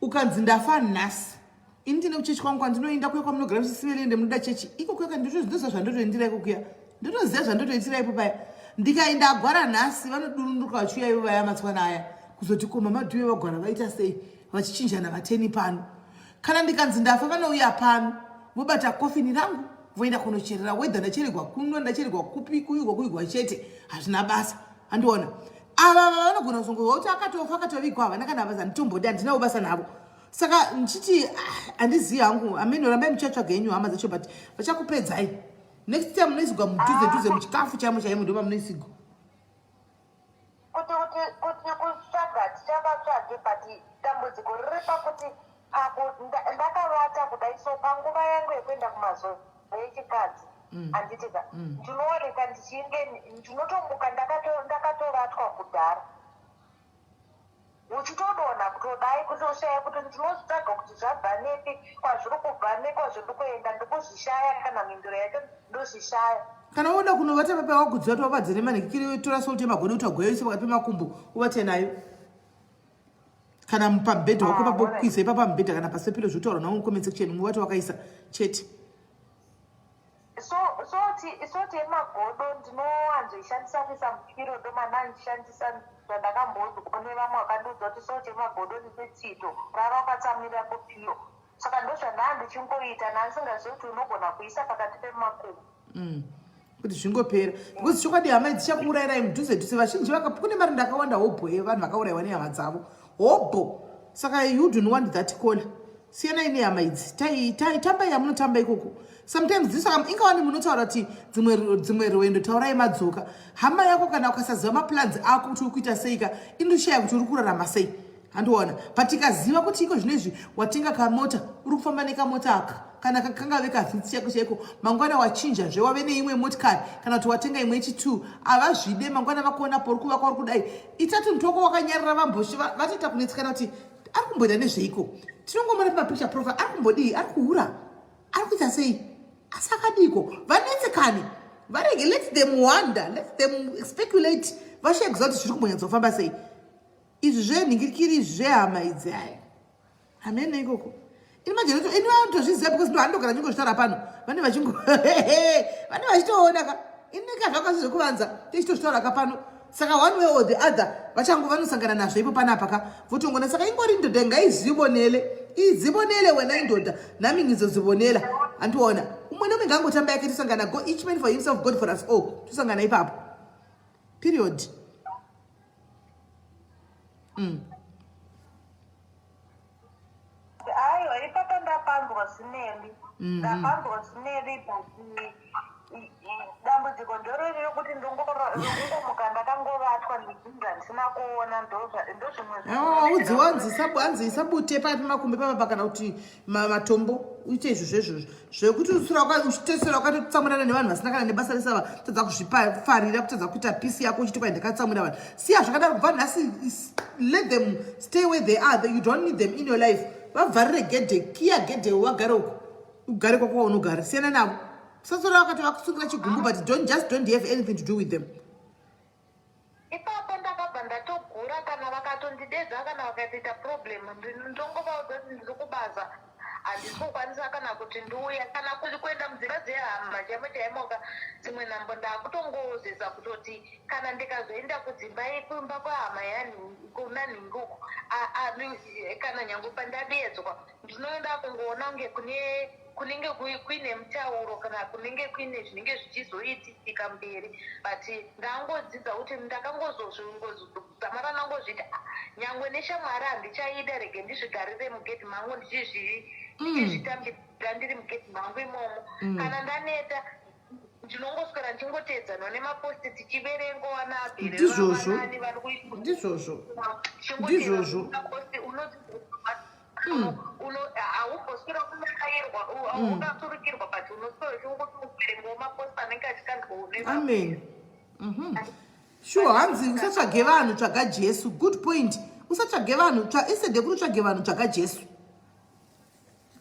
ukanzi ndafa nhasi ini ndine kuchechi kwangu kwandinoenda kuya kwamunogara muchisivelende munoda chechi iko kuya ndizva zvandotoendira iko kuya ndotoziva zvandotoitira ipo paya ndikaenda agwara nhasi vanodurunduka vachiuya ivo vaya matswana aya kuzoti koma madhuwe vagwara vaita sei vachichinjana vateni pano kana ndikanzi ndafa vanouya pano vobata kofini rangu voenda kunocherera wedha ndacheregwa kuno ndacheregwa kupi kuyigwa chete hazvina basa andiona ava vanogona kuzongova kuti akatofa akatovigwa havana kana basa nditombodi handinawo basa navo saka ndichiti handizivi hangu ameno rambai muchatsvaga yenyu hama dzacho but vachakupedzai next time munoisigwa mudhuze muchikafu chamo chaimo ndopa munoisigwa kuti kutsvaga tichavatsvage but dambudziko riri pakuti ndakavata kudai so panguva yangu yekuenda kumazuva echikadzi handitika ndinooneka ndinotomuka ndakatovatwa kudhara uchitodona kutodai kutoshaya kuti ndinozvitsvaga kuti zvabva nepi kwazviri kubva nekwazviri kuenda ndikuzvishaya kana mhinduro yacho ndozvishaya kana unoda kunovata papa wakudziva kuti wapadzene manhekekiri tora soute magodo kuti agoyoise pakati pemakumbo uvate nayo kana pamubhedha wako papokuisa ipa pamubhedha kana pasepiro zvotaura nawo comment section muvati wakaisa chete soti emagodo ndinowanzoishandisa kuisa mupiro ndomana ndishandisa zvandakambonzi kune vamwe vakandiudza kuti soti emagodo ndisetsito rava ukatsamira kupiro saka ndozvandaa ndichingoita nandisingazivi kuti unogona kuisa pakati pemakumbo kuti zvingopera because chokwadi hama dzichakuurayirai mudhuze vazhinji kune mari ndakawanda hobho yevanhu vakaurayiwa nehama dzavo hobho saka you don't want that call siyanai nehama idzi tambai yamunotamba ikoko sometimes dzisaka ingawani munotaura kuti dzimwe rwendo taurai madzoka hama yako kana ukasaziva maplans ako kuti uri kuita seika inoshaya kuti uri kurarama sei handiona but ikaziva kuti iko zvinezvi watenga kamota uri kufamba nekamota aka kana kakangave kavhitsi chako chaiko mangwana wachinjazve wave neimwe motikari kana kuti watenga imwe yechi2 havazvide mangwana vakuona pori kuvaka uri kudai itati mutoko wakanyarira vamboshi vatoita kunetsikana kuti ari kumboita nezveiko tinongomona pamapicture profile ari kumbodii ari kuhura ari kuita sei asi akadiko vanetsekane varege let them wonder, let them speculate vashegza kuti zviri kumbonyatsofamba sei izvi zvenhingirikiri izvi zvehama idzi hai hamene ikoko inivantozviziva because ndo handogara chingozvitaura pano vane vachitoona ka ineka zvakasi zvekuvanza tichitozvitaura ka pano saka one way or the other vanosangana nazvo ipo panapa ka votongona saka ingori ndodha ngaizvibonele wena indodha nami ngizozvibonela andiona umwe nomwe ngangotamba yake tosangana go each man for himself, God for us all, tosangana ipapo period. Aiwa, ipapa ndapandwa Smeli. Ndapandwa Smeli basi dambudziko ndorori rokuti ndongomuka ndakangovatwa ndibvunza ndisina kuona ndozvimwe udziwanzisa bute pati makumbi papa kana kuti matombo uite izvo zvekuti uchitesera wakatotsamurana nevanhu vasina kana nebasa resava todza kuzvifarira kutodza kuita pisi yako uchiti kwai ndakatsamura vanhu siya zvakadaro kubva nhasi. Let them stay where they are. You don't need them in your life. Vavharire gedhe kiya gedhe wagare uko ugare kwako unogara siyana navo sasora wakati vakusungira chigumbu but don't have anything to do with them. Ipapo ndakabva ndatogura kana vakatondidedza kana vakaita problem ndongova kuti ndiri kubaza handisi kukwanisa kana kuti ndiuya kana kuti kuenda mudzimba dzehama chaimoka dzimwe nhambo ndakutongozeza kutoti kana ndikazoenda kudzimba yekumba kwahama kuna nhinguko kana nyange pandadedzwa ndinoenda kungoona kunge kunenge kuine mutauro kana kunenge kuine zvinenge zvichizoitika mberi but ndangodzidza kuti ndakangozozamara nangozviti nyangwe neshamwari handichaida rege ndizvigarire mugedhi mangu ndichizvitambira ndiri mugedhi mangu imomo kana ndaneta ndinongoswera ndichingotedzanwa nemaposti tichiverengwa naberevanaani vari ndizvozvo haumboswera kumakairwa ungaturukirwa but unoswera uchingotiuverengwa maposti anenge achikanzwa amen. Sure, hanzi usatsvage vanhu tsvaga Jesu. Good point. Usatsvage vanhu isede kuti utsvage vanhu tsvaga Jesu.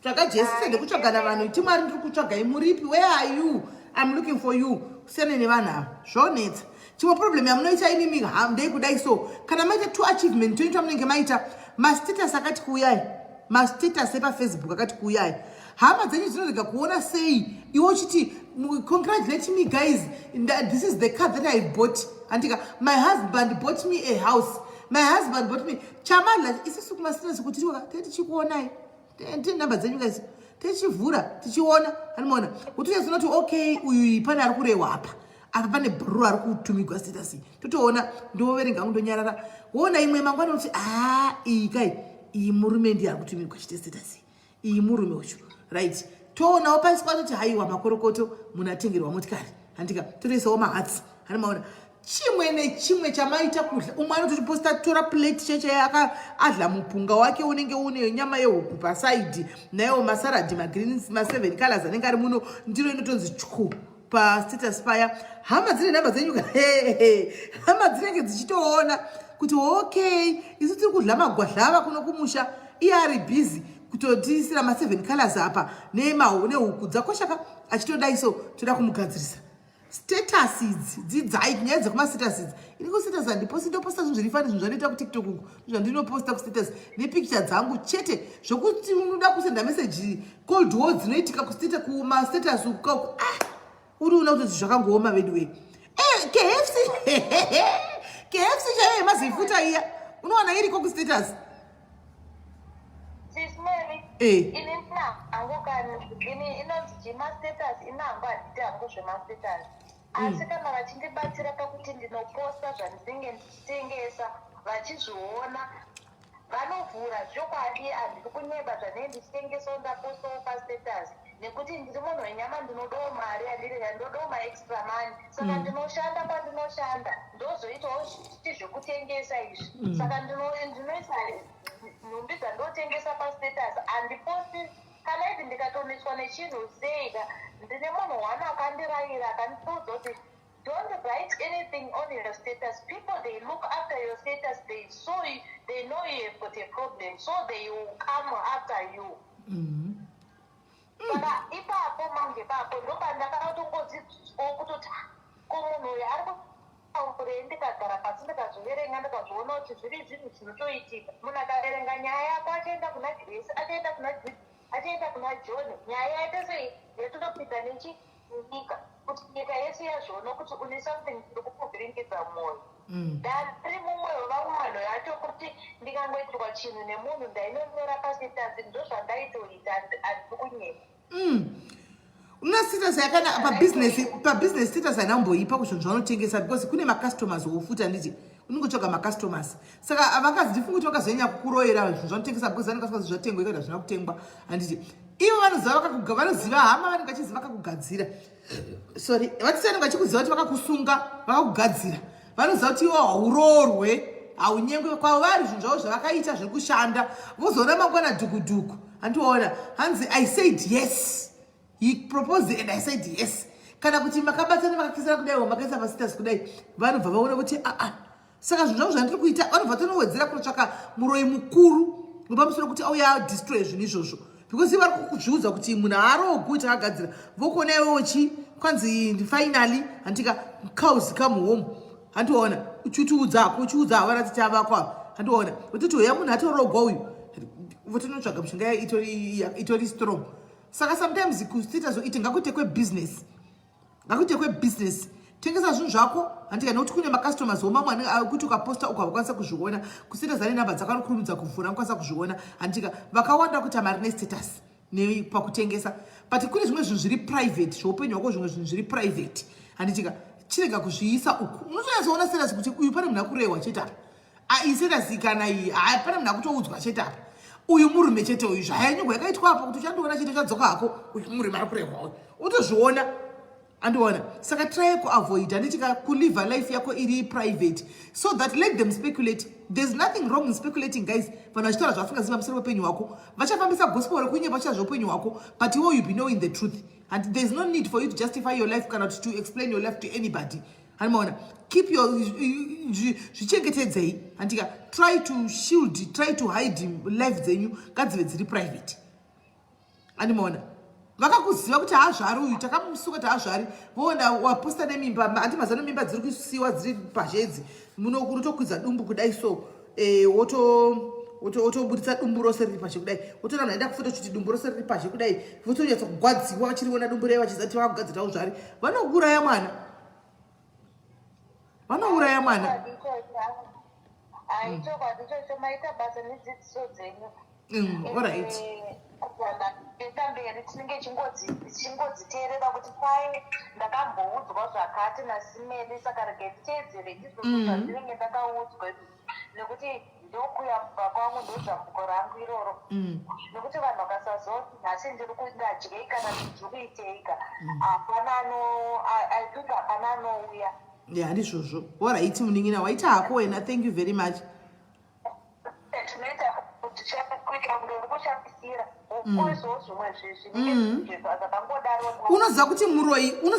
Tsvaga Jesu isede kutsvagana vanhu iti Mwari ndiri kutsvagai muripi, where are you? I'm looking for you. Kusiyana nevanhu ava zvonetsa. Chimwe problem yamunoita inimi hamdei kudai so kana maita 2 achievement toitwa munenge maita mastatus akati kuuyai, mastatus epafacebook akati kuuyai, hama dzenyu dzinorega kuona sei iwo chiti congratulate me guys, this is the car that I bought. Antika, my husband bought me a house, my husband bought me chamadla isisu kumastatus kuti tichikuonai namba dzenyu guys tichivhura tichiona animona kuti uyazinoti okay uyu pane ari kurehwa apa pane bhuru ari kutumigwa status totoona ndoverenga ndonyarara woona imwe mangwana kuti iyi kai iyi murume ndiye ari kutumigwa chite status iyi murume uchu right toonawo pasi patoti haiwa makorokoto munatengerwa motikari handika totoisawo mahatsi hanimaona chimwe nechimwe chamaita kudla umwe anototiposta tora plate cheche adla mupunga wake unenge une nyama yehuku pasaidi nayo masaradhi magreens ma7 colors anenge ari muno ndiro inotonzi chku pastatus paya. Hama dzine namba dzenyu hama dzinenge dzichitoona kuti okay isu tiri kudla magwadlava kuno kumusha iye ari busy kutotisira ma7 colors apa nehuku dzakoshaka achitodai so toda kumugadzirisa status idzi dzidzai nyaya dzekumastatus idzi ini kustatus handiposti ndoposta zvinhu zviri fani zvinhu zvanoita kutiktok uku zvandinoposta kustatus nepicture dzangu chete zvokuti unoda kusenda message cold war dzinoitika kumastatus uku uri una kuti zvakangooma vedu we KFC chaiye mazifuta iya unowana iriko kustatus asi kana vachindibatsira pakuti ndinoposta zvandinenge ndichitengesa vachizviona vanovhura zvokwadi handiri kunyeba zvanenge ndichitengesa ndapostawo pastatus nekuti ndiri munhu wenyama ndinodawo mari ndodawo maextra money saka ndinoshanda kwandinoshanda ndozoitawo zviti zvekutengesa izvi saka ndinoisa nhumbi dzandotengesa pastatus handiposti kana izi ndikatoneswa nechinhu seika ndine munhu wana akandirayira akandiudza kuti don't write anything on your status. People, they look after your status, they saw you, they know you have got a problem, so they will come after you. saka ipapo manje papo ndopandakatongodzidziswa kutoti komunhu uyu ari kutaure ndikagara pasi ndikazviverenga ndikazoona kuti zviri zvinhu zvinotoitika. Munhu akaverenga nyaya yako achaenda kuna Grace, achaenda kuna Dzidzi, achaenda kuna John, nyaya yaita sei yatotopinda nechinyika kuti nyika yese yazviona kuti une something iri kukuvhiringidza mwoyo. Ndari mumwe wevamwe vanhu yacho kuti ndikangoitirwa chinhu nemunhu ndainonyora pasitasi ndozvandaitoita handisi kunyeka. Una status yakana pa business status anamboipa kuzvinhu zvaunotengesa because kune macustomers wofuta nditi unongotsvaga macustomers. Saka avakazi ndifunga kuti vakazonyanya kukuroyera zvinhu zvaunotengesa because vanenge zvatengwa ikada zvina kutengwa handiti. Ivo vanoziva hama vanenge vachiziva vakakugadzira. Sorry, vatisani vachikuziva kuti vakakusunga vakakugadzira. Vanoziva kuti ivo hauroorwe haunyengwe kwavari zvinhu zvavo zvavakaita zviri kushanda vozoona mangwana dhuku handiona hanzi I said yes. He proposed and I said yes. Kana kuti makabatana makakisira kudai makaisa pasitasi kudai vanobva vaona kuti saka zvinhu zvavo zvandiri kuita vanobva tonowedzera kunotsvaka muroyi mukuru nopamusoro kuti auya destroy zvinhu izvozvo because vari kuzviudza kuti munhu haarogui takagadzira vokuona iwewo kwanzi finally handika cows come home handiona uchiudza havana tichavakwavo handiona vototi hoya munhu atorogwa uyu votonotsvaga mishonga yayo itori strong. Saka sometimes kustatus iti ngakutekwe business tengesa zvinhu zvako handika nokuti kune macustomers womamwe kuti ukaposta ukakwanisa kuzviona kustatus ane namba dzakanokurumidza kuvhura anokwanisa kuzviona handika vakawanda kuti hamari nestatus pakutengesa but kune zvimwe zvinhu zviri private zvoupenyu hwako zvimwe zvinhu zviri private handitika chirega kuzviisa uku unotonyatsoona status kuti uyu pane munhu akurehwa chete apa status kana iyi pane munhu akutoudzwa chete apa uyu murume chete uyu zvayanyugwa yakaitwa apa kuti uchandiona chete chadzoka hako uyu murume ari kurehwa uyu utozviona andiona. Saka try kuavoid handitika kulive life yako iri private so that let them speculate. There's nothing wrong in speculating guys. Vanhu vachitaura zvafunga ziva musoro wepenyu hwako vachafambisa gospel rekunyepa chazveupenyu hwako but you be knowing the truth and there's no need for you to justify your life kana to explain your life to anybody. Handimaona keep your zvichengetedzei handika try to shield try to hide life dzenyu ngadzive dziri private handimaona. Vakakuziva kuti haazvari uyu takamusuka kuti haazvari voona waposta nemimba handi mazano mimba dziri kusiwa dziri pazvedzi unotokwidza dumbu kudai so wotobudisa dumbu rose riri pashe kudai wotoona naenda kufoto kuti dumbu rose riri pashe kudai votonyatsa kugwadziwa vachiriona dumbu rei vachizati vakugadzirawo zvari vanouraya mwana alright. Ndamberi tinenge chingodziteerera kuti kwai ndakamboudzwa zvakati nasimeli saka rege titeedzere ndizvo zvandinenge ndakaudzwa nekuti ndokuyamba kwangu ndozvambuko rangu iroro nekuti vanhu vakasazova kuti nhasi ndiri kudadyi kana ndiri kuiteika I think hapana anouya handizvozvo alright muningina waita hako wena thank you very much. Tinoita kuti kuita kuti ndikushambisira unoziva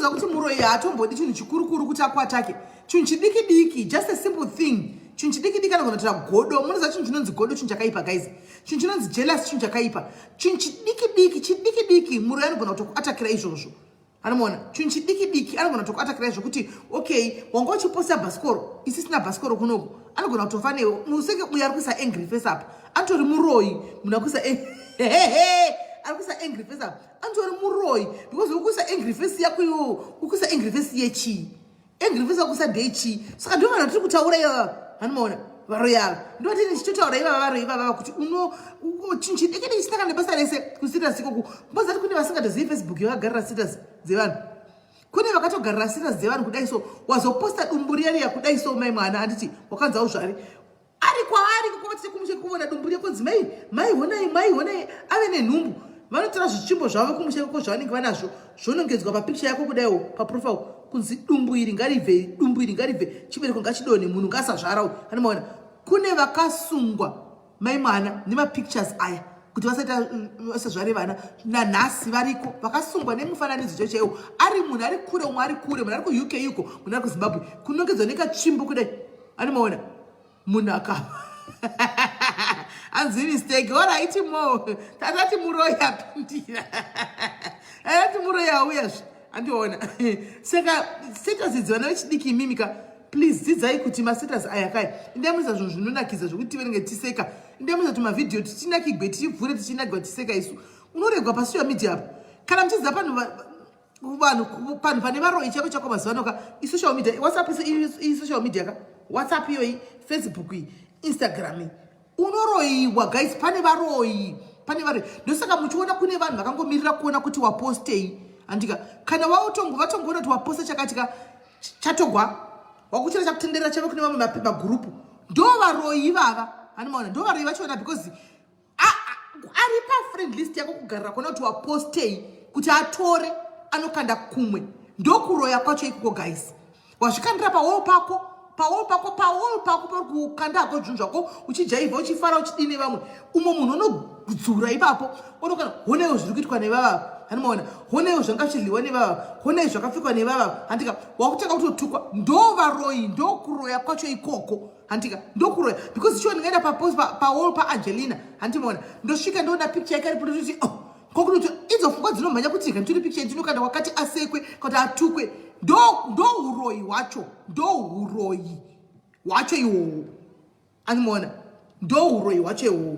kuti muroyi haatombodi chinhu chikurukuru kuti akwatake chinhu chidiki just a simple thing chinhu chidiki anogona kutora godo munoziva chinhu chinonzi godo chinhu chakaipa guys chinhu chinonzi jealous chinhu chakaipa chinhu chidiki muroyi anogona kutokuatakira izvozvo anomaona chinhu chidiki anogona kutokuatakira izvo kuti okay wanga uchiposta bhasikoro isisina bhasikoro kunoku anogona kutofa newo museke uyo ari kuisa angry face up atori muroyi munhu akuisa ari kuisa angry face up antori muroyi because ukuisa angry face yako iwo ukuisa angry face yechii angry face akuisa ndechii saka ndo vanhu tiri kutaura ivava hanomaona varoyi ava ndo tini chichotaura ivava varoyi ivava kuti chinhu chidiki chisina kana nebasa rese kustatus ikoku mbozati kune vasingadozivi facebook yavagarira status dzevanhu kune vakatogarira status dzevanhu kudai so wazoposta dumbu riyariya kudai so mai mwana handiti wakanzawo zvari ari kwaari kukwatise kumushe kuona dumbu rekonzi mai honai ave nenhumbu vanotora zvichimbo zvavo kumushe ko zvavanenge vanazvo zvonongedzwa papikicha yako kudaiwo paprofile kunzi dumbu iri ngarive chibereko ngachidone munhu ngasazvarawo anomaona kune vakasungwa mai mwana nemapictures aya kuti vasazvare vana nanhasi variko vakasungwa nemufananidzo chochaiwo ari munhu ari kure umwe ari kure munhu ari kuuk yuko munhu ari kuzimbabwe kunongedzwa nekachimbo kudai anomaona munhu akava Hanzi mistake. Alright, mo. Tatati muroyi apindira. Tatati muroyi auya. Andiona. Saka status idzona vechidiki mimika. Please, dzidzai kuti mastatus ayakai. Indamuza zvinhu zvinonakiza zvokuti tivenenge tiseka. Indamuza kuti mavideo tichinakigwe tichivhure tichinakigwa tiseka isu. Unoregwa pasocial media apo. Kana mchidza vanhu pane varoyi chako chako mazuva anoka isocial media. WhatsApp social media ka. WhatsApp iyoyi, Facebook iyi, Instagram iyi. Unoroyiwa guys, pane varoyi. Ndosaka muchiona kune vanhu vakangomirira kuona kuti wapostei. Andika kana vatongoona kuti waposta chakatika chatogwa. Wakuchira chakutenderera chave kune vamwe magroup. Ndo varoyi vava. Anomaona ndo varoyi vachona because ari pa friend list yako kugarira kuona kuti wapostei kuti atore anokanda kumwe. Ndo kuroya kwacho ikoko guys. Wasvikandira pawall pako pari kukanda ako zvinhu zvako uchijaivha uchifara uchidini vamwe. Umwe munhu unogudzura ipapo unokana honewo zviri kuitwa nevava. Anomaona honewo zvanga zvichidliwa nevava. Honewo zvakapfekwa nevava. Andika wakutanga kutotukwa. Ndo varoyi, ndo kuroya kwacho ikoko. Andika ndo kuroya because icho ndingaenda pawall paAngelina. Andimoona ndosvika ndoona picture yake iripo kuti kokuti idzo pfungwa dzinomhanya kuti ndiri picture ndinokanda wakati asekwe kuti atukwe. Ndo uroyi wacho. Ndo uroyi wacho iwowo. Andimoona ndo uroyi wacho iwowo.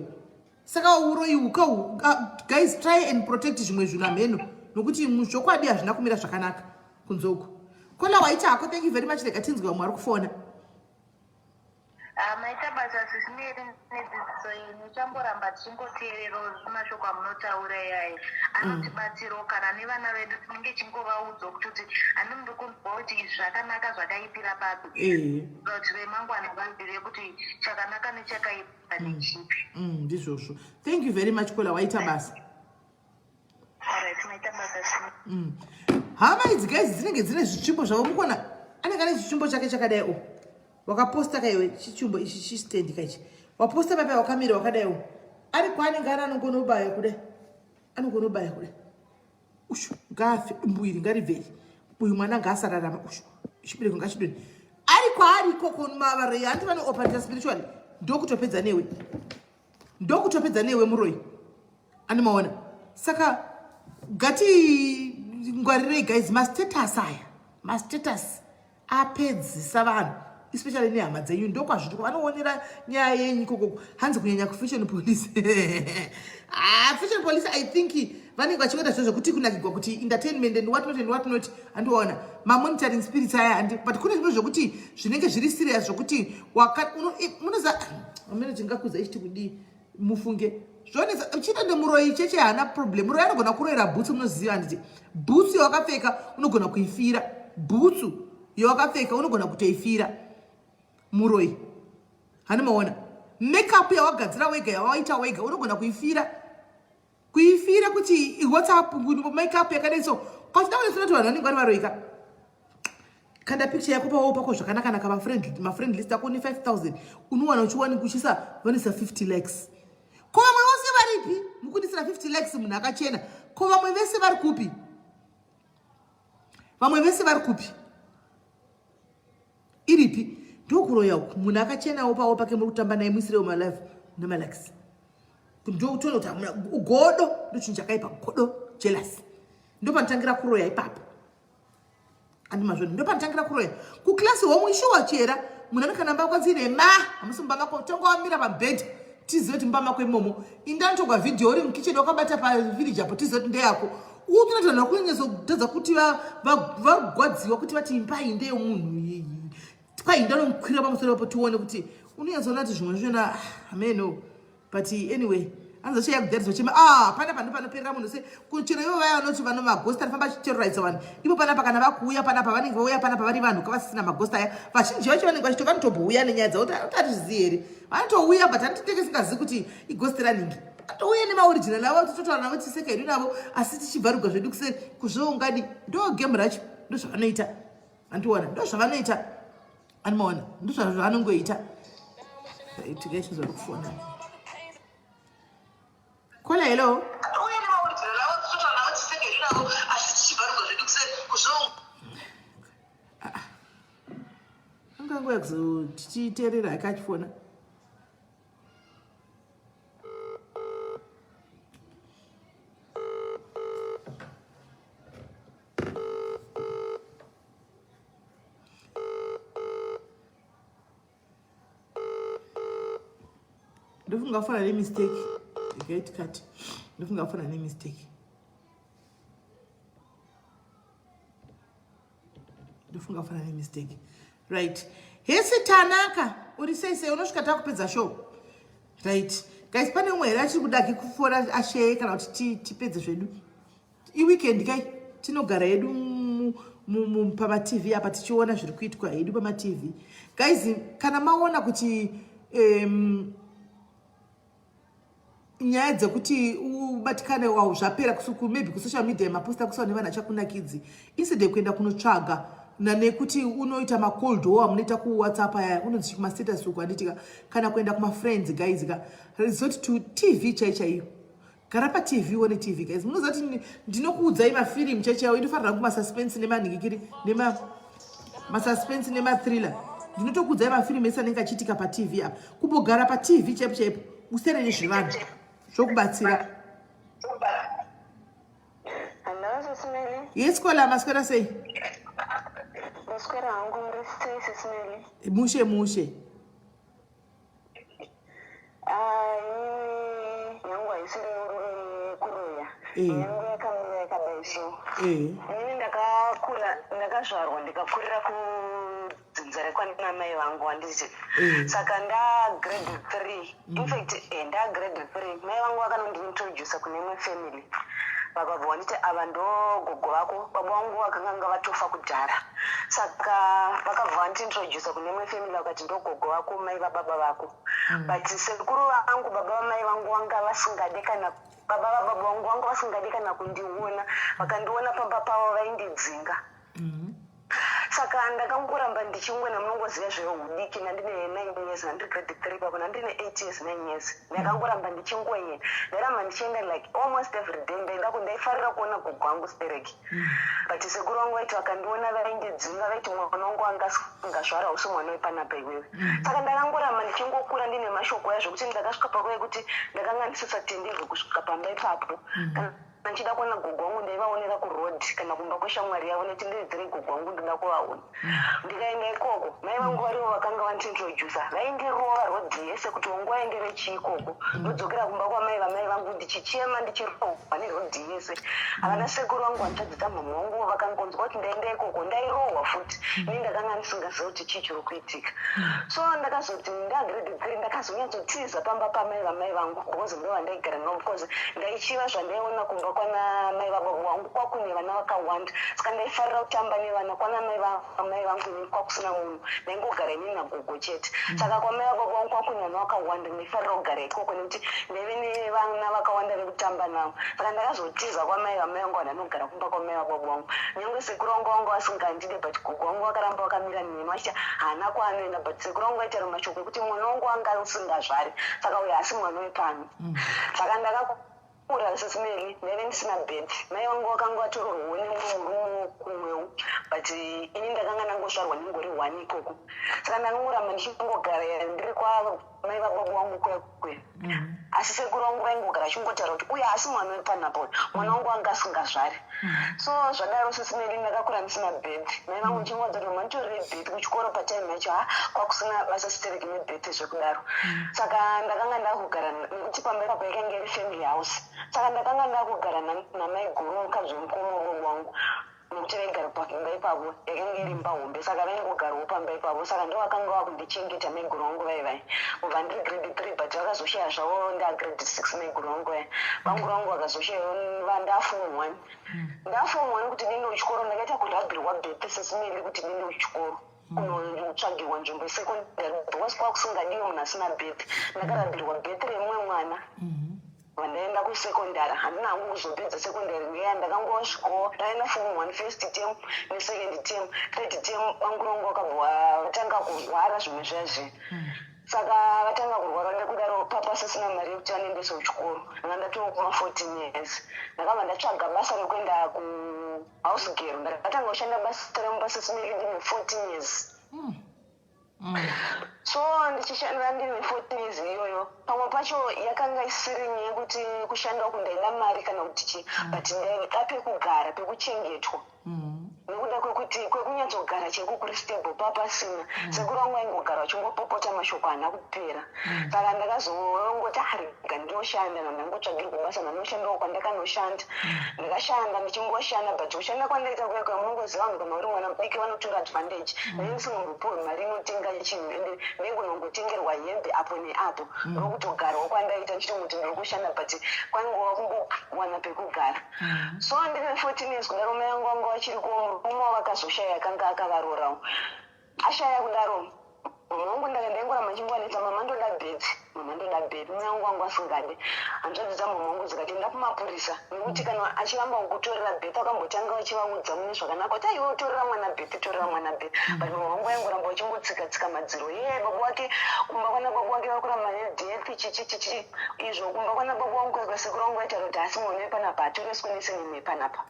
Saka uroyi guys, try and protect zvimwe zvinhu ameno nokuti muzvokwadi hazvina kumira zvakanaka kunzoko. Kola waita hako, thank you very much. Rega tinzwe vamwe vari kufona. Maita basa sisimiri nedzidziso yenyu chamboramba tichingoteerera mashoko amunotaura iyayi anotibatsirawo kana nevana vedu tinenge chingovaudzwa kuti ani muri kunzwa kuti izvi zvakanaka zvakaipira papi kuti remangwana vazive kuti chakanaka nechakaipa nechipi. Ndizvozvo. Thank you very much Kola waita basa. Alright, maita basa sisimiri. Hama idzi guys dzinenge dzine zvichimbo zvavo mukona anenge ane chichimbo chake chakadaiwo. Wakaposta kaiwe chichumbo ichi chistand kaichi. Waposta papa wakamira wakadaiwo. Ari kwaanenge ari anongonobaya kudai. Anongonobaya kudai. Ushu ngafe mbuyiri ngaribvei. Uyu mwana ngasararama ushu. Chibereko ngachidoni. Ari kwaari koko mavaroyi anti vane operator spiritually. Ndokutopedza newe. Ndokutopedza newe muroyi. Anomaona. Saka gati ngwarirei guys, mastatus aya. Mastatus apedzisa vanhu. Especially nehama dzenyu ndokwazviri vanoonera nyaya yenyu ikoko. Hanzi kunyanya kufashion police. Fashion police I think vanenge vachingota zviro zvokuti kunakigwa kuti entertainment and what not andiona monitoring spirits aya but kune zviro zvokuti zvinenge zviri serious zvokuti munoza amene tingakuza ichiti kudi mufunge zvonesa uchita nemuroyi cheche hana problem. Muroyi anogona kuroera bhutsu. Munoziva handiti bhutsu yawakapfeka unogona kuifira. Bhutsu yawakapfeka unogona kutoifira muroyi. Hanomaona makeup yawagadzira wega yawaita wega unogona kuifira kuti WhatsApp makeup yakadai so kwachida kunesonati vanhu vanenge vari varoyika. Kanda picture yako pawo pako zvakanaka ma friend list yako ni 5000 unowana uchiwani kuchisa vanisa 50 likes. Ko vamwe vose varipi mukunisira 50 likes munhu akachena? Ko vamwe vese vari kupi? Vamwe vese vari kupi? Iripi? Ndokuroya munhu akachenawo pawo pake muri kutamba naye muisirewo malive nemalikes. Ndokutoona kuti hamuna ugodo ndochinhu chakaipa godo jealous. Ndopanotangira kuroya ipapo. Andimazvoni ndopanotangira kuroya. Kuklasi homwe ishuwa chera munhu anokanamba kwanzire hamusi mumba mako tongowamira pabhedhi tizive kuti mumba mako imomo. Indanitogwa vhidhiyo uri mukicheni wakabata pavillage apo tizive kuti ndeyako. Unotoona vanhu vakunyanyazotadza kuti vagwadziwa kuti vati imba iyi ndeyomunhu. Kwai ndanomukwira pamusoro papo tione kuti unonyazoona kuti zvimwe zvona ameno. But anyway, anza yakudharidzwa chema pana panoperera munhu se kuchero ivo vaya vanoti vano magosta anofamba achiterroridza vanhu. Ivo panapa kana vakuuya panapa vanenge vauya panapa vari vanhu kavasisina magosta aya. Vazhinji vacho vanenge vanotobhuya nenyaya dzavo kuti atizvizivi here. Vanotouya but handitenge singazivi kuti igosti raningi. Vanotouya nemaoriginal avo tototaura navo tiseka hedu navo asi tichibvarugwa zvedu kuzvoungadi. Ndo game racho ndozvavanoita. Andiona ndozvavanoita. Anomaona ndozvavanongoita. Tikaichizwa kufona. Kola hello. Angangoya kuzotichiteerera akachifona. ndofunga kufana nemistake great cut ndofunga kufana nemistake ndofunga kufana nemistake right hesi Tanaka uri sei unosvika takupedza show right guys pane umwe here achiri kudaki kufora asheye kana kuti tipedze zvedu iweekend kai tinogara yedu pamatv apa tichiona zviri kuitwa hedu pamatv guys kana maona kuti nyaya dzekuti ubatikane wawo zvapera kusuku maybe kusocial media maposta kusawa nevanhu achakunakidzi instead kuenda kunotsvaga nekuti unoita macold war munoita kuwhatsapp aya unonzi kumastatus uku anditika kana kuenda kumafriends guys ka resort to tv chaichaiyo gara patv uone tv guys munoziva kuti ndinokuudzai mafirimu chaichaiyo inofanira kumasuspense nemanhingikiri nemasuspense nemathriller ndinotokuudzai mafirimu ese anenge achiitika patv apa kumbogara patv chaipo chaipo usere nezvevanhu zvokubatsira yes kola maswera sei Maswera hangu muri sei SIS MELLY? Mushe yangu haisiri kuroya yangu yakamira yakadaiso ini ndakazvarwa ndikakurira kudzinza rekwanamai vangu handiti saka ndagrade 3 infact ndagrade 3 mai vangu vakanondintrodusa kune imwe family vakabva vanditi ava ndo gogo vako baba vangu vakanga vatofa kudhara saka vakabva vandintrodusa kune imwe family vakati ndo gogo vako mai vababa vako but sekuru vangu baba vamai vangu vanga vasingade kana baba vababa vangu vanga vasingade kana kundiona vakandiona pamba pavo vaindidzinga saka ndakangoramba ndichingwena munongoziva zveudiki nandine 9 years nandiri grade 3 pako nandine 8 years 9 years ndakangoramba ndichingoyena ndaramba ndichienda like almost every day ndaifarira kuona gogo wangu stereki but sekuru vangu vaiti vakandiona vaindidzinga vaiti mwana wangu anga asingazvara usi mwana wepanapa iwewe saka ndakangoramba ndichingokura ndine mashoko yazvo kuti ndakasvika pakuva yekuti ndakanga ndisisatendezve kusvika pamba ipapo ndichida kuona gogo wangu ndaivaonera kuroad kana kumba kweshamwari yavo neti ndiridzire gogo wangu ndida kuvaona ndikaenda ikoko mai vangu varivo vakanga vandintrodusa vaindirova rodhi yese kuti wangu vaendere chii ikoko ndodzokera kumba kwamai vamai vangu ndichichema ndichirohwa nerodhi yese avana sekuru vangu vanditadzidza mama vangu vakangonzwa kuti ndaenda ikoko ndairohwa futi ini ndakanga ndisingaziva kuti chii chiri kuitika so ndakazoti ndagrade 3 ndakazonyatsotiza pamba pamai vamai vangu because ndo vandaigara navo because ndaichiva zvandaiona kumba kwana mai baba vangu kwakune vana vakawanda saka ndaifarira kutamba nevana kwana mai vangu kwakusina munhu ndaingogara ini nagogo chete saka kwamai baba vangu kwakune vana vakawanda ndaifarira kugara ikoko nekuti ndaive nevana vakawanda vekutamba navo saka ndakazotiza kwamai vamai vangu vanhu anogara kumba kwamai baba vangu nyange sekuru vangu vangu vasingandide but gogo vangu vakaramba vakamira nemasha haana kwaanoenda but sekuru vangu vaitaura mashoko ekuti mwana wangu anga usingazvari saka uyo asi mwana wepano saka ndakakura SIS MELLY ndaive ndisina bed mai vangu vakanga vatororwo nemurumu kumwewo but ini ndakanga ndangozvarwa nengori 1 ikoko saka ndakangoramba ndichingogara ndiri kwamai baba vangu kwekwe asi sekuru vangu vaingogara achingotara kuti uyo asi mwana wepanapo mwana wangu anga asingazvari so zvadaro SIS MELLY ndakakura ndisina bed mai vangu ndichingodzati manditorire bed kuchikoro patime yacho kwakusina basa stereki nebed zvekudaro saka ndakanga ndakugara nekuti pamba ipapo yakanga iri family house saka ndakanga ndakugara namai guru mukadzi wemukuru wangu nokuti vaigara pamba ipapo yakanga iri imba hombe saka vaingogarawo pamba ipapo saka ndo vakanga vakundichengeta mai guru vangu vaivai ubva ndiri grade 3 but vakazoshaya zvavo ndagrade 6 mai guru vangu vai vangu vangu vakazoshayiva ndafom 1 ndafom 1 kuti ndiende kuchikoro ndakaita kurabhirwa bhete SIS MELLY kuti ndiende kuchikoro kunotsvagirwa nzvimbo yesekondari because kwakusingadiwe munhu asina bhete ndakarabhirwa bhete remumwe mwana vandaenda kusekondari handina hangu kuzopedza sekondari ngeya ndakangosvikawo ndaenda form 1 first term nesecond term third term vangu vangu vakatanga kurwara zvimwe zvazve saka vatanga kurwara nekudaro papa sisina mari yekuti vanoendesa kuchikoro anga ndatokuma 14 years ndakabva ndatsvaga basa rekuenda kuhouse girl ndakatanga kushanda basa remupa SIS MELLY ndine 14 years so ndichishandira ndine 14 years iyoyo pamwe pacho yakanga isiri nyaya yekuti kushanda uku ndaida mari kana kuti chii but ndaida pekugara pekuchengetwa nekuda kwekunyadzogara chekukuri stable papasina sekuru vangu vaingogara vachingopopota mashoko haana kupera saka ndakazongoti rega ndinoshanda ndandangotsvagirwa basa ndanoshandawo kwandakanoshanda ndakashanda ndichingoshanda but kushanda kwandaita kuya munongoziva vanhu kana uri mwana mudiki vanotora advantage ndaisingambopiwe mari inotenga chinhu ende ndaimbonongotengerwa hembe apo neapo ndokutogarawo kwandaita ndichitongoti ndiri kushanda but kwangova kungowana pekugara so ndine 14 years kudaro mai vangu vanga vachiri kuomwe vakazoshaya akanga akavarorawo ashaya kudaro mwangu ndaingoramba chingwanetsa mama ndoda bhedhi mai vangu vangu asingade hanzvadzi dzamama vangu dzikati enda kumapurisa nekuti kana achiramba kukutorera bhedhi akambotanga vachivaudza mune zvakanaka kuti aiwe torera mwana bhedhi but mama vangu vaingoramba vachingotsika madziro baba wake kumba kwana baba wake vakuramba nedethi chichichichi izvo kumba kwana baba vangu kwekwesekuru vangu vaitaura kuti asi mwana wepanapa hatoreswi nesenime panapa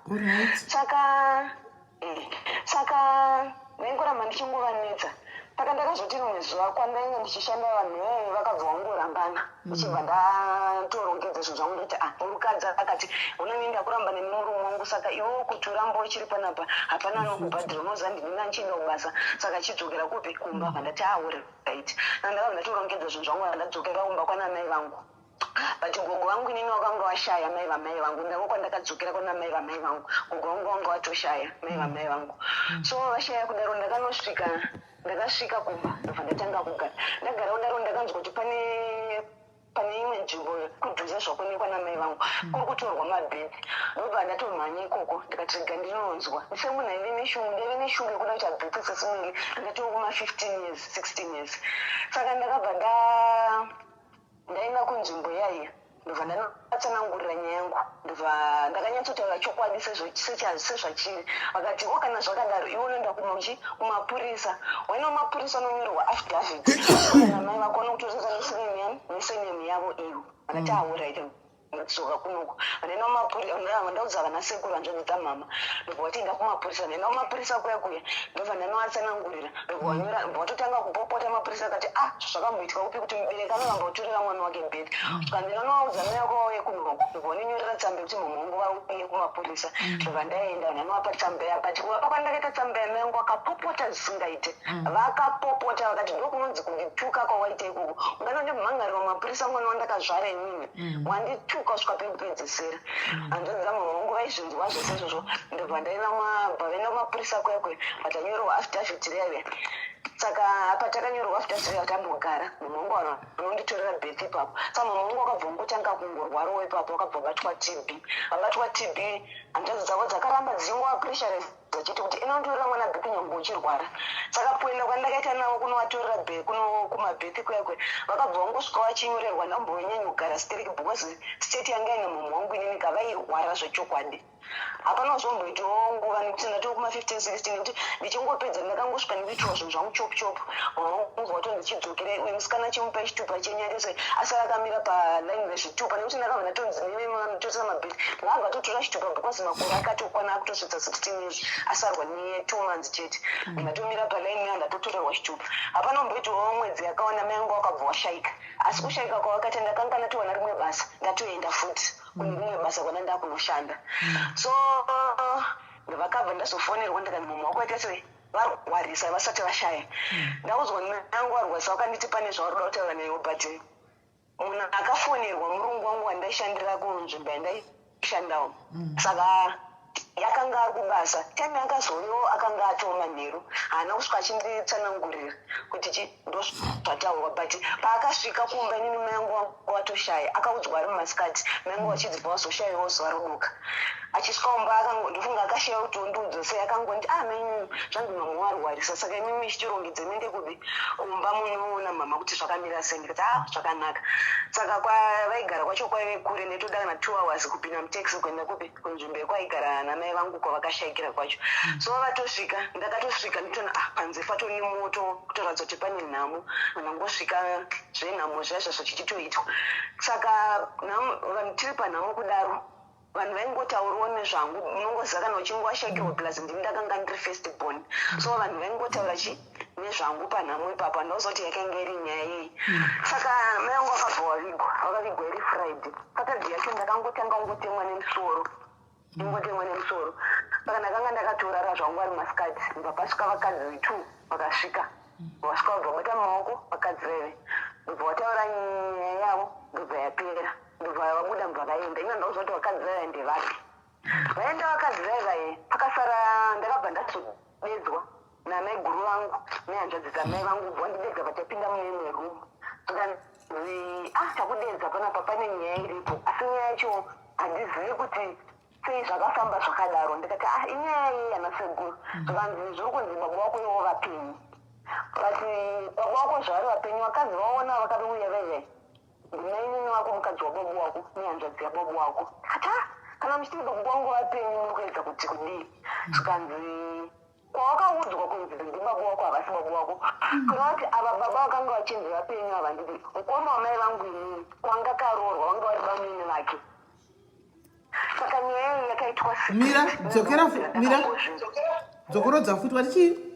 saka ndaingoramba ndichingovanetsa saka ndakazoti rimwe zuva kwandainge ndichishanda vanhu vakabva vangorambana ichibva ndatorongedza zvinhu zvangu ndoti murukadzi akati unonienda kuramba nemurume wangu saka iwewo kuti urambe uchiri panapa hapana anokubhadhira unoziva ndinenga ndichienda kubasa saka achidzokera kupi kumba vandati right ndakabva ndatorongedza zvinhu zvangu vandadzokera kumba kwana mai vangu but gogo vangu inini vakanga vashaya mai vamai vangu ndako kwandakadzokera kuna mai vamai vangu gogo vangu vanga vatoshaya mai vamai vangu so vashaya kudaro ndakasvika kumba ndobva ndatanga kugara ndagara kudaro ndakanzwa kuti pane imwe nzvimbo kudhuze zvakonekwa namai vangu kuri kutorwa mabhedhi ndobva ndatomhanya ikoko ndikati rega ndinonzwa semunhu aive neshungu yekuda kuti abhedhi sesimwiri ndatowo kuma-15 years 16 years saka ndakabva ndaenda kunzvimbo yaiya ndobva ndanatsanangurira nyaya yangu ndobva ndakanyatsotaura chokwadi sezvachiri vakati kana zvakadaro iwe unoenda kumapurisa waina mapurisa anonyorerwa affidavit mai vako vanokutoresa nesenemu yavo iyo vakati right ndakudzoka kunoko vandaenda kumapurisa ndaudza vanasekuru hanzvadzi dzamama ndobva vatienda kumapurisa ndaenda kumapurisa kuya ndobva ndanovatsanangurira ndobva vatotanga kupopota mapurisa akati zvakamboitika upi kuti mubereki anoramba kutorera mwana wake bhedhi saka ndinovaudza mai vako vauye kunoko ndobva vanonyorera tsamba kuti mama vangu vauye kumapurisa ndobva ndaenda ndanovapa tsamba ya but kuvapa kwandakaita tsamba ya mai vangu vakapopota zvisingaite vakapopota vakati ndokunonzi kundituka kwawaita ikoko unganondimhangarira mapurisa mwana wandakazvara inini wandituka kusvika pekupedzisira hanzvadzi dzamama vangu vaizvinzwa zvese izvozvo ndobva ndaenda kumapurisa kwekwe vatanyorerwa affidavit reyaiya saka patakanyorerwa affidavit vatambogara mama vangu vanonditorera bhedhi ipapo saka mama vangu vakabva ngotanga kungorwarawo ipapo vakabva vabatwa tb hanzvadzi dzavo dzakaramba dzichingovapressurise zachiti kuti inonditorera mwana bhedhi nyangwe uchirwara saka kuenda kwandakaita navo kunovatorera kumabhedhi kwekwe vakabva vangosvika vachinyorerwa ndambonyanya kugara stereki because state yanga ina mama wangu inini kavairwara zvechokwadi hapana kuzomboitawo nguva nekuti ndatoo kuma-15-16 nekuti ndichingopedza ndakangosvika ndikuitiwa zvinhu zvangu chopu mwangu vato ndichidzokera musikana chimupa chitupa chenyarese asi akamira palaini rezvitupa nekuti ndakabva ndatotoresa mabhedhi ndakabva totora chitupa because makore akatokwana akutosvitsa 16 years asarwa ne2 months chete ndatomira palaini ndatotorerwa chitupa hapana kumboitawo mwedzi yakawanda mai vangu vakabva washayika asi kushayika kwavakati ndakanga ndatowana rimwe basa ndatoenda futi kune rimwe basa kwana ndakunoshanda so vakabva ndazofonerwa ndikati mama wako aita sei varwarisa vasati vashaya ndaudzwa nangu varwarisa vakanditi pane zvavaroda kutaura naiwo but munhu akafonerwa murungu wangu wandaishandira kunzvimbo yandaishandawo saka yakanga ari kubasa time yakazouyawo akanga atoo manheru haana kusvika achinditsanangurira kuti ndozvataurwa but paakasvika kumba inini mai angu watoshaya akaudzwa ari mumasikati mai angu vachidzibva vazoshayawo zuva roduka achisvika kumba ndofunga akashaya kuti undiudza sei akangonti menyu zvanzi mama warwarisa saka imimi ichitirongedze mende kupi kumba munoona mama kuti zvakamira sei ndikati zvakanaka saka kwavaigara kwacho kwaive kure netoda kana 2 hours kupinda mutaxi kuenda kupi kunzvimbo yekwaigara namai vangu kwavakashayikira kwacho so vatosvika ndakatosvika nditona panze fatoni moto kutoratidza kuti pane nhamo vandangosvika zvenhamo zvaizvo zvichitoitwa saka tiri panhamo kudaro vanhu vaingotaurawo nezvangu unongoziva kana uchinge washayikirwa plus ndini ndakanga ndiri first born so vanhu vaingotaura nezvangu panhamo ipapo andazoti yakanga iri nyaya yei saka mai vangu vakabva vakavigwa iri friday saturday yacho ndakangotanga ngotemwa nemusoro ingotemwa nemusoro saka ndakanga ndakatorara zvangu ari masikati ndobva pasvika vakadzi 2 vakasvika vasvika vabva bata maoko vakadzi veve ndobva vataura nyaya yavo ndobva yapera ndobva vabuda mubva vaenda ino ndakuzoti vakadzi veve ndevapi vaenda vakadzi veve pakasara ndakabva ndazodedzwa namai guru vangu nehanzvadzi dzamai vangu bva ndidedza vatapinda muneimwe rumu akanzi takudedza panapa pane nyaya iripo asi nyaya yacho handizivi kuti sei zvakafamba zvakadaro ndikati inyaya yei ana sekuru zvakanzi zviri kunzi baba wako ivo vapenyu bati baba wako zvavari vapenyu vakadzi vaona vakauya veve ndinainini wako mukadzi wabobo wako nehanzvadzi yabobo wako kana muchiti baba wangu vapenyu mukuedza kuti kudii zvikanzi kwawakaudzwa kunzi ndibaba wako havasi baba wako kana vati ava baba vakanga vachinzi vapenyu ava nditi ukoma wamai vangu inini kwanga karoorwa vanga vari bamini vake saka nyaya iyi yakaitwa mira dzokera mira dzokorodza futi wati chii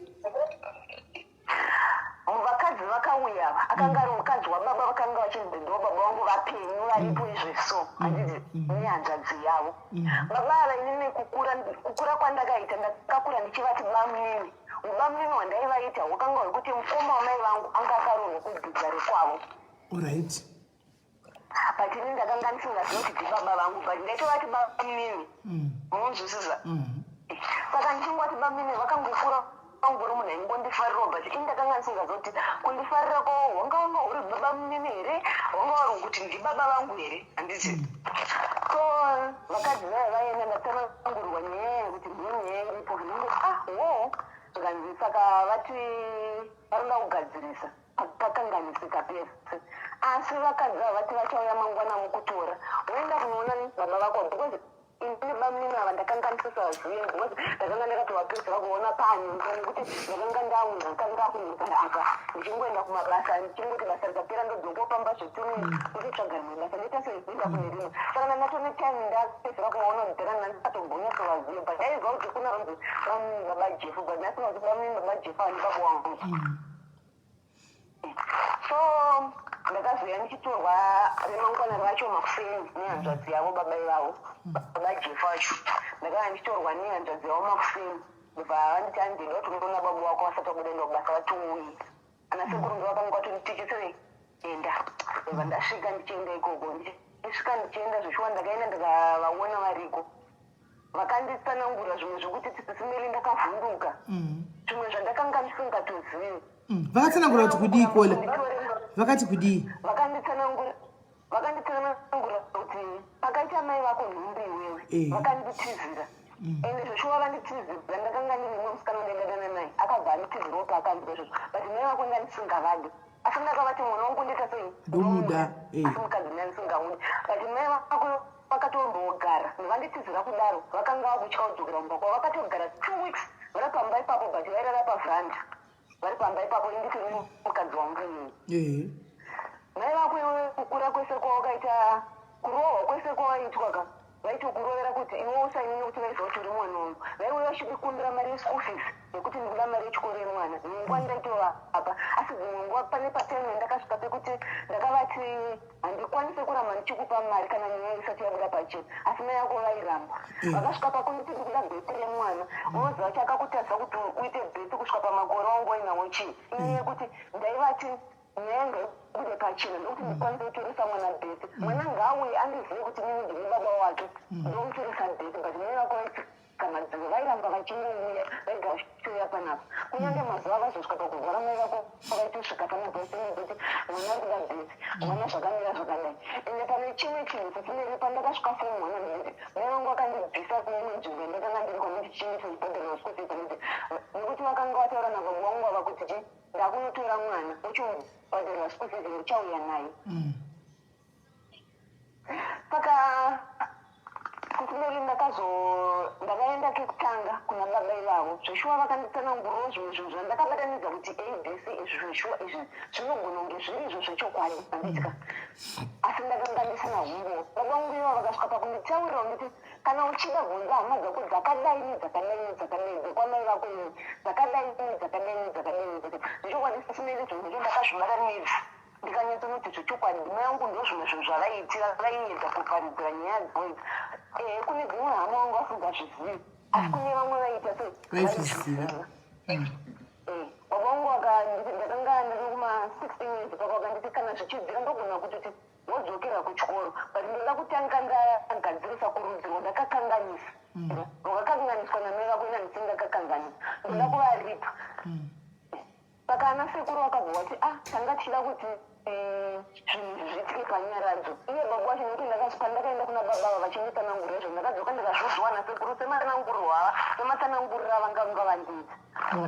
vakadzi vakauya ava akanga ari mukadzi wababa vakanga vachinzi ndo baba vangu vapenyu varipo izveso handiti nehanzvadzi yavo baba ava inini kukura kwandakaita ndakakura ndichivati bamunini ubamunini hwandaivaita hwakanga hwekuti mukoma wamai vangu anga akaroorwa kubvudza rekwavo alright but ini ndakanga ndisingazivi kuti ndibaba vangu but ndaitovati bamunini munonzwisisa saka ndichingoti bamunini vakangokura angori munhu aingondifarirawo but ini ndakanga ndisingazivi kuti kundifarira kwavo wanga uri baba munini here wanga vari kuti ndibaba vangu here handiti so vakadzi vaya vaenda ndatanangurwa nyaya yekuti ndinyaya iripo wo zvikanzi saka vati varoda kugadzirisa pakanganisika pese asi vakadzi ava vati vachauya mangwana mukutora woenda kunoona baba vako because ini bamunini ava ndakanga ndisisazivi because ndakanga ndakatovapedzera kuona panyika nekuti ndakanga ndaunza ndakanga akunyikana apa ndichingoenda kumabasa ndichingoti basa rikapera ndodzombopamba zvetuni kuchitsvaga rimwe basa ndoita sezvinda kune rimwe saka nandatone time ndapedzera kuvaona ndikana ndakatombonyatsovaziva but aiziva kuti kuna ronzi bamunini baba jefu but ndasinga kuti bamunini baba jefu ani baba wangu so ndakazoya ndichitorwa remangwana racho makuseni nehanzvadzi yavo baba ivavo baba jefu acho ndakanga ndichitorwa nehanzvadzi yavo makuseni ndobva vanditi andenda kuti ndona baba wako vasati vabuda ndobasa vatiuyi ana sekuru ndo vakanga vatonditichise enda ndobva ndasvika ndichienda ikoko ndisvika ndichienda zveshuwa ndakaenda ndikavaona variko vakanditsanangura zvimwe zvokuti tisimeli ndakavhunduka zvimwe zvandakanga ndisingatozivi vakatsanangura kuti kudii kola vakati kudii vakanditsanangura kuti pakaita mai vako nhumbi iwewe vakanditizira ende zveshuwa vanditizira ndakanga ndine musikana ndengadana naye akabva anditizirawo paakanzwa izvozvo but mai vako ndandisingavadi asi ndakavati mwana wangu ndita sei ndomuda asi mukadzi ndandisingavudi but mai vako vakatombogara vanditizira kudaro vakanga vakutya kudzokera mumba kwavo vakatogara 2 weeks vari pamba ipapo but vairara pavhanda vari pamba ipapo inditi mukadzi wangu iyeye mai vako iwe kukura kwese kwawakaita kurohwa kwese kwawaitwa ka vaitokurovera kuti iwe usainini kuti vaiziva kuti uri mwana wangu vaiwe vachikukumbira mari yeschool fees yekuti ndikuda mari yechikoro yemwana dzimwe nguva ndaitova apa asi dzimwe nguva pane patime ndakasvika pekuti ndakavati handikwanise kuramba ndichikupa mari kana nyaya isati yabuda pachena asi mai yako vairamba vakasvika pakunditi ndikuda bheti remwana unoziva chakakutadza kuti uite bheti kusvika pamakore wangu wainawo chii inyaya yekuti ndaivati nyaya ngaibude pachena ndokuti ndikwanise kutoresa mwana bheti mwana ngauye andizive kuti nini ndine baba wake ndomutoresa bheti but mai vako kana dzimwe vairamba vachingouya vaigara chiuya panapa kunyange mazuva vazosvika pakuvhara mai vako vaitosvika panabheti nekuti mwana arikuda bheti mwana zvakamira zvakadai ende pane chimwe chinhu chisineri pandakasvika fomu mwana nditi mai vangu vakandibvisa kuimwe nzvimbo ndakanga ndiri kwanditi chimwe chinibhadhara masikuti paniti nekuti vakanga vataura nababa vangu vava kuti chi ndakunotora mwana uchibhadhara masikuti uchauya naye saka kusimeri ndakaenda kekutanga kuna baba ivavo zveshuwa vakanditsanangurawo zvimwe zvinhu zvandakabatanidza kuti abc izvi zveshuwa izvi zvinogona kunge zviri izvo zvechokwadi handitika asi ndakanga ndisina humbo baba vangu ivo vakasvika pakunditaurira nditi kana uchida bvunza hama dzako dzakadai dzakadai dzekwamai vako ivi dzakadai dzakadai zvechokwadi sisimeri zvimwe zvo ndakazvibatanidza ndikanyatsanoti zvechokwadi mai vangu ndo zvimwe zvinhu zvavaiitira vaiedza kuparidzira nyaya dzavo kune dzimwe hama wangu vasingazvizivi asi kune vamwe vaita vaizviziva. baba wangu ndakanga ndiri kuma-16 years papa vakanditi kana zvichidzira ndogona kuti wodzokera kuchikoro but ndoda kutanga ndagadzirisa kurudziro ndakakanganisa wakakanganiswa namai vako ina ndisingakakanganisa ndoda kuvaripa saka ana sekuru vakabva vati tanga tichida kuti zvinhu zvitike panyaradzo iye baba wacho nekuti pandakaenda kuna baba ava vachinditanangurira izvo ndakadzoka ndikazvozviwa nasekuru sematsanangurwa ava sematsanangurira vanganga vandiita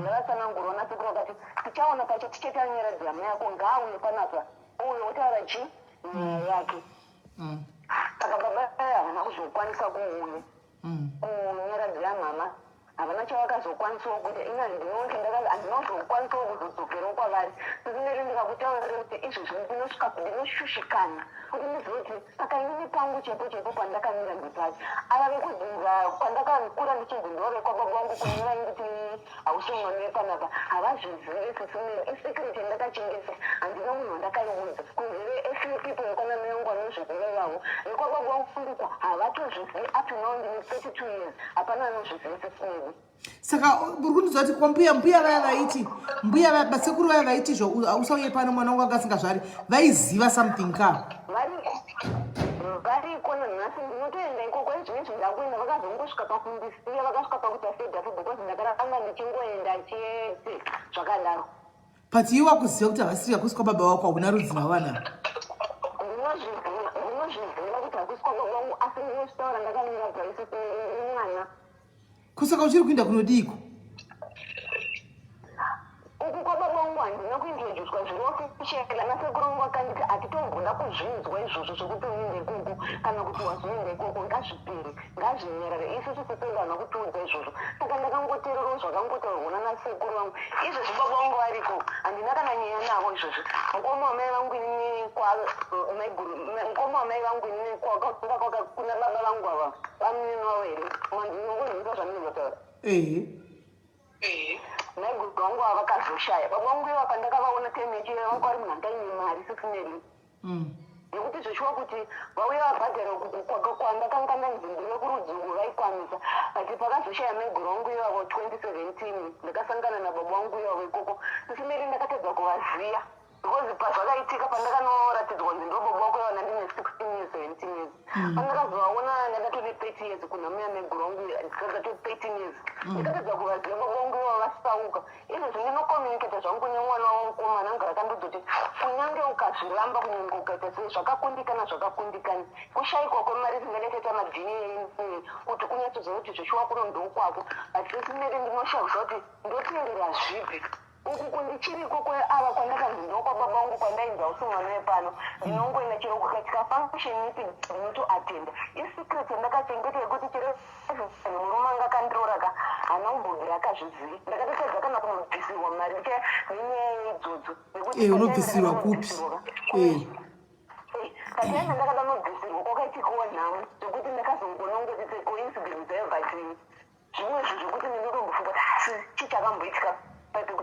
ndakatsanangurwa nasekuru vakati tichaona pacho ticheta nyaradzi hama yako ngaauye panapa uye wotaura chi nyaya yake saka baba havana kuzokwanisa kuuya kunyaradzi yamama havana chavakazokwanisawo kuti ina ndinoti handinozokwanisawo kuzodzokerawo kwavari sesineri ndikakutaurire kuti izvozvo ndinosvika ndinoshushikana kuti ndizive kuti saka inini pangu chepo pandakamira ndipati ava vekudzinza pandakakura ndichinzi ndove kwababa wangu kunyora inditi hausungano panapa havazvizive sesineri isekreti ndakachengeta handina munhu wandakaiudza kunzive people yekwana mai vangu vanozvizive vavo vekwababa wangu fundikwa havatozvizive up to now ndine 32 years hapana anozvizive sesineri saka uri kundiziva kuti kwambuya vaya vaiti mbuya vasekuru vaya vaiti izvo hausauye pano mwana wangu akasingazvari vaiziva something ka variko nanhasi ndinotoenda ikoko izvinezvi ndakuenda vakazongosvika pakundisiya vakasvika pakuita fedhapo because ndakaranga ndichingoenda chese zvakadaro but iwe wakuziva kuti havasiri kusika baba wako hauna rudzi nawana ndinozviziva kuti hakusika baba vangu asi ndinozvitaura ndakamira bhaisi mwana kusaka uchiri kuenda kunodiko uku kwababa vangu handina kuintroducwa zvinofishela nasekuru vangu vakanditi hatitombona kuzvinzwa izvozvo zvokuti uinde ikoko kana kuti wazoenda ikoko ngazvipere ngazvinyerere isusu sesenganwa kutiudza izvozvo saka ndakangoteererawo zvakangotaurwa nasekuru vangu izvozvo baba vangu variko handina kana nyaya navo izvozvo mukoma wamai vangu inini mukoma wamai vangu inini kuna baba vangu ava vamunini wavo here mandinongonzwa zvaminozataura naiguru vangu ava vakazoshaya baba vangu iva pandakavaona temechi vangu vari munhu andaine mari sesineri nekuti zvichiwa kuti vauya vabhadhara kwandakanga ndanzimbire kurudzungu vaikwanisa but pakazoshaya maiguru vangu ivavo 2017 ndakasangana nababa vangu ivavo ikoko sesineri ndakatedza kuvaziya because pazvakaitika pandakanyoratidzwa kunzi ndobaba wako ivana ndine 16 years 17 years pandakazovaona ndadatone 30 years kuna muya maiguru vangu ndikagato 13 years ndakatedza kuvaziva baba vangu ivavo vasauka izvozvo ndinokomuniketa zvangu nemwana wamukomana anga rakandodoti kunyange ukazviramba kunyange ukaita sei zvakakundikana kushayikwa kwemari zingadeteta madhini kuti kunyatsoziva kuti zvishuwa kuno ndokwako but sesineri ndinoshavisa kuti ndotendera zvipi uku kundichiriko kweava kwandakanzi ndokwababa vangu kwandainza usungano yepano ndinongoenda chero kukatika function ipi ndinotoatenda isecret yandakachengeta yekuti chero murume anga akandirooraka hana umbobvira akazvizivi ndakatotedza kana kunobvisirwa mari nenyaya idzodzo unobvisirwa kupi katiana ndakada nobvisirwa kwakaitikawo nhamo zvekuti ndakazongonongotite coincidence yevatini zvimwe zvo zvekuti ndinotombofunga kuti asi chichakamboitika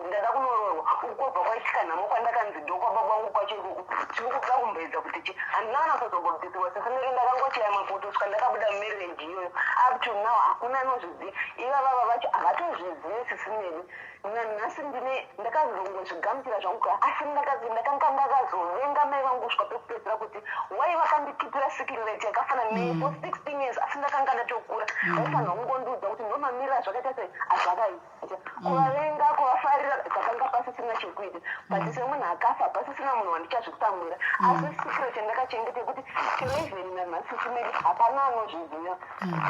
ndada kunoroorwa ukobva kwaitika nhamo kwandakanzi ndokwababa vangu kwacho ikuku zvikuda kumboedza kuti chi handina kana kuzombobvisirwa sesineri ndakangochaya mapoto svika ndakabuda mumarriage iyoyo up to now hakuna anozviziva ivavava vacho havatozvizive sesineri nanhasi ndakazongozvigamuchira zvangu asi ndakanga ndakazovenga mai vangu svika pekupedzira kuti wai vakandikipira sikireti yakafanana nei for 16 years asi ndakanga ndatokura vaifanira kungondiudza kuti ndomamirira zvakaita sei azvakaita kuvavenga kuvafarira zvakanga pasisina chekuita but semunhu akafa pasisina munhu wandichazvitsamwira asi sikireti yandakachengeta yekuti chero nanhasi simeri hapana anozviziva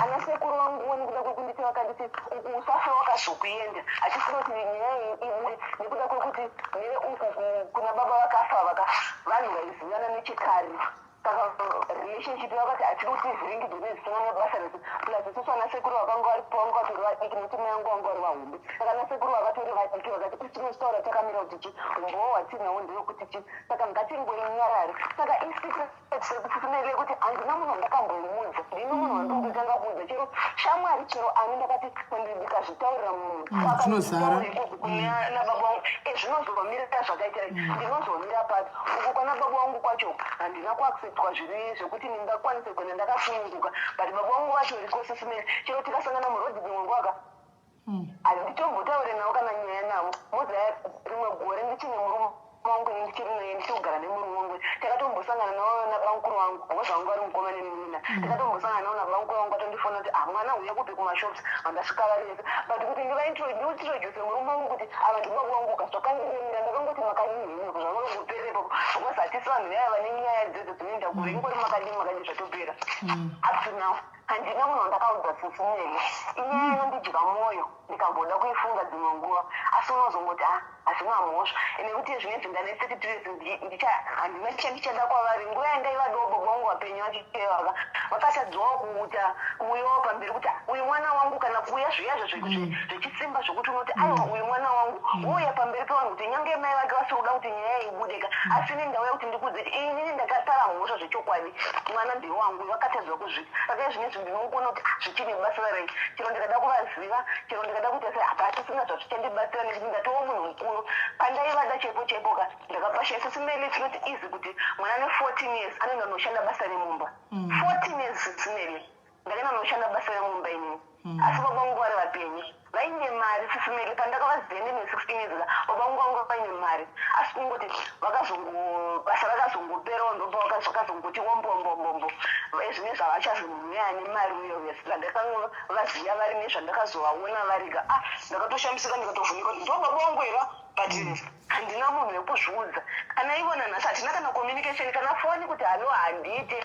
ana sekuru vangu nekuda kwekunditi vakanditi uku usafe wakazokuenda hachisiroti nyaya ibude nekuda kwekuti neve uku kuna baba vakafa vanhu vaizivana nechekare saka relationship yakati hatikuti zviringidzo nezvisina nebasa resu plus isusu ana sekuru vakanga varipo vanga vatori vadiki nekuti mai vangu vanga vari vahombe saka ana sekuru vakatori vadiki vakati tinositaura takamira kuti chi umbowo hwatinhawo ndewekuti chi saka ngatingoinyarare saka sisimele kuti handina munhu ndakamboiudza ndino munhu wandongotanga kuudza chero shamwari chero ani ndakati ndikazvitaurira munhu zvinozara kuna baba vangu zvinozomira zvakaitira ndinozomira pasi uko kwana baba vangu kwacho handina kuacceptwa zviri zvekuti ndingakwanise kuenda ndakasununguka but baba vangu vacho riko sisimele chero tikasangana murodhi dzimwe ngwaka handitombotaure navo kana nyaya navo mozaya rimwe gore ndichine murume wangu ndichiri naye ndichigara nemurume wangu takatombosangana navo nabamukuru vangu ngozi vangu vari mukomana nemina takatombosangana navo nabamukuru vangu atondifona kuti mwana uya kubve kumashops handasvika varese but kuti ndivaintroduce murume wangu kuti ava ndibaba vangu ukazvakandiremira ndakangoti makadii zvavanogoperepo ngozi hatisi vanhu vaya vane nyaya dzedzo dzinoenda kure ingori makadii zvatopera up to now handina munhu wandakaudza sisimele inyaya inondidya mwoyo ndikamboda kuifunga dzimwe nguva asi unozongoti hazvina mhosva nekuti zvinezvi ndane 32 years handina chandichada kwavari nguva yandaivadoo baba vangu vapenyu vachitevaka vakatadzwawo kuuta kuuyawo pamberi kuti uyu mwana wangu kana kuuya zviyazvo zvechisimba zvokuti unoti aiwa uyu mwana wangu wouya pamberi pevanhu kuti nyange mai vake vasikuda kuti nyaya ibudeka asi ine ndauya kuti ndikudze kuti inini ndakatara mhosva zvechokwadi mwana ndiri wangu vakatadzwa kuzvita saka zvinezvi ndinogona kuti zvichine basa rei chero ndikada kuvaziva chero ndikada kuti hatisina zvazvichandibatsira nekuti ndatowo munhu mukuru pandaivada chepoka ndakapasha sisimele tinoti izi kuti mwana ne14 years anoenda noshanda basa remumba 14 years sisimele ndakaenda noshanda basa remumba inini asi baba vangu vari vapenyu vaine mari sisimele pandakavaziva ndine 16 years baba vangu vangu vaine mari asi kungoti basa rakazongoperawo ndobva vakazongoti wombombombo zvine zvavachazomhuya ane mari uyo ndakavaziva vari nezvandakazovaona variga ndakatoshamisika ndikatovhunika kuti ndo baba vangu era but handina munhu wekuzviudza kana ivona nhasi hatina kana communication kana foni kuti halo handiite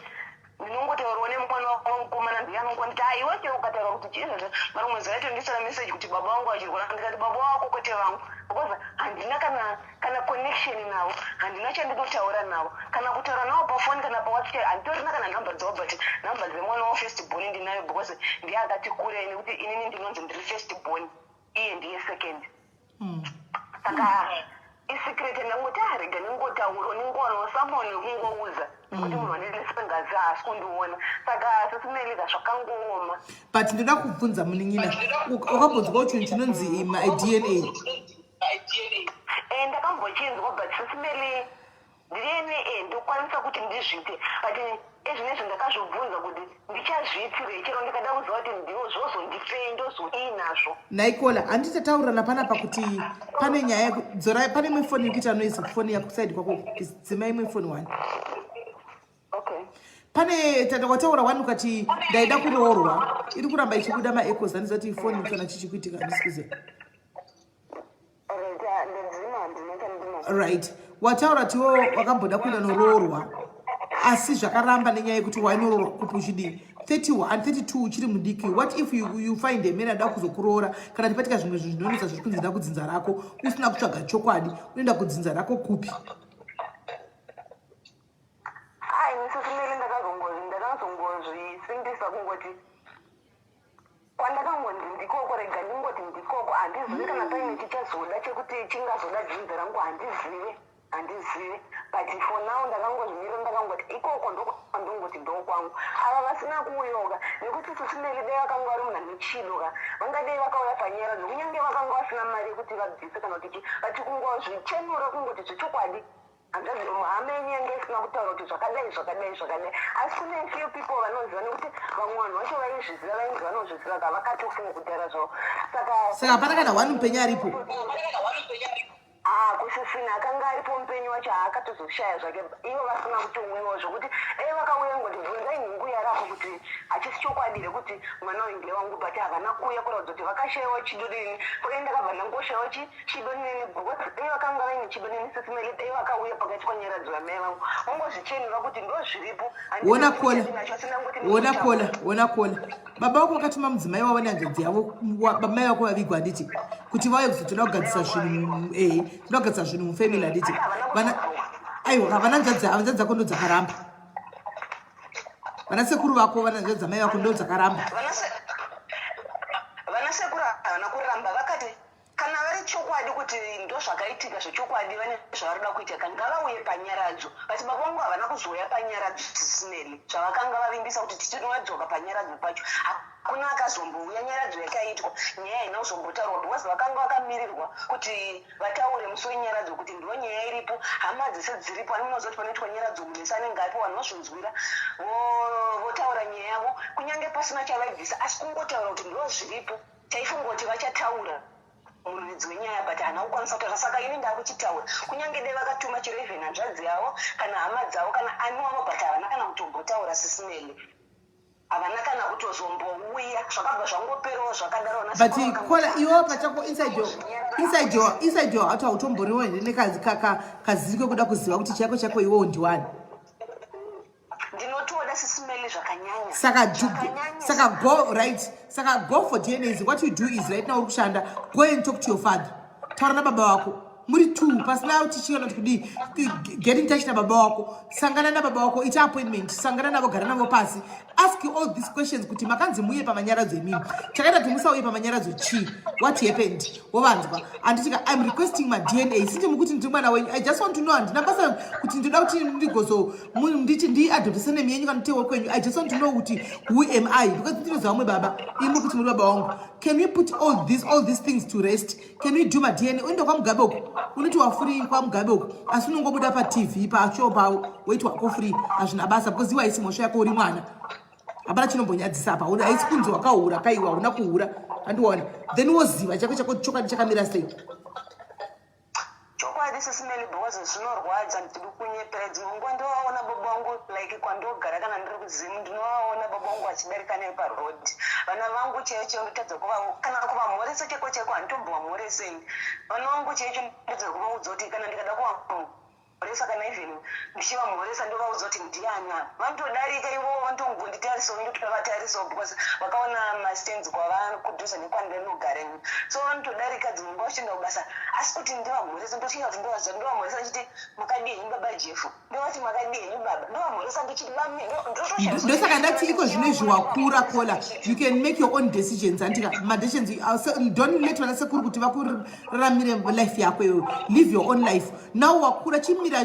ndinongotaurwa nemwana wamukomana ndiye anongonditi iwe chero ukataura kuti chizvezve mari mwedzi waitondisara meseji kuti baba vangu achirwara ndikati baba wako kwete vangu because handina kana connection navo handina chandinotaura navo kana kutaura navo pafoni kana pawhatsapp handitorina kana nhamba dzavo but nhamba dzemwana wa first born ndinayo because ndiye akati kure nekuti inini ndinonzi ndiri first born iye ndiye second saka isecret ndangoti rega ningotaura ningowana samone kungoudza kuti munhu anenesipengazi haasi kundiona saka sisimelika zvakangooma but ndoda kubvunza munin'ina wakambonzwa chinhu chinonzi madna ndakambochinzwa but sisimeli dna ndokwanisa kuti ndizvite but ezvinezvi ndakazvobvunza kuti ndichazviitire chero ndikada kuziva kuti ndiwo zvozondifei ndozodii nazvo naikola handitataurana panapa kuti pane nyaya dzora pane imwe foni ikuita noise foni yakusaidi kwako dzima imwe foni 1 pane wataura wani ukati ndaida kuroorwa iri kuramba ichibuda maecos handizati foni kana chichikuitika handisikuziva right wataura tiwo wakamboda kuenda noroorwa asi zvakaramba nenyaya yekuti wainoroorwa kupi uchidii 31 and 32 uchiri mudiki what if you find a man ada kuzokuroora kana tipatika zvimwe zvinhu zvinonetsa zviri kunzira kudzinza rako usina kutsvaga chokwadi unoenda kudzinza rako kupi nisisimeli ndakazongozvisimbisa kungoti kwandakangonzi ndikoko rega ndingoti ndikoko handizivi kana paine chichazoda chekuti chingazoda dzinza rangu handizive but for now ndakangozvimira ndakangoti ikoko ndokwandongoti ndokwangu ava vasina kuuyoka nekuti sisimeli dai vakanga vari munhu anechidoka vangadai vakauya panyara nokunyange vakanga vasina mari yekuti vabvise kana kuti vati kungozvichenura kungoti zvechokwadi hama yenyu yange isina kutaura kuti zvakadai asi kune few people vanoziva nekuti vamwe vanhu vacho vaizviziva vainzi vanozviziva kavakatofunga kutaura zvavo saka hapana kana 1 mupenyu aripo kusisina akanga aripo mupenyu wacho haakatozoshaya zvake ivo vasina kutomwiwa zvokuti vakauya ngoti bvunzai nhungu yarako kuti hachisi chokwadi rekuti mwana wainge wangu but havana kuuya kuratidza kuti vakashayiwa chido neni uye ndakabva ndangoshayiwa chido neni because vakanga vaine chido neni sisimeli vakauya pakati kwanyaradzo vamai vangu vangozvichenura kuti ndo zviripo wona kola baba vako vakatuma mudzimai wavo nehanzvadzi yavo bamai vako vavigwa handiti kuti vauye kuzotoda kugadzisa zvinhu toda kugadzisa zvinhu mufamily handiti aiwa havana nzvadzi dzako ndo dzakaramba vana sekuru vako vana nzvadzi dzamai vako ndo dzakaramba vana sekuru havana kuramba vakati kana vari chokwadi kuti ndo zvakaitika zvechokwadi vane zvavarida kuita ngavauye panyaradzo but baba vangu havana kuzouya panyaradzo zvisinei zvavakanga vavimbisa kuti tichinowadzoka panyaradzo pacho hakuna akazombouya nyaradzo yakaitwa nyaya haina kuzombotaurwa because vakanga vakamirirwa kuti vataure musi wenyaradzo kuti ndo nyaya iripo hama dzese dziripo anonoziva kuti panoitwa nyaradzo munhu anenge aripo vanozvinzwira votaura nyaya yavo kunyange pasina chavaibvisa asi kungotaura kuti ndo zviripo taifunga kuti vachataura muridzi wenyaya but hana kukwanisa kutaura saka ini ndakuchitaura kunyange dai vakatuma chero even hanzvadzi yavo kana hama dzavo kana ani wavo but havana kana kutombotaura sisinele havana kana kutozombouya zvakabva zvangoperawo zvakadaro but kola iwo pachako inside your heart hautomboriwo nekaziri kwekuda kuziva kuti chako chako iwowo ndiwani ndinotoda sisimeli zvakanyanya saka go right saka go for DNAs. What you do is right now ukushanda go and talk to your father taura nababa wako muri two pasina tichikana kuti get in touch nababa wako sangana nababa wako ita appointment sangana navo gara navo pasi ask you all these questions kuti makanzi muye pamanyaradzo emini chakaita kuti musauye pamanyaradzo chi what happened wovanzwa anditika I'm requesting my DNA sindi mukuti ndi mwana wenyu I just want to know andina basa kuti ndoda kuti ndigozo nditi ndi adoptisa nemi yenyu kana tewo kwenyu I just want to know kuti who am I because ndinoza vamwe baba imi kuti muri baba wangu can we put all these things to rest can we do my DNA uende kwa mugabe uko unoti wafuri kwa mugabe uko asi unongobuda pa TV pacho pawo wait wako free azvina basa because iwa isi mosho yako uri mwana hapana chinombonyadzisa apa una haisi kunzi wakaura kaiwa una kuura andiona then woziva chako chako chokwadi chakamira sei chokwadi sisimeli because zvinorwadza ndiri kunyepera dzimwe nguva ndovaona baba vangu like kwandogara kana ndiri kuzimu ndinovaona baba vangu achidarika naye paroad vana vangu chaicho ndotadza kana kuvamhoresa cheko cheko handitombovamhoresei vana vangu chaicho ndotadza kuvaudza kuti kana ndikada kuvamhoresa kana even ndichivamhoresa ndovaudza kuti ndianya vantodarika ivo vantongonditarisawo ndotokavatarisa because vakaona mastands kwavakudhuza nekwandinogara ini so vantodarika dzimwe nguva vachienda kubasa asi kuti ndivamhoresa ndosvika kuti ndovamhoresa ndichiti makadii baba jefu ndovati makadii baba ndovamhoresa ndichiti ndosaka ndati iko zvinezvi wakura kola you can make your own decisions andika madecisions don't let vana sekuru kuti vakuraramire life yako iwewe live your own life now wakura chimira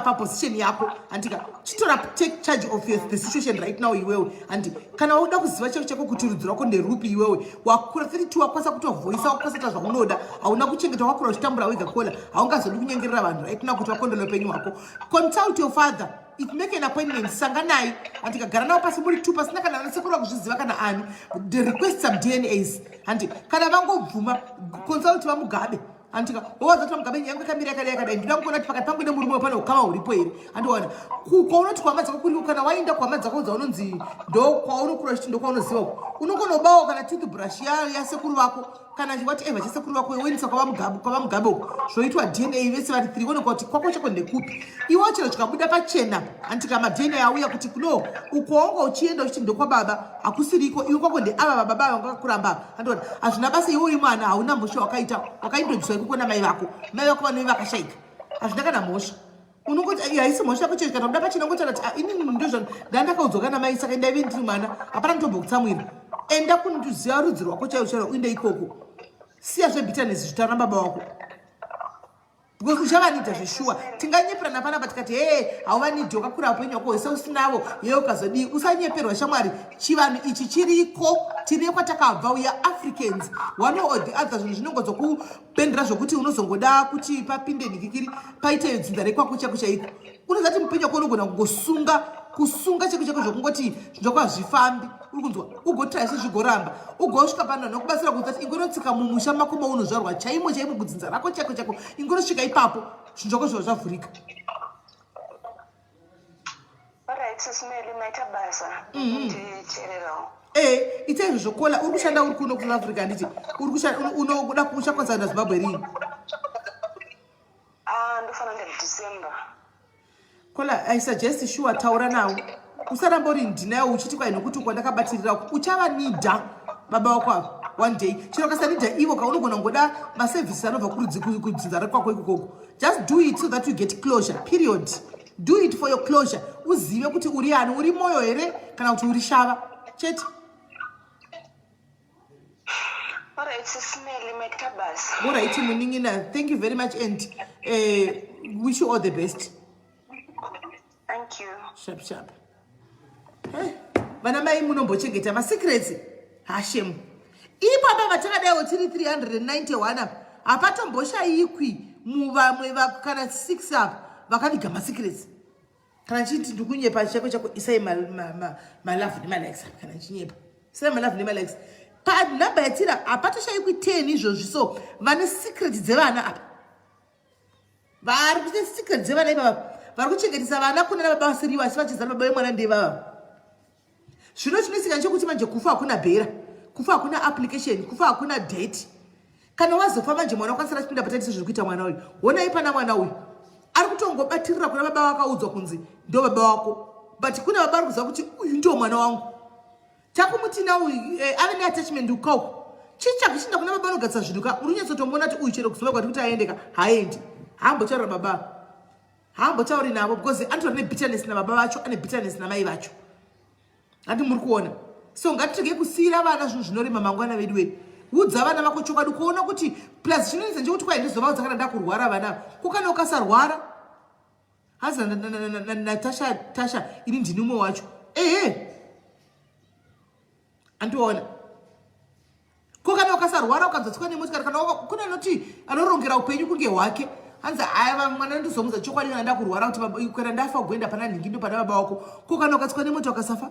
paposition yako andika chitora take charge of the situation right now iwewe andi kana wauda kuziva chako chako kuti rudzi rwako nderupi iwewe wakura 32 wakwanisa kutovhoisa wakwanisa zvaunoda hauna kuchengeta wakura uchitambura wega kola haungazodi kunyengerera vanhu right now kuti vakondole upenyu hwako consult your father if make an appointment sanganai andika gara nawo pasi muri two pasina kana vanasekuru vakuzviziva kana ani the request some DNAs andi kana vangobvuma consult vamugabe andika owadza kuti mugabe nyange kamira yakadai ndinoda kuona kuti pakati pangu nemurume pano ukama huripo here andiona kwaunoti kwama dzako kuri kana waenda kwama dzako udza unonzi ndo kwaunokura chiti ndo kwaunoziva unogona ubawo kana toothbrush yasekuru vako kana chingati eva chesekuru vako woendesa kwavamugabe uko zvoitwa DNA vese vari 3 onekwa kuti kwako chako ndekupi iwo chero chikabuda pachena andika madna auya kuti no uko wanga uchienda uchiti ndokwababa hakusiriko iwe kwako ndeava baba vanga vakakuramba andiona hazvina basa iwe uri mwana hauna mhosva wakaindodziswa ikukona mai vako vanoi vakashaika hazvina kana mhosva unongoti haisi mhosva yako chero kana kuda pachena ngotara kuti inini ndozva ndandakaudzwa kana mai saka ndaive ndiri mwana hapana ndombokutsamwira enda kundiziva rudzi rwako chaiwo uinde ikoko siya zvebitanesi zvitaura baba wako because uchavanidha zveshuwa tinganyeperana panapa tikati hauvanidhi wakakura upenyu wako hwese usinavo yeye ukazodii usanyeperwa shamwari chivanhu ichi chiriko tine kwatakabva uya Africans one or the other zvinhu zvinongodzokupendera zvokuti unozongoda kuti papinde nikikiri paite dzinza rekwako chako chaiko unozati mupenyu wako unogona kusunga cheko chako zvokungoti zvako hazvifambi uri kunzwa ugotira ise zvigoramba ugosvika pano nokubatsira kuti ingonotsika mumusha mako maunozvarwa chaimo kudzinza rako chako ingonosvika ipapo zvinhu zvako zviva zvavhurika sisimeli maita basa ndichererawo ite izvo zvokola uri kushanda uri kuno kuSouth Africa nditi unoda kuchakwanisa na Zimbabwe rini ndofana ndeDecember kola I suggest sure taura nawo usaramba uri ndinayo uchiti kwa nokuti kwandakabatirira uchavanidha baba wako ava one day chero kasanidha ivo kaunogona ngoda maservices anobva kudzinza rekwako ikoko just do it so that you get closure period do it for your closure uzive kuti uri ani uri moyo here kana kuti uri shava chete right, Smelly Metabas. All right, Muningina. Thank you very much, and wish you all the best. Thank you. Sharp. Hey, Manamai Munombochegeta, my secrets. Hashem. Ipapa Vataka tiri 391 apato mbosha ikwi muva mweva kana 6 up vakavika secrets. Kana chiti ndikunyepa chako chako isai malafu ni malex kana chinyepa. Isai malafu ni malex. Pa namba yatira apato shaikwi 10 izvozvo so vane secrets dzevana apa. Vari kuite secrets dzevana ipapa. Vari kuchengetesa vana kuna baba vasiriwa asivachizana baba vemwana ndevava. Zvino chinosika nchokuti manje kufa hakuna bhera. Kufa hakuna application, kufa hakuna date. Kana wazofa manje mwana wakasara chipinda patati zviri kuita mwana uyu. Wona ipana mwana uyu. Ari kutongobatirira kuna baba vakaudzwa kunzi ndo baba wako. But kuna baba ari kuziva kuti uyu ndo mwana wangu. Takumutina uyu ave neattachment ukauko. Chicha kuchinda kuna baba anogatsa zviduka. Urunyatsotomboona kuti uyu chero kuziva kwati kuti aendeka haendi. Haambotaura baba. Haambotauri navo because anotori nebitterness nababa vacho, ane bitterness namai vacho. Andi muri kuona. So ngatitege kusira vana zvinhu zvinorema mangwana vedu wedu. Udza vana vako chokwadi kuona kuti plus zvinoita nje kuti kwaendezova udzakana ndakurwara vana. Kukana ukasarwara. Haza na Tasha ini ndini umwe wacho. Andiona. Kukana ukasarwara ukadzotswa nemotikari kana kuna noti anorongera upenyu kunge hwake. Hanza aiva mwana ndizomudza chokwadi kana ndakurwara kuti kana ndafa kuenda pana nhingi ndo pana baba wako. Kukana ukatswa nemoti ukasafa.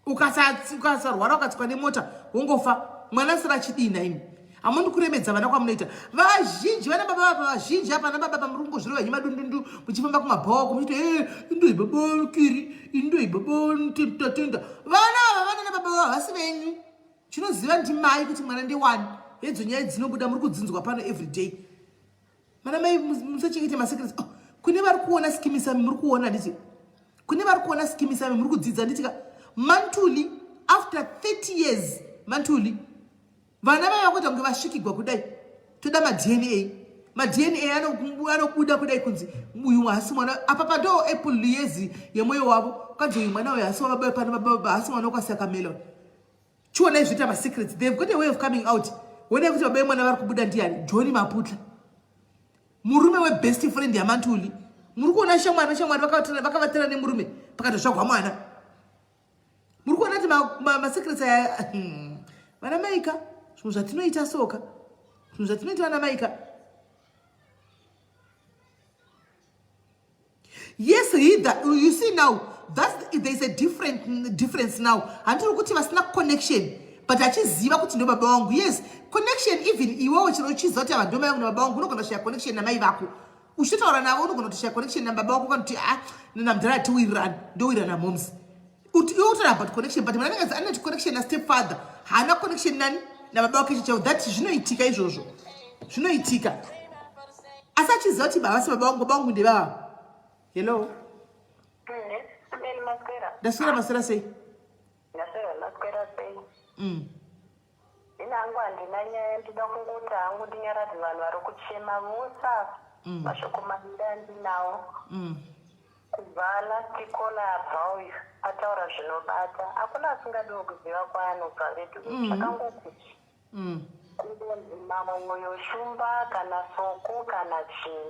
Ukasarwara ukatsikwa nemota wongofa mwana sira chidina imi amundi kuremedza vana kwamunoita vazhinji vana baba vazhinji apana baba pamurungu zviro vanyi madundundu muchifamba kumabhawako muchiti indoi baba kiri indoi baba tatenda vana ava vana nababa vavo vasi venyu chinoziva ndimai kuti mwana ndewani hedzo nyaya dzinobuda muri kudzinzwa pano everyday mana mai musachengete masecrets kune vari kuona skimisami muri kuona nditi kune vari kuona skimisami muri kudzidza nditika Mantuli, after 30 years, Mantuli, vana vaya kuita kunge vasvikigwa kudai. Toda ma-DNA. Ma-DNA anokuda kudai kunzi. Uyu hasi mwana, apa ndo apple yezi yemoyo wavo. Kanzi uyu mwana uyu hasi wababa pana baba hasi mwana ukasaka melon. Chuona izvita ma-secrets. They've got a way of coming out. Wona kuti baba mwana vari kubuda ndiani? Johnny Maputla. Murume we best friend ya Mantuli. Muri kuona shamwana vakavatira nemurume. Pakatotsvagwa mwana. Muri kuona kuti masecrets aya vana maika zvinhu zvatinoita soka zvinhu zvatinoita vana maika. Yes, you see now there's a difference now. Handiri kuti vasina connection but achiziva kuti ndo baba wangu. Yes, connection even iwewe chiro uchiziva kuti ava ndo mai vangu nababa wangu unogona kushaya connection namai vako. Uchitaura navo unogona kushaya connection nababa wako kana kuti namudhara tiwirirana ndowirirana moms. About connection, but when I have connection as stepfather, hana connection nani na baba wake chicho. That zvinoitika izvozvo. Zvinoitika. Asachiziva kuti baba baba wangu ndebaba. Hello. Ndaswera masera sei? Ndaswera masera sei. Inangu handina nyaya ndida kungoti hangu ndinyaradzi vanhu vari kuchema musa. Mashoko mahinda ndinawo. Kubvala tikola abva uyu ataura zvinobata hakuna asingadiwo kuziva kwaanobva vedu zvakangokuti kungonzi mamwoyo shumba kana soko kana chii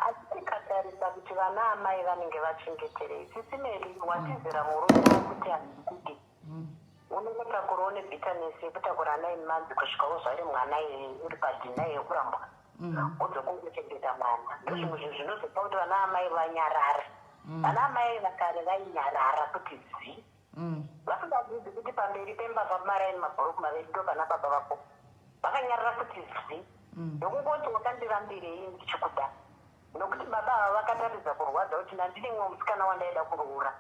asi tikatarisa kuti vana amai vanenge vachengeterei sisi Mary watizira murume wakuti handikuti unokotakura une bitterness yekutakura 9 months kusvika uzvari mwana uri padhina yekurambwa udzokungochengeta mwana ndozvimwe zvinhu zvinozopa kuti vana amai vanyarare. Vana amai vakare vainyarara kuti zi vasingadzidzi kuti pamberi pembavha maraini mabhuruku maviri ndo vana baba vako vakanyarara kuti zi ndokungoti wakandivambirei ndichikuda nokuti baba ava vakataridza kurwadza kuti ndandine mwe musikana wandaida kuroora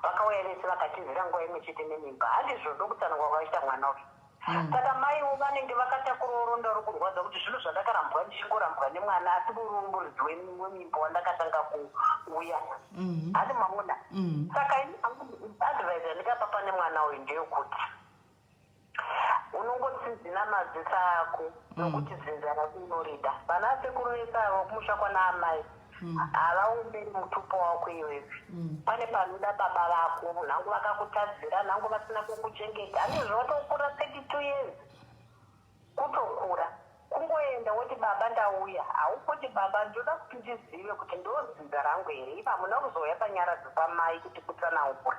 vakauya vese vakatizira nguva imwe chete nemimba handizvo ndokutsanangwa kwaita mwana uyu saka maiwo vanenge vakatakura uronda uri kurwadza kuti zvino zvandakarambwa ndichingorambwa nemwana asi urumburidzi wemimba wandakatanga kuuya asi maona saka advise ndikapa pane mwana uyu ndeyekuti unongotsinzina madziso ako nokuti zinza rako unorida vana sekuru vese avo kumusha kwana amai havaomberi mutupo wako iwewe. Pane panoda baba vako, nangu vakakutadzira, nangu vasina kukuchengeta. Andizvo watokura 32 years. Kutokura. Kungoenda woti baba ndauya. Haukoti baba ndoda kuti ndizive kuti ndodzinza rangu here. Ipa hamuna kuzoya panyara dzepamai kuti kutsanangura.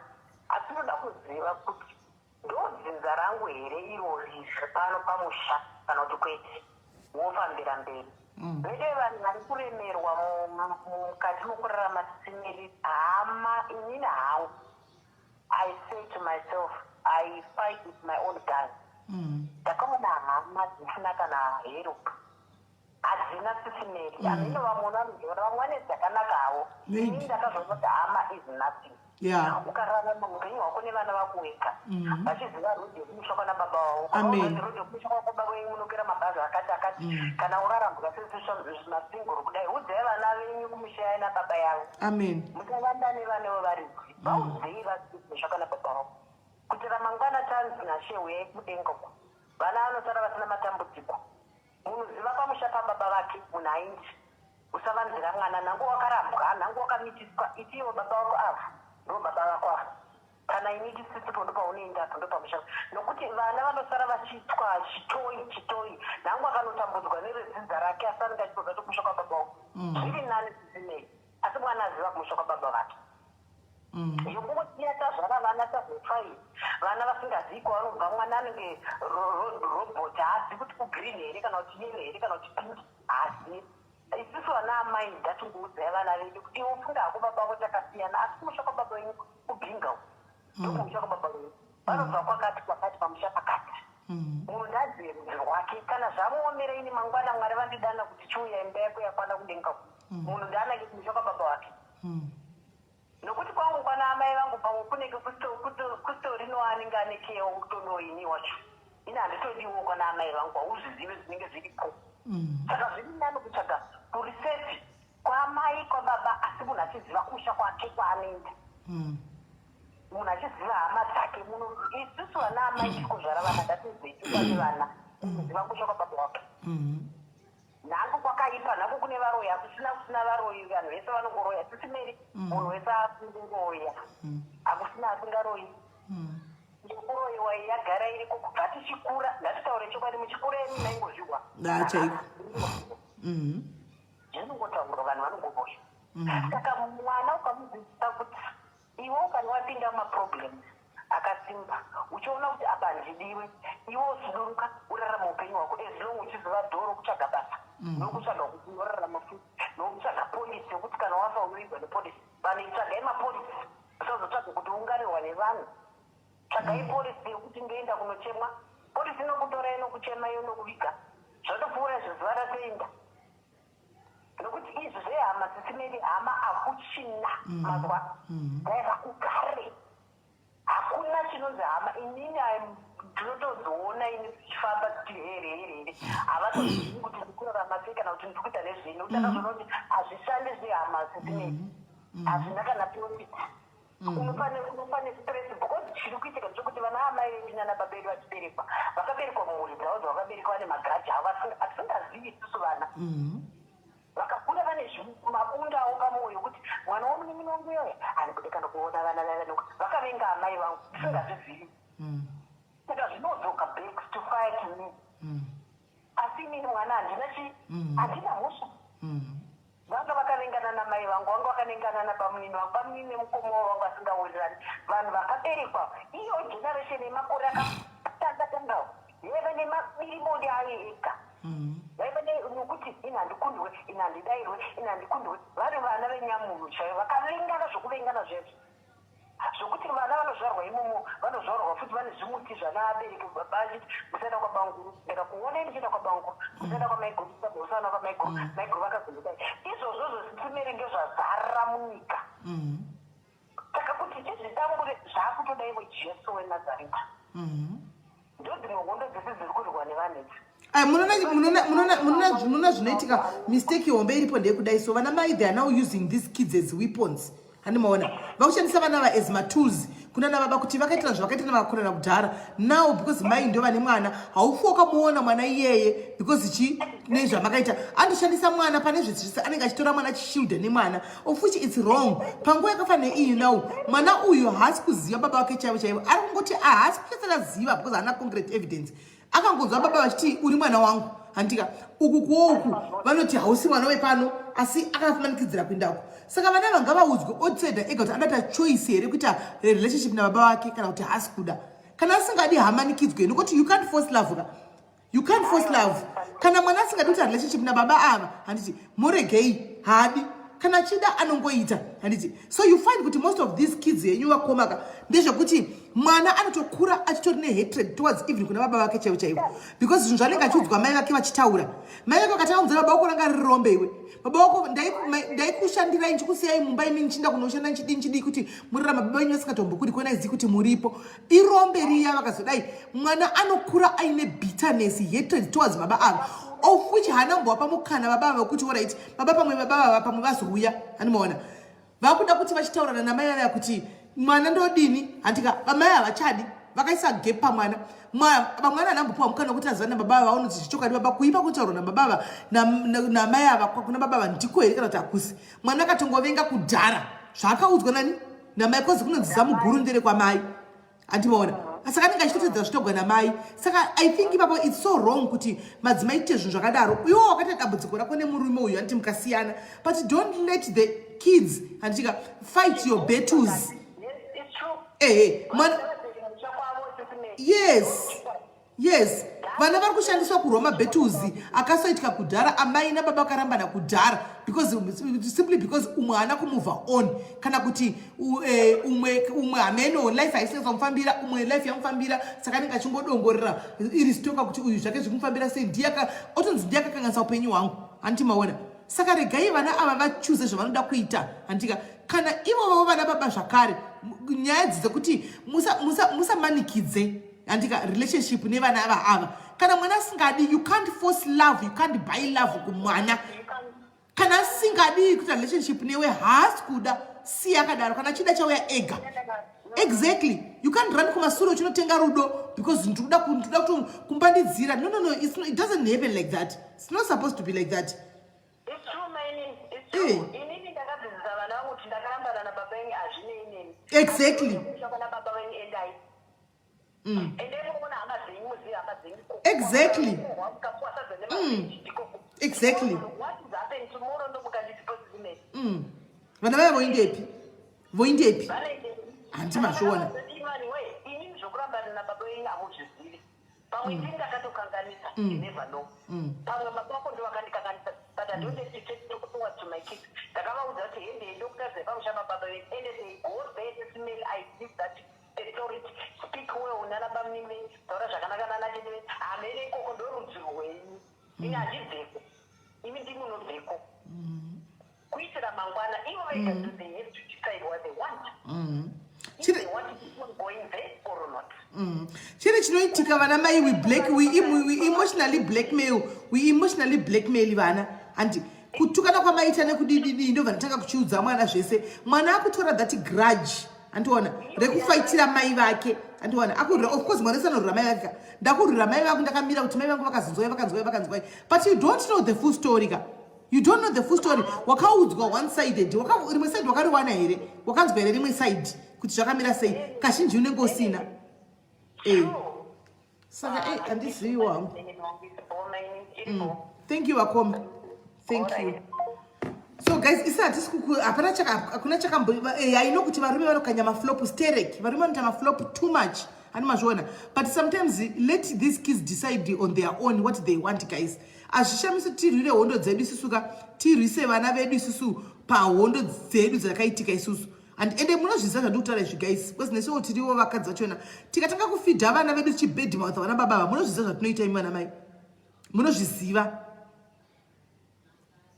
Asi ndoda kuziva kuti ndodzinza rangu here irori pano pamusha kana kuti kwete wofambira mberi. Vede vanhu vari kuremerwa mukati mokurarama tisimiri hama inini hangu. I say to myself, I fight with my own guns. Ndakaona hama dzisina kana herup hadzina tisimiri. Amino vamwe vanozora vamwe vane dzakanaka havo. Ini ndakazova kuti hama is nothing. Ukararama muupenyu hwako nevana vako wega vachiziva rudhi rwekumushoka nababa vavo. Rudhi rwekumushoka kwababa venyu munokera mabhazi akati kana urarambwa sezvimasingoro kudai udzai vana venyu kumisha nababa yavo. Musavanda nevanevo varidzi vaudzei vamushoka nababa vavo kuti ramangwana tanzi nashe uyai kudenga uko vana vanosara vasina matambudziko. Munoziva pamusha pababa vake munhu ainji usavanzira mwana nangu wakarambwa nangu wakamitiswa itiwo baba vako avo ndo baba vako avo kana initi sisipo ndo paunoendapo ndo pamusha nokuti vana vanosara vachitwa chitoi nangu akanotambudzwa neredzidza rake asanga chikoza tokushoka baba vako zviri nani zvisinei asi mwana aziva kumushoka baba vake. Yokungotiyata zvava vana tazofai vana vasingazivi kwavanobva mwana anenge robot haazivi kuti kugreen here kana kuti yellow here kana kuti pink haazivi. Isusu vana amai ndatingoudzai vana vedu kuti iwe ufunga hako baba vako takasiyana asi kumusha kwababa wenyu kubhinga ndokumusha kwababa wenyu vanobva kwakati pamusha pakati. Munhu ndazive rudzi rwake kana zvamuomera ini mangwana mwari vandidana kuti chiuya imba yako yakwana kudenga munhu ndaanenge kumusha kwababa wake. Nokuti kwangu kwana amai vangu pamwe kunenge kustori noanenge anekewo kutonoini wacho ini handitodiwo kwana amai vangu hauzvizive zvinenge zviripo. Saka zviri nani kutsvaga kuriseti kwamai kwababa asi munhu achiziva kusha kwake kwaanoenda munhu achiziva hama dzake. Isusu vana amai tikuzvara vana ndatizeitu kwane vana kuziva kusha kwababa wake. Nangu kwakaipa nangu kune varoyi hakusina varoyi vanhu vese vanongoroya tisimeri munhu wese akungoya hakusina asingaroyi. Ndikuroyiwa yagara iriko kubva tichikura ndatitaure chokwadi muchikura eni maingozviwa zvinongotaura vanhu vanongoboya. Saka mwana ukamudzidzisa kuti iwe ukani wapinda mumaproblems akasimba uchiona kuti apa handidiwe iwe uchiduruka urarama upenyu hwako ezilongo uchiziva dhoro kutsvaga basa nokutsvaga kuti unorarama futi nokutsvaga polisi yokuti kana wafa unoigwa nepolisi. Vanhu itsvagai mapolisi usazotsvaga kuti ungarirwa nevanhu. Tsvagai polisi yokuti ndoenda kunochemwa polisi inokutora inokuchema inokuviga zvatopfuura zvizuva ratoenda. Nokuti izvi zvehama tisimeri hama hakuchina mazwa daiva kugare hakuna chinonzi hama. Inini ndinotozoona ini tichifamba kuti here havatozivi kuti ndikurarama sei kana kuti ndikuita nezvini utakazoona kuti hazvishandi zvehama tisimeri hazvina kana profit. Unofane stress because chiri kuitika ndokuti vana amai vedu nanababa vedu vachiberekwa vakaberekwa mumhuri dzavo dzavakaberekwa nemagaraji avo asingazivi isusu vana vakakura vane mabunda avo pamwoyo kuti mwana womunimini wangu yoyo ani kudekana kuona vana vaya nokuti vakavenga amai vangu tisingazvizivi. Saka zvinodzoka back to fight me. Asi inini mwana handina hosha. Vanga vakavengana namai vangu vanga vakanengana napamunini vangu pamunini nemukomo wangu asingawirirani vanhu vakaberekwa iyo generation yemakore akatangatangawo yaiva nemabiribodi ayo ega vaiva nokuti ini handikundwe ini handidairwe ini handikundwe vari vana venyamunhu chaivo vakavengana zvokuvengana zvezvo zvokuti vana vanozvarwa imomo vanozvarwa futi vane zvimuti zvana abereki babaji musaenda kwabanguru ndakakuonai ndichienda kwabanguru musaenda kwamaiguru usaona kwamaiguru maiguru vakazondidai izvozvozvo tisimeri ngezvazara munyika. Saka kuti tizvidangure zvaakutodaiwo jesu wenazareta ndodzimwe hondo dzese dziri kurwa nevanhu idzi. Munoona zvinoitika mistake hombe iripo ndeyekudai so vana mai they are now using these kids as weapons. Handimaona vakushandisa vana ava as matools kuna nababa kuti vakaitira zvavakaita navakorera kudhara now because mai ndio vane mwana haufi wakamuona mwana iyeye because nezvamakaita andoshandisa mwana pane zvese anenge achitora mwana achishilda nemwana of which it's wrong. Panguva yakafanira iyi now mwana uyu haasi kuziva baba wake chaivo chaivo ari kungoti haasi kuchasakaziva because haana concrete evidence akangonzwa baba vachiti uri mwana wangu handika uku kuouku vanoti hausi mwana wepano asi akafumanikidzira kuendako saka vana vanga vaudzwe outsider ega kuti andata choice here kuita relationship nababa wake kana kuti haasi kuda kana asingadi hamanikidzwe nokuti you can't force love you can't force love kana mwana asingadi kuita relationship nababa ava handiti moregei haadi kana chida anongoita handiti so you find kuti most of these kids yenyu vakomaka ndezvekuti mwana anotokura achitori nehatred towards even kuna baba vake chaivo chaivo because zvinhu zvanenge achiudzwa mai vake vachitaura mai vake vakataunza baba vako ranga rirombe iwe baba vako ndaikushandirai ndichikusiyai mumba imi nichinda kunoshanda nchidi kuti murirama baba venyu vasingatombokuri kuona izivi kuti muripo irombe riya vakazodai mwana anokura aine bitterness hatred towards baba ava of which haana mbowapa mukana baba ava kuti alright baba pamwe baba ava pamwe vazouya hanimaona vakuda kuti vachitaurana namai vaya kuti mwana ndodini handika vamai havachadi vakaisa gap pamwana vamwana anambopiwa mukana wekuti aziva nababa ava vaonoti zvichokwadi baba kuipa kutaurwa nababa ava namai ava kuna baba ava ndiko here kana kuti hakusi mwana akatongovenga kudhara zvaakaudzwa nani namai kozi kunonziza muguru ndere kwamai handimaona saka anenge achitotedzera zvitogwa namai saka I think ipapo it's so wrong kuti madzimai ite zvinhu zvakadaro iwo wakaita dambudziko rako nemurume uyu handiti mukasiyana but don't let the kids handitika fight your battles. Yes vana vari kushandiswa kurwa mabhetuzi akasoitika kudhara amai nababa vakarambana kudhara simply because umwe haana kumove on kana kuti umwe hameno life haisingeza kumufambira umwe life yamufambira saka anenge achingodongorera iri stoka kuti uyu zvake zvikumufambira sei otonzi ndiyakakanganisa upenyu hwangu handiti maona saka regai vana ava vachuze zvavanoda kuita handika kana ivovavo vana baba zvakare nyaya dzekuti musamanikidze handika relationship nevana ava ava kana mwana asingadi you can't force love you can't buy love kumwana kana asingadi kuita relationship newe haasi kuda si akadaro kana chida chauya ega exactly you can't run kumasuro uchinotenga rudo because ndikuda kumbandidzira no it doesn't happen like that it's not supposed to be like that. It's true, man. It's true. Exactly. Exactly. Exactly. Vana vaya voindepi handi mazviona pamwe ndakatokanganisa never know pamwe mabako ndo vakandikanganisa but I don't hesitate towards my kids ndakavaudza kuti hende ndokutadza pamushamba baba vedu ende they go there to smell I give that authority speak well nana bamime taura zvakanaka nana chene amene koko ndorudzi rwenyu ini handibveko imi ndimunobveko kuitira mangwana ivo vega they have to decide what they want if they want to keep on going there or not. Chiri chinoitika vana mai we emotionally blackmail vana and kutukana kwamaita nekudididi ndo vanotanga kuchiudza mwana zvese mwana akutora that grudge andiona rekufaitira mai vake andiona of course mwana sanorura mai vake ndakurura mai vako ndakamira kuti mai vangu vakanzwai but you don't know the full story you don't know the full story wakaudzwa one sided rimwe side wakariwana here wakanzwa here rimwe side kuti zvakamira sei kazhinji unenge usina saka handizivi wangu. Thank you Akoma. Thank you. So guys, isati hakuna chakambo I know kuti varume vanokanya maflop sterek varume vanoita maflop too much hani mazviona but sometimes let these kids decide on their own what they want guys. Azvishamisi tirwire hondo dzedu isusuka tirwise vana vedu isusu pahondo dzedu dzakaitika isusu ende munozviziva zvandikutaura izvi guys because nesuwo tiriwo vakadzi vachona tikatanga kufidha vana vedu tichibhedhi mauta vana babava munozviziva zvatinoita imi vana mai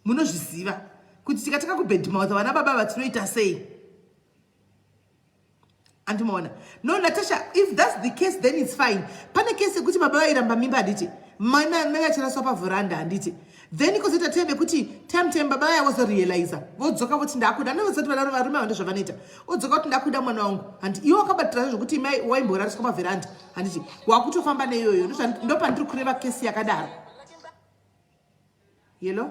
munozviziva kuti tikatanga kubhedhi mauta vana babava tinoita sei andimaona no Natasha if that's the case then it's fine pane case yekuti baba vairamba mimba handiti mai achiraswa pavhuranda handiti then kozita tebe kuti time baba vaya vozorealiza vodzoka voti ndakuda nevazoti varume vanda zvavanoita vodzoka kuti ndakuda mwana wangu handi iwo wakabatira zvokuti mai waimborariswa pavheranda handiti wakutofamba neiyoyo ndo pandiri kureva kesi yakadaro. Hello?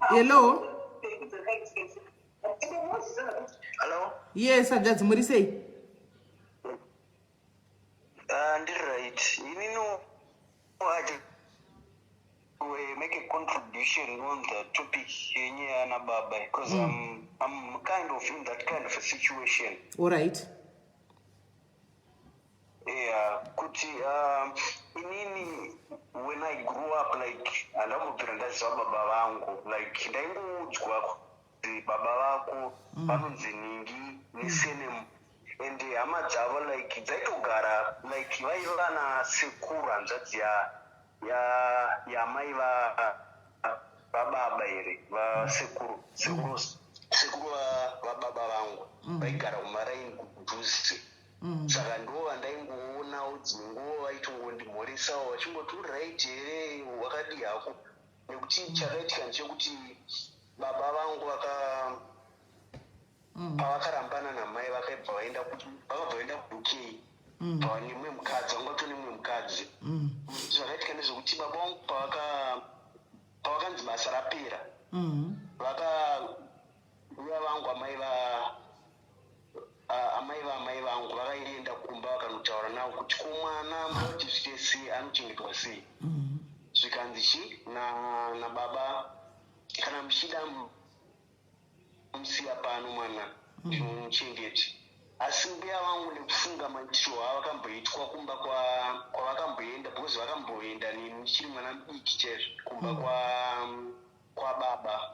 Hello? Hello? Yes, hanzvadzi muri sei? Ndiri right. You know, I make a contribution on the topic Nyora Baba because I'm kind of in that kind of a situation. All right. Yeah, kuti inini when I grew up like andamubvira ndaziva baba vangu like ndaingoudzwa kuti baba vako vanonzi Ningi nesenemu ende hama dzavo like dzaitogara like vaiva nasekuru hanzvadzi yamai vababa here vasekuru vababa vangu vaigara kumaraini kudhuze saka ndo vandaingoonawo dzimwe nguva vaitongondimhoresawo vachingoti uright here wakadi hako nekuti chakaitika ndechekuti baba vangu pavakarambana namai vakabva vaenda ku-UK pava nemumwe mukadzi vangato nemumwe mukadzi zvakaitika ndezvekuti baba vangu pavakanzi basa rapera uya vangu amai vangu vakaenda kumba vakanotaura navo kuti komwana moti zvite sei anochengetwa sei zvikanzi chi nababa kana muchida musiya pano mwana ndinomuchengeti asi mbuya vangu nekufunga maitiro avakamboitwa kumba kwavakamboenda because vakamboenda neni chiri mwana mudiki chaizvo kumba kwababa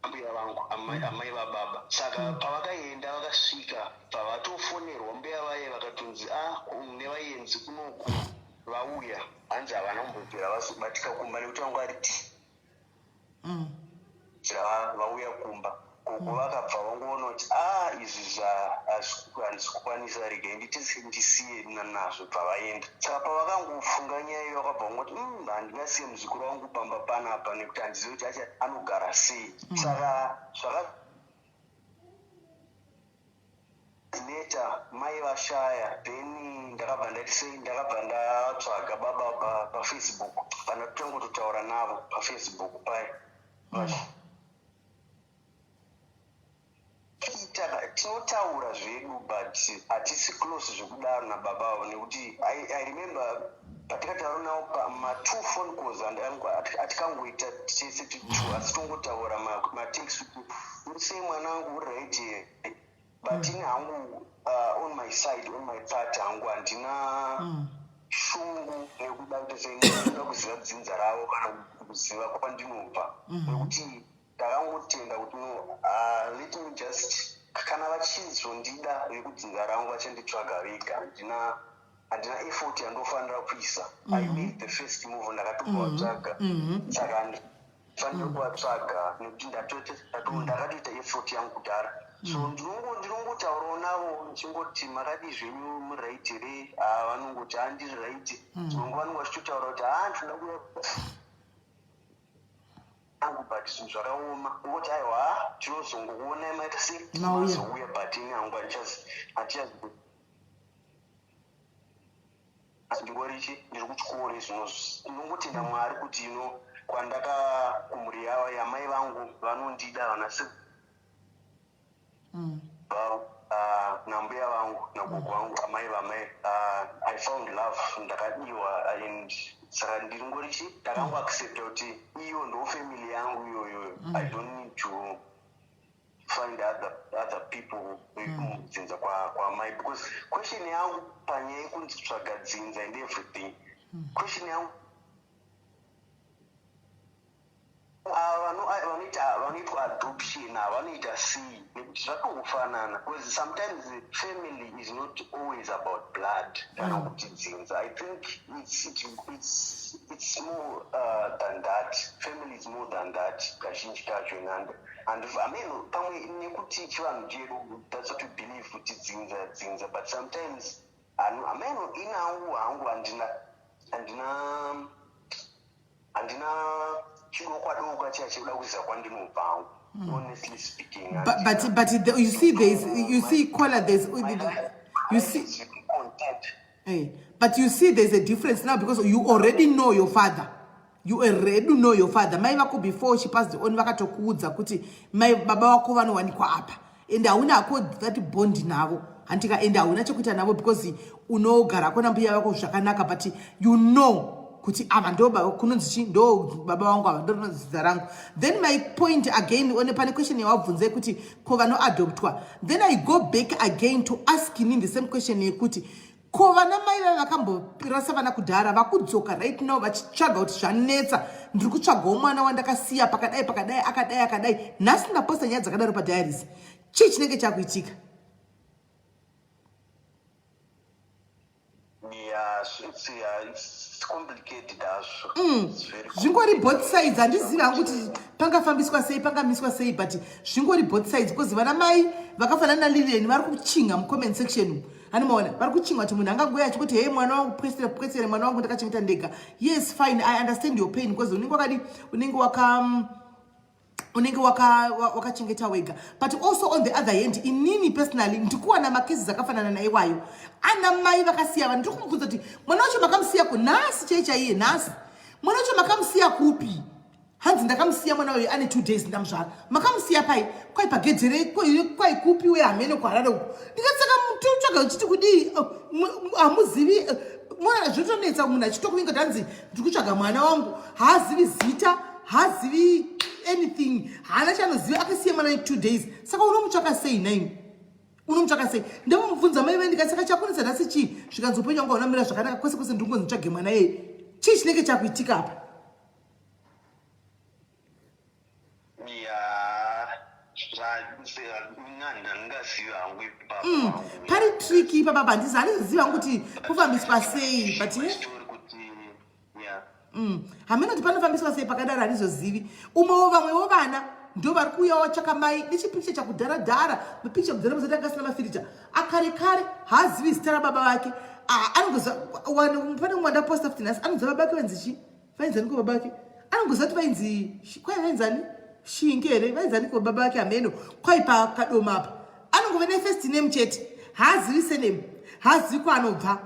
mbuya vangu amai vababa saka pavakaenda vakasvika pavatofonerwa mbuya vaye vakatonzi nevaienzi kunoku vauya hanzi havana kumbopera vazobatika kumba nekuti vangu ariti vauya kumba koko vakabva vangoona kuti izvi handisi kukwanisa regai ndisiye nazvo pavaenda saka pavakangofunga nyaya iyo vakabva vangoti handingasiye muzukuru wangu pamba panapa nekuti handizivi kuti acha anogara sei saka leta mai vashaya then ndakabva ndati sei ndakabva ndatsvaga baba pafacebook pandatotangototaura navo pafacebook paya tinotaura zvedu but hatisi close zvekudaro nababa avo nekuti I remember patikataura navo ma2 phone calls atikangoita tese titu asi tongotaura matext kuti uri sei mwana wangu uri right here but ini hangu on my side on my part hangu handina shungu nekuda kuti seinoda kuziva dzinza ravo kana kuziva kwandinobva nekuti ndakangotenda kuti let me just kana vachizondida vekudzinza rangu vachanditsvaga vega handina effort yandofanira kuisa I made the first move ndakatokuvatsvaga saka ndifanira kuvatsvaga nekuti ndakatoita effort yangu kudhara so ndinongotaurawo navo ndichingoti makadi zvenyu muright here vanongoti handiri right dzimwe nguva vanenge vachitotaura kuti ndinoda kuya angu but zvinhu zvakaoma ungoti aiwa tinozongoona maita semazouya but ini hangu ndingorichi ndiri kuchikore zvinozvi ndinongotenda mwari kuti kwandakakumuri yavo yamai vangu vanondida vanase nambuya vangu nagogo vangu amai vamai I found love ndakadiwa and saka ndiringorichi ndakangoaccepta kuti iyo ndo family yangu iyoyo I don't need to find other people vekumudzinza kwamai because question yangu panyaya yekunzitsvaga dzinza and everything question yangu vanoitwa adoption vanoita sei nekuti zvatongofanana because sometimes family is not always about blood kana kuti dzinza I think it's more than that family is more than that kazhinji kacho and I mean pamwe nekuti chivanhu chedu that's what we believe kuti dzinza but sometimes ameno inangu andina chidokwadoka chachida kuziva kwandinobva hangu, honestly speaking. But you see caller, you see content. Hey, but you see there's a difference now because you already know your father. You already know your father. My wako before she passed on vakatokuudza kuti my baba wako vanowanikwa apa. And hauna ako that bond navo. Antika and hauna chekuita navo because unogara kona mbuya wako zvakanaka, but you know kuti ava ndo kunonzi ndo baba vangu ava ndo zita rangu. Then my point again on pane question yawabvunze kuti ko vanoadoptwa. Then I go back again to asking in the same question yekuti ko vana mai vakambopirasa vana kudhara vakudzoka right now vachitsvaga kuti zvanetsa ndiri kutsvagawo mwana wandakasiya pakadai akadai nhasi ndaposta nyaya dzakadaro padiaries. Chii chinenge chakuitika? It's complicated also. Zvingori both sides. Handizivi hangu kuti pangafambiswa sei pangamiswa sei, but zvingori both sides because vana mai vakafanana naLilian vari kuchinga mucomment section. Anomaona vari kuchinga kuti munhu angangoya achikuti hey mwana wangu pwesere mwana wangu ndakachengeta ndega. Yes, fine, I understand your pain because unenge wakachengeta wega. But also on the other hand, inini personally ndikuwana makesi dzakafanana naiwayo. Ana mai vakasiya vanhu. Ndiri kumubvunza kuti mwana wacho makamsiya ku nhasi chaiye nhasi. Mwana wacho makamsiya kupi? Hanzi ndakamusiya mwana wayo ane 2 days ndamuzvara. Makamsiya pai? Kwai pagedhere kwai kupi we hameno kwarara uko. Ndikatsaka mutsvaga uchiti kudi hamuzivi mwana zvotonetsa munhu achitokuvinga tanzi ndiri kutsvaga mwana wangu haazivi zita haazivi anything, hana chanoziva akasiya mwana 2 days. Saka unomutsvaka sei nai? Unomutsvaka sei? Ndamubvunza mai vendi kasaka chakunetsa nhasi chii? Zvikanzopenya kunga unamira zvakanaka kwese kwese ndiri kungotsvage mwana yeye. Chii chinenge chakuitika apa? Pari tricky papa handiziva hangu kuti kufambiswa sei, but haminoti panofambiswa sei pakadaro handizozivi. Umewo vamwewo vana ndo vari kuuyawo vatsvaka mai nechipikicha chakudhara mapikicha kudhara muzati akasina mafirija akare haazivi zita rababa vake. Pane umwe ndaposta futi nhasi anonzi baba vake vainzi vainzani ko baba vake anongozati vainzi kwai vainzani shingere vainzani ko baba vake hameno kwai pakadoma apa anongove nefirst name chete haazivi sename haazivi kwaanobva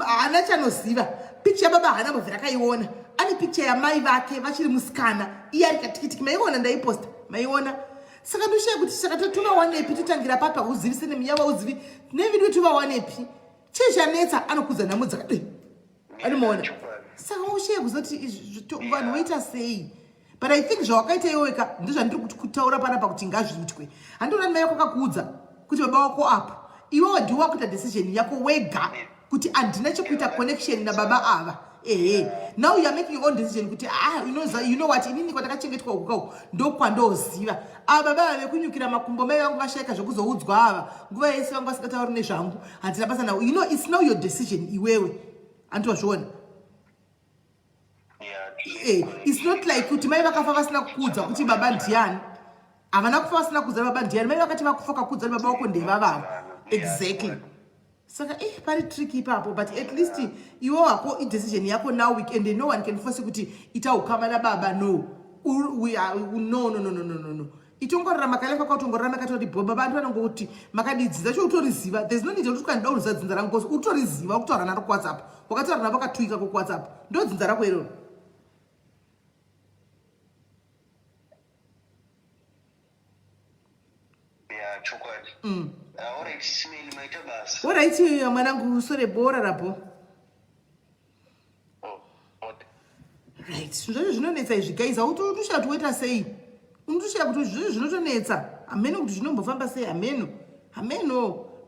hana chanoziva. Pikicha yababa hana mbobvira akaiona. Ane pikicha yamai vake vachiri musikana iye ari katikitiki. Maiona ndaiposta maiona. Saka ndoshaye kuti saka totuma wanepi totangira papa uzivi sename yavo uzivi nevidio tova wanepi. Chii chanetsa anokudza nhamo dzakadai. Anomaona. Saka ushaye kuzoti vanhu voita sei. But I think zvawakaita iweka ndozvandiri kutaura panapa kuti ngazviitwe. Handiona mai yako akakuudza kuti baba wako apo iwewe ndiwe wakuita decision yako wega kuti andina chekuita connection na baba ava. Now you are making your own decision kuti you know what inini kwatakachengetwa ukau ndo kwandoziva. Ava baba vekunyukira makumbo mai vangu vashaika zvokuzoudzwa ava nguva yese vangu vasikatauri nezvangu handina basa nawo. You know it's now your decision iwewe. Andwazviona. It's not like kuti mai vakafa vasina kukuudza kuti baba ndiani. Havana kufa vasina kuudza baba ndiani. Mai vakati vakufa kakuudza baba wako ndevavavo. Exactly. Saka pari tricky ipapo, but at least iwo wako decision yako now weekend and no one can force kuti ita ukama na baba. No. We are no. Itongorara makalefa kwa utongorara makatoti baba bantu vanongoti makadidziza cho utoriziva. There's no need to look and down za dzinza rangu utoriziva kutaura naro ku WhatsApp. Wakataura navo katwika ku WhatsApp. Ndo dzinza rako iro. Alright, mwanangu sore bora rapo. Right, zvinonetsa izvi guys. Unoshaya kuti woita sei? Unoshaya kuti zvinotonetsa. Ameno kuti zvinombofamba sei ameno.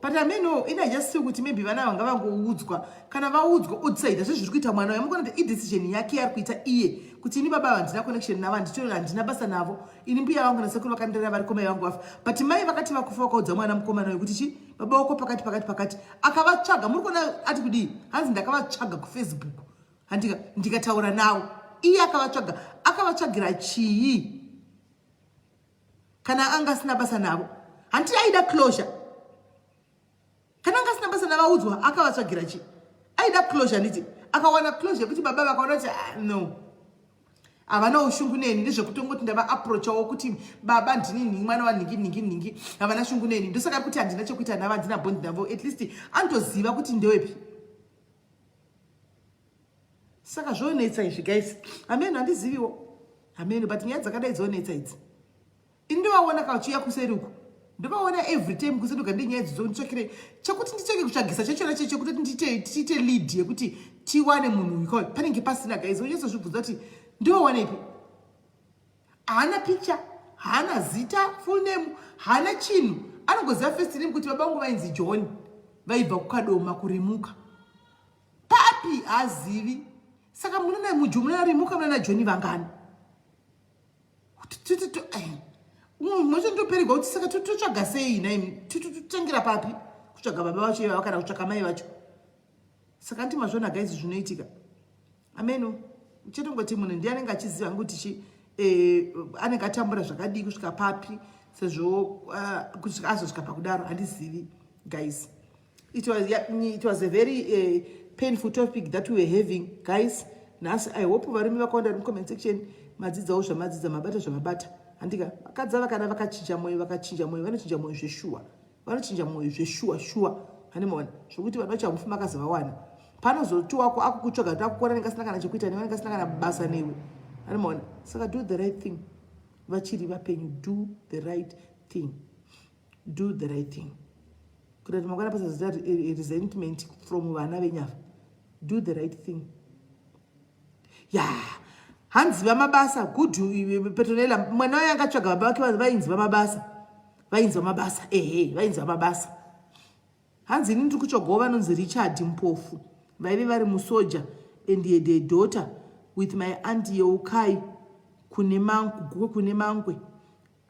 But ameno ina just kuti maybe vana vanga vangoudzwa kana vaudzwa outside zviri kuita mwana wayo mukona kuti decision yake yari kuita iye kuti ini baba handina connection navo handina basa navo ini mbuya vangu nasekuru vakandirera vari komai vangu vafa. But mai vakati vakufa vakaudza mwana mukomana wayo kuti chi baba wako pakati akavatsvaga. Muri kuona ati kudii hanzi ndakavatsvaga kuFacebook ndikataura navo. Iye akavatsvagira chii kana anga asina basa navo. Handiti aida closure. Kana anga sina basa navaudzwa akavatsvagira chi aida closure nditi akawana closure kuti baba vakaona kuti no havana ushungu neni ndezvekutongoti ndava approachawo kuti baba ndinini mwana wanhingi havana shungu neni ndosaka kuti handina chekuita navo handina bondi navo at least andoziva kuti ndewepi saka zvonetsa izvi guys ameno handiziviwo ameno but nyaya dzakadai dzonetsa idzi indivaona kachiuya kuseri uku ndivaona every time kuseri uka ndinyaya dzidzonitsvakire chekuti ndicheke kutsvagisa chachona cheche kuti tiite lead yekuti tiwane munhu uyu panenge pasina guys unyazozvibvunza kuti ndivawanepi haana picture haana zita full name haana chinhu anongoziva first name kuti baba vangu vainzi John vaibva kukadoma kurimuka papi hazivi saka munana mujumuna rimuka munana John vangani mwachondoperigwa kuti saka totsvaga sei naimi totangira papi kutsvaga baba vacho ivava kana kutsvaga mai vacho saka ndimazvona guys zvinoitika ameno chetongoti munhu ndiye anenge achiziva nguti anenge atambura zvakadii kusvika papi sezvo kusvika azosvika pakudaro handizivi guys. It was a very painful topic that we were having guys. Nasi I hope varimi vakaenda mu comment section madzidzawo zvamadzidza mabata zvamabata handika vakadza vakana vakachinja moyo vanochinja moyo zveshua vanochinja moyo zveshua hanimona zvokuti vanhu vachamufuma akazovawana panozoti wako akukutsvaga kuti akukona nekasina kana chekuita newe nekasina kana basa newe hanimona saka do the right thing vachiri vapenyu do the right thing kuti mangwana pasazita resentment from vana venyafa do the right thing hanzi vamabasa good Petronella mwana waye akatsvaga baba vake vainzi vamabasa hanzi ini ndiri kutsvagawo vanonzi Richard Mpofu vaive vari musoja and he had a daughter with my auntie yeukai kune mangwe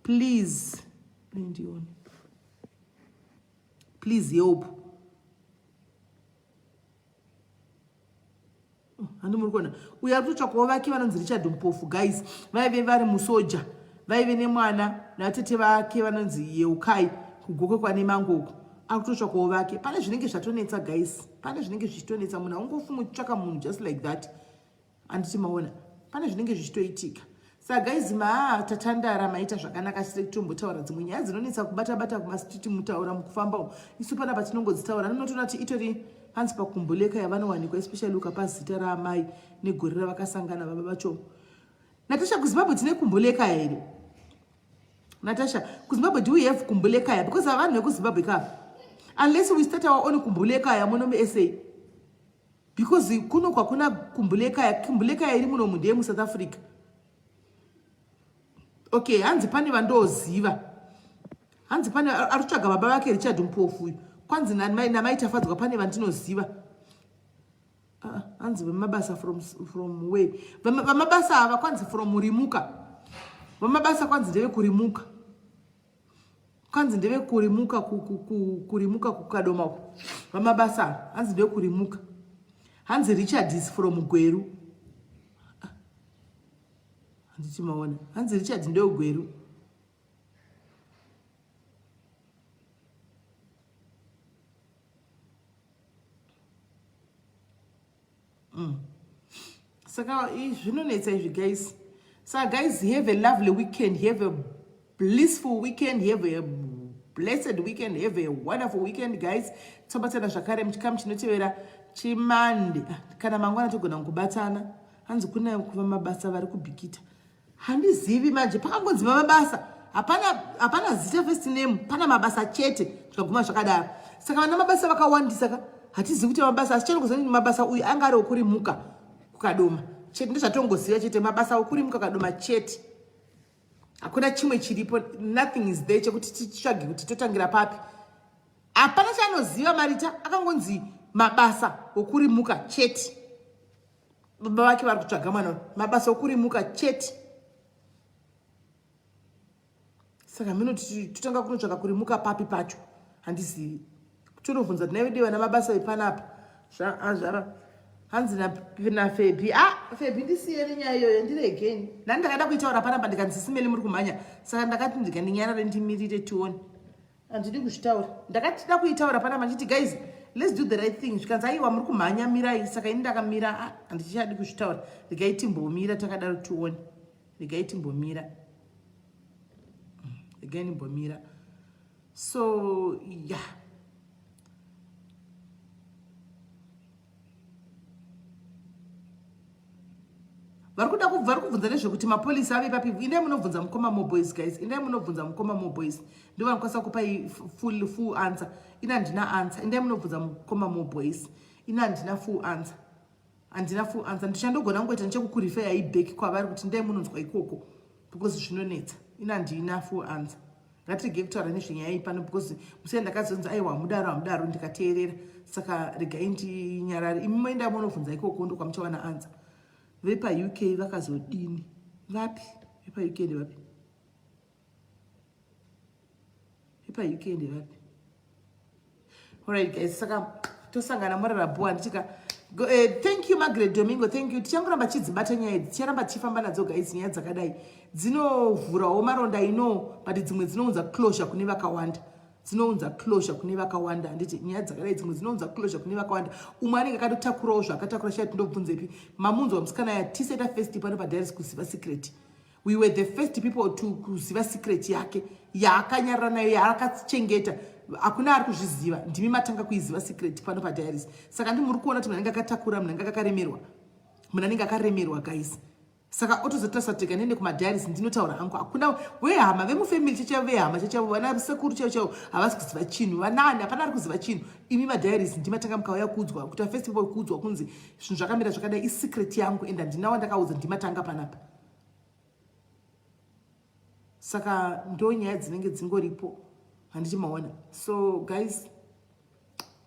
please help handimuri kuona uyo ari kutsvakawo vake vanonzi Richard Mpofu guys vaive vari musoja vaive nemwana navatete vake vanonzi yeukai kugokwe kwane mangoko ari kutotsvakawo vake pane zvinenge zvatonetsa guys pane zvinenge zvichitonetsa munhu haungofumi kutsvaka munhu just like that handiti maona pane zvinenge zvichitoitika saka guys tatandara maita zvakanaka chisiri kutombotaura dzimwe nyaya dzinonetsa kubata kumastiti mutaura mukufamba isu pana patinongodzitaura ninotoona kuti itori hanzi pakumbuleka yavanowanikwa especially ukapazita raamai negore ravakasangana baba vacho. Natasha kuZimbabwe tine kumbuleka here Natasha kuZimbabwe do we have kumbuleka here because avanhu vekuZimbabwe ka unless we start our own kumbuleka here muno muSA because kuno kwakuna kumbuleka iri muno mundiye mu South Africa. Okay, hanzi pane vandoziva hanzi pane aritsvaga baba vake Richard Mpofu kwanzi namaitafadzwa pane vandinoziva hanzi vamabasa from where vamabasa ava kwanzi from Rimuka vamabasa kwanzi ndeve kurimuka kwanzi ndeve kurimuka kurimuka kukadoma vamabasa hanzi ndeve kurimuka hanzi Richard is from Gweru handiti maona hanzi Richard ndeve Gweru saka zvinonetsa izvi guys. So guys, have a lovely weekend, have a blissful weekend, have a blessed weekend, have a wonderful weekend guys. Tobatana zvakare muchikamu chinotevera chimande kana mangwana togona kubatana hanzi kuna kuva mabasa vari kubhikita handizivi manje pakangonzi mabasa hapana zita first name pana mabasa chete tikaguma zvakadaro saka vana mabasa vakawandisa hatizivi kuti mabasa asi chanogozani mabasa uyu anga ari okurimuka kukadoma chete ndezvatongoziva chete mabasa okurimuka kadoma chete hakuna chimwe chiripo nothing is there chekuti titsvage kuti totangira papi hapana chaanoziva marita akangonzi mabasa okurimuka chete baba vake vari kutsvaga mwana mabasa okurimuka chete saka mino totanga kunotsvaga kurimuka papi pacho handizivi tonovhunza tinavede vana mabasa epanapa zvara hanzi naFebi Febi ndisiye nenyaya iyoyo ndiregeni nani ndakada kuitaura panapa ndikanzi SIS MELLY muri kumhanya saka ndakati ndikaninyarare ndimirire tione handidi kuzvitaura ndakati da kuitaura pana machiti guys let's do the right thing zvikanzi aiwa muri kumhanya mirai saka ini ndakamira handichadi kuzvitaura regai timbomira takadaro tione regai timbomira regai nimbomira so yeah vari kubvunza nezvekuti mapolisi ave papi indai munobvunza mukoma moboys guys indai munobvunza mukoma moboys ndo vanokwanisa kupai full answer ina handina answer indai munobvunza mukoma moboys ina handina full answer handina full answer ndichandogona ngoita nechekukurifeya back kwavari kuti ndai munonzwa ikoko because zvinonetsa ina handina full answer ngatirege kutaura nezvenyaya iyi pano because musei ndakazonzi aiwa hamudaro ndikateerera saka regai ndinyarare imi moenda munobvunza ikoko ndo kwamuchawana answer vepa UK vakazodini vapi vepa UK ndevapi vepa UK ndevapi alright guys saka tosangana murarabua ndichika thank you Margaret Domingo thank you tichangoramba chidzibata nyaya idzi ticharamba tichifamba nadzo guys nyaya dzakadai dzinovhurawo maronda but dzimwe dzinounza closure kune vakawanda dzinounza closure kune vakawanda handiti nyaya dzakadai dzimwe dzinounza closure kune vakawanda umwe anenge akatotakurawo zvakatakura chai tindobvunzepi mamunzwa musikana yatiseta first pano padiaris kuziva secret we were the first people to kuziva secret yake yaakanyarara nayo yaakachengeta hakuna ari kuzviziva ndimi matanga kuiziva secret pano padiaris saka ndi muri kuona kuti munanenge akatakura munanenge akaremerwa munanenge akaremerwa guys saka otozotarisa tega nende kumadiaris ndinotaura hangu hakuna vehama vemufamily chechavo vehama chechavo vana sekuru chavo havasi kuziva chinhu vanani hapana ari kuziva chinhu imi madiaris ndimatanga mukauya kuudzwa kuti first of all kuudzwa kunzi zvinhu zvakamira zvakadai isecret yangu enda ndinawo ndakaudza ndimatanga panapa saka ndo nyaya dzinenge dzingoripo handichimaona so guys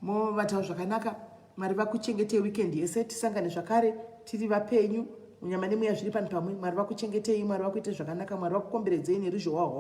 movatawo zvakanaka mwari vakuchengetei weekend yese tisangane zvakare tiri vapenyu munyama nemuya zviri pano pamwe mwari vakuchengetei mwari vakuite zvakanaka mwari vakukomberedzei neruzhowa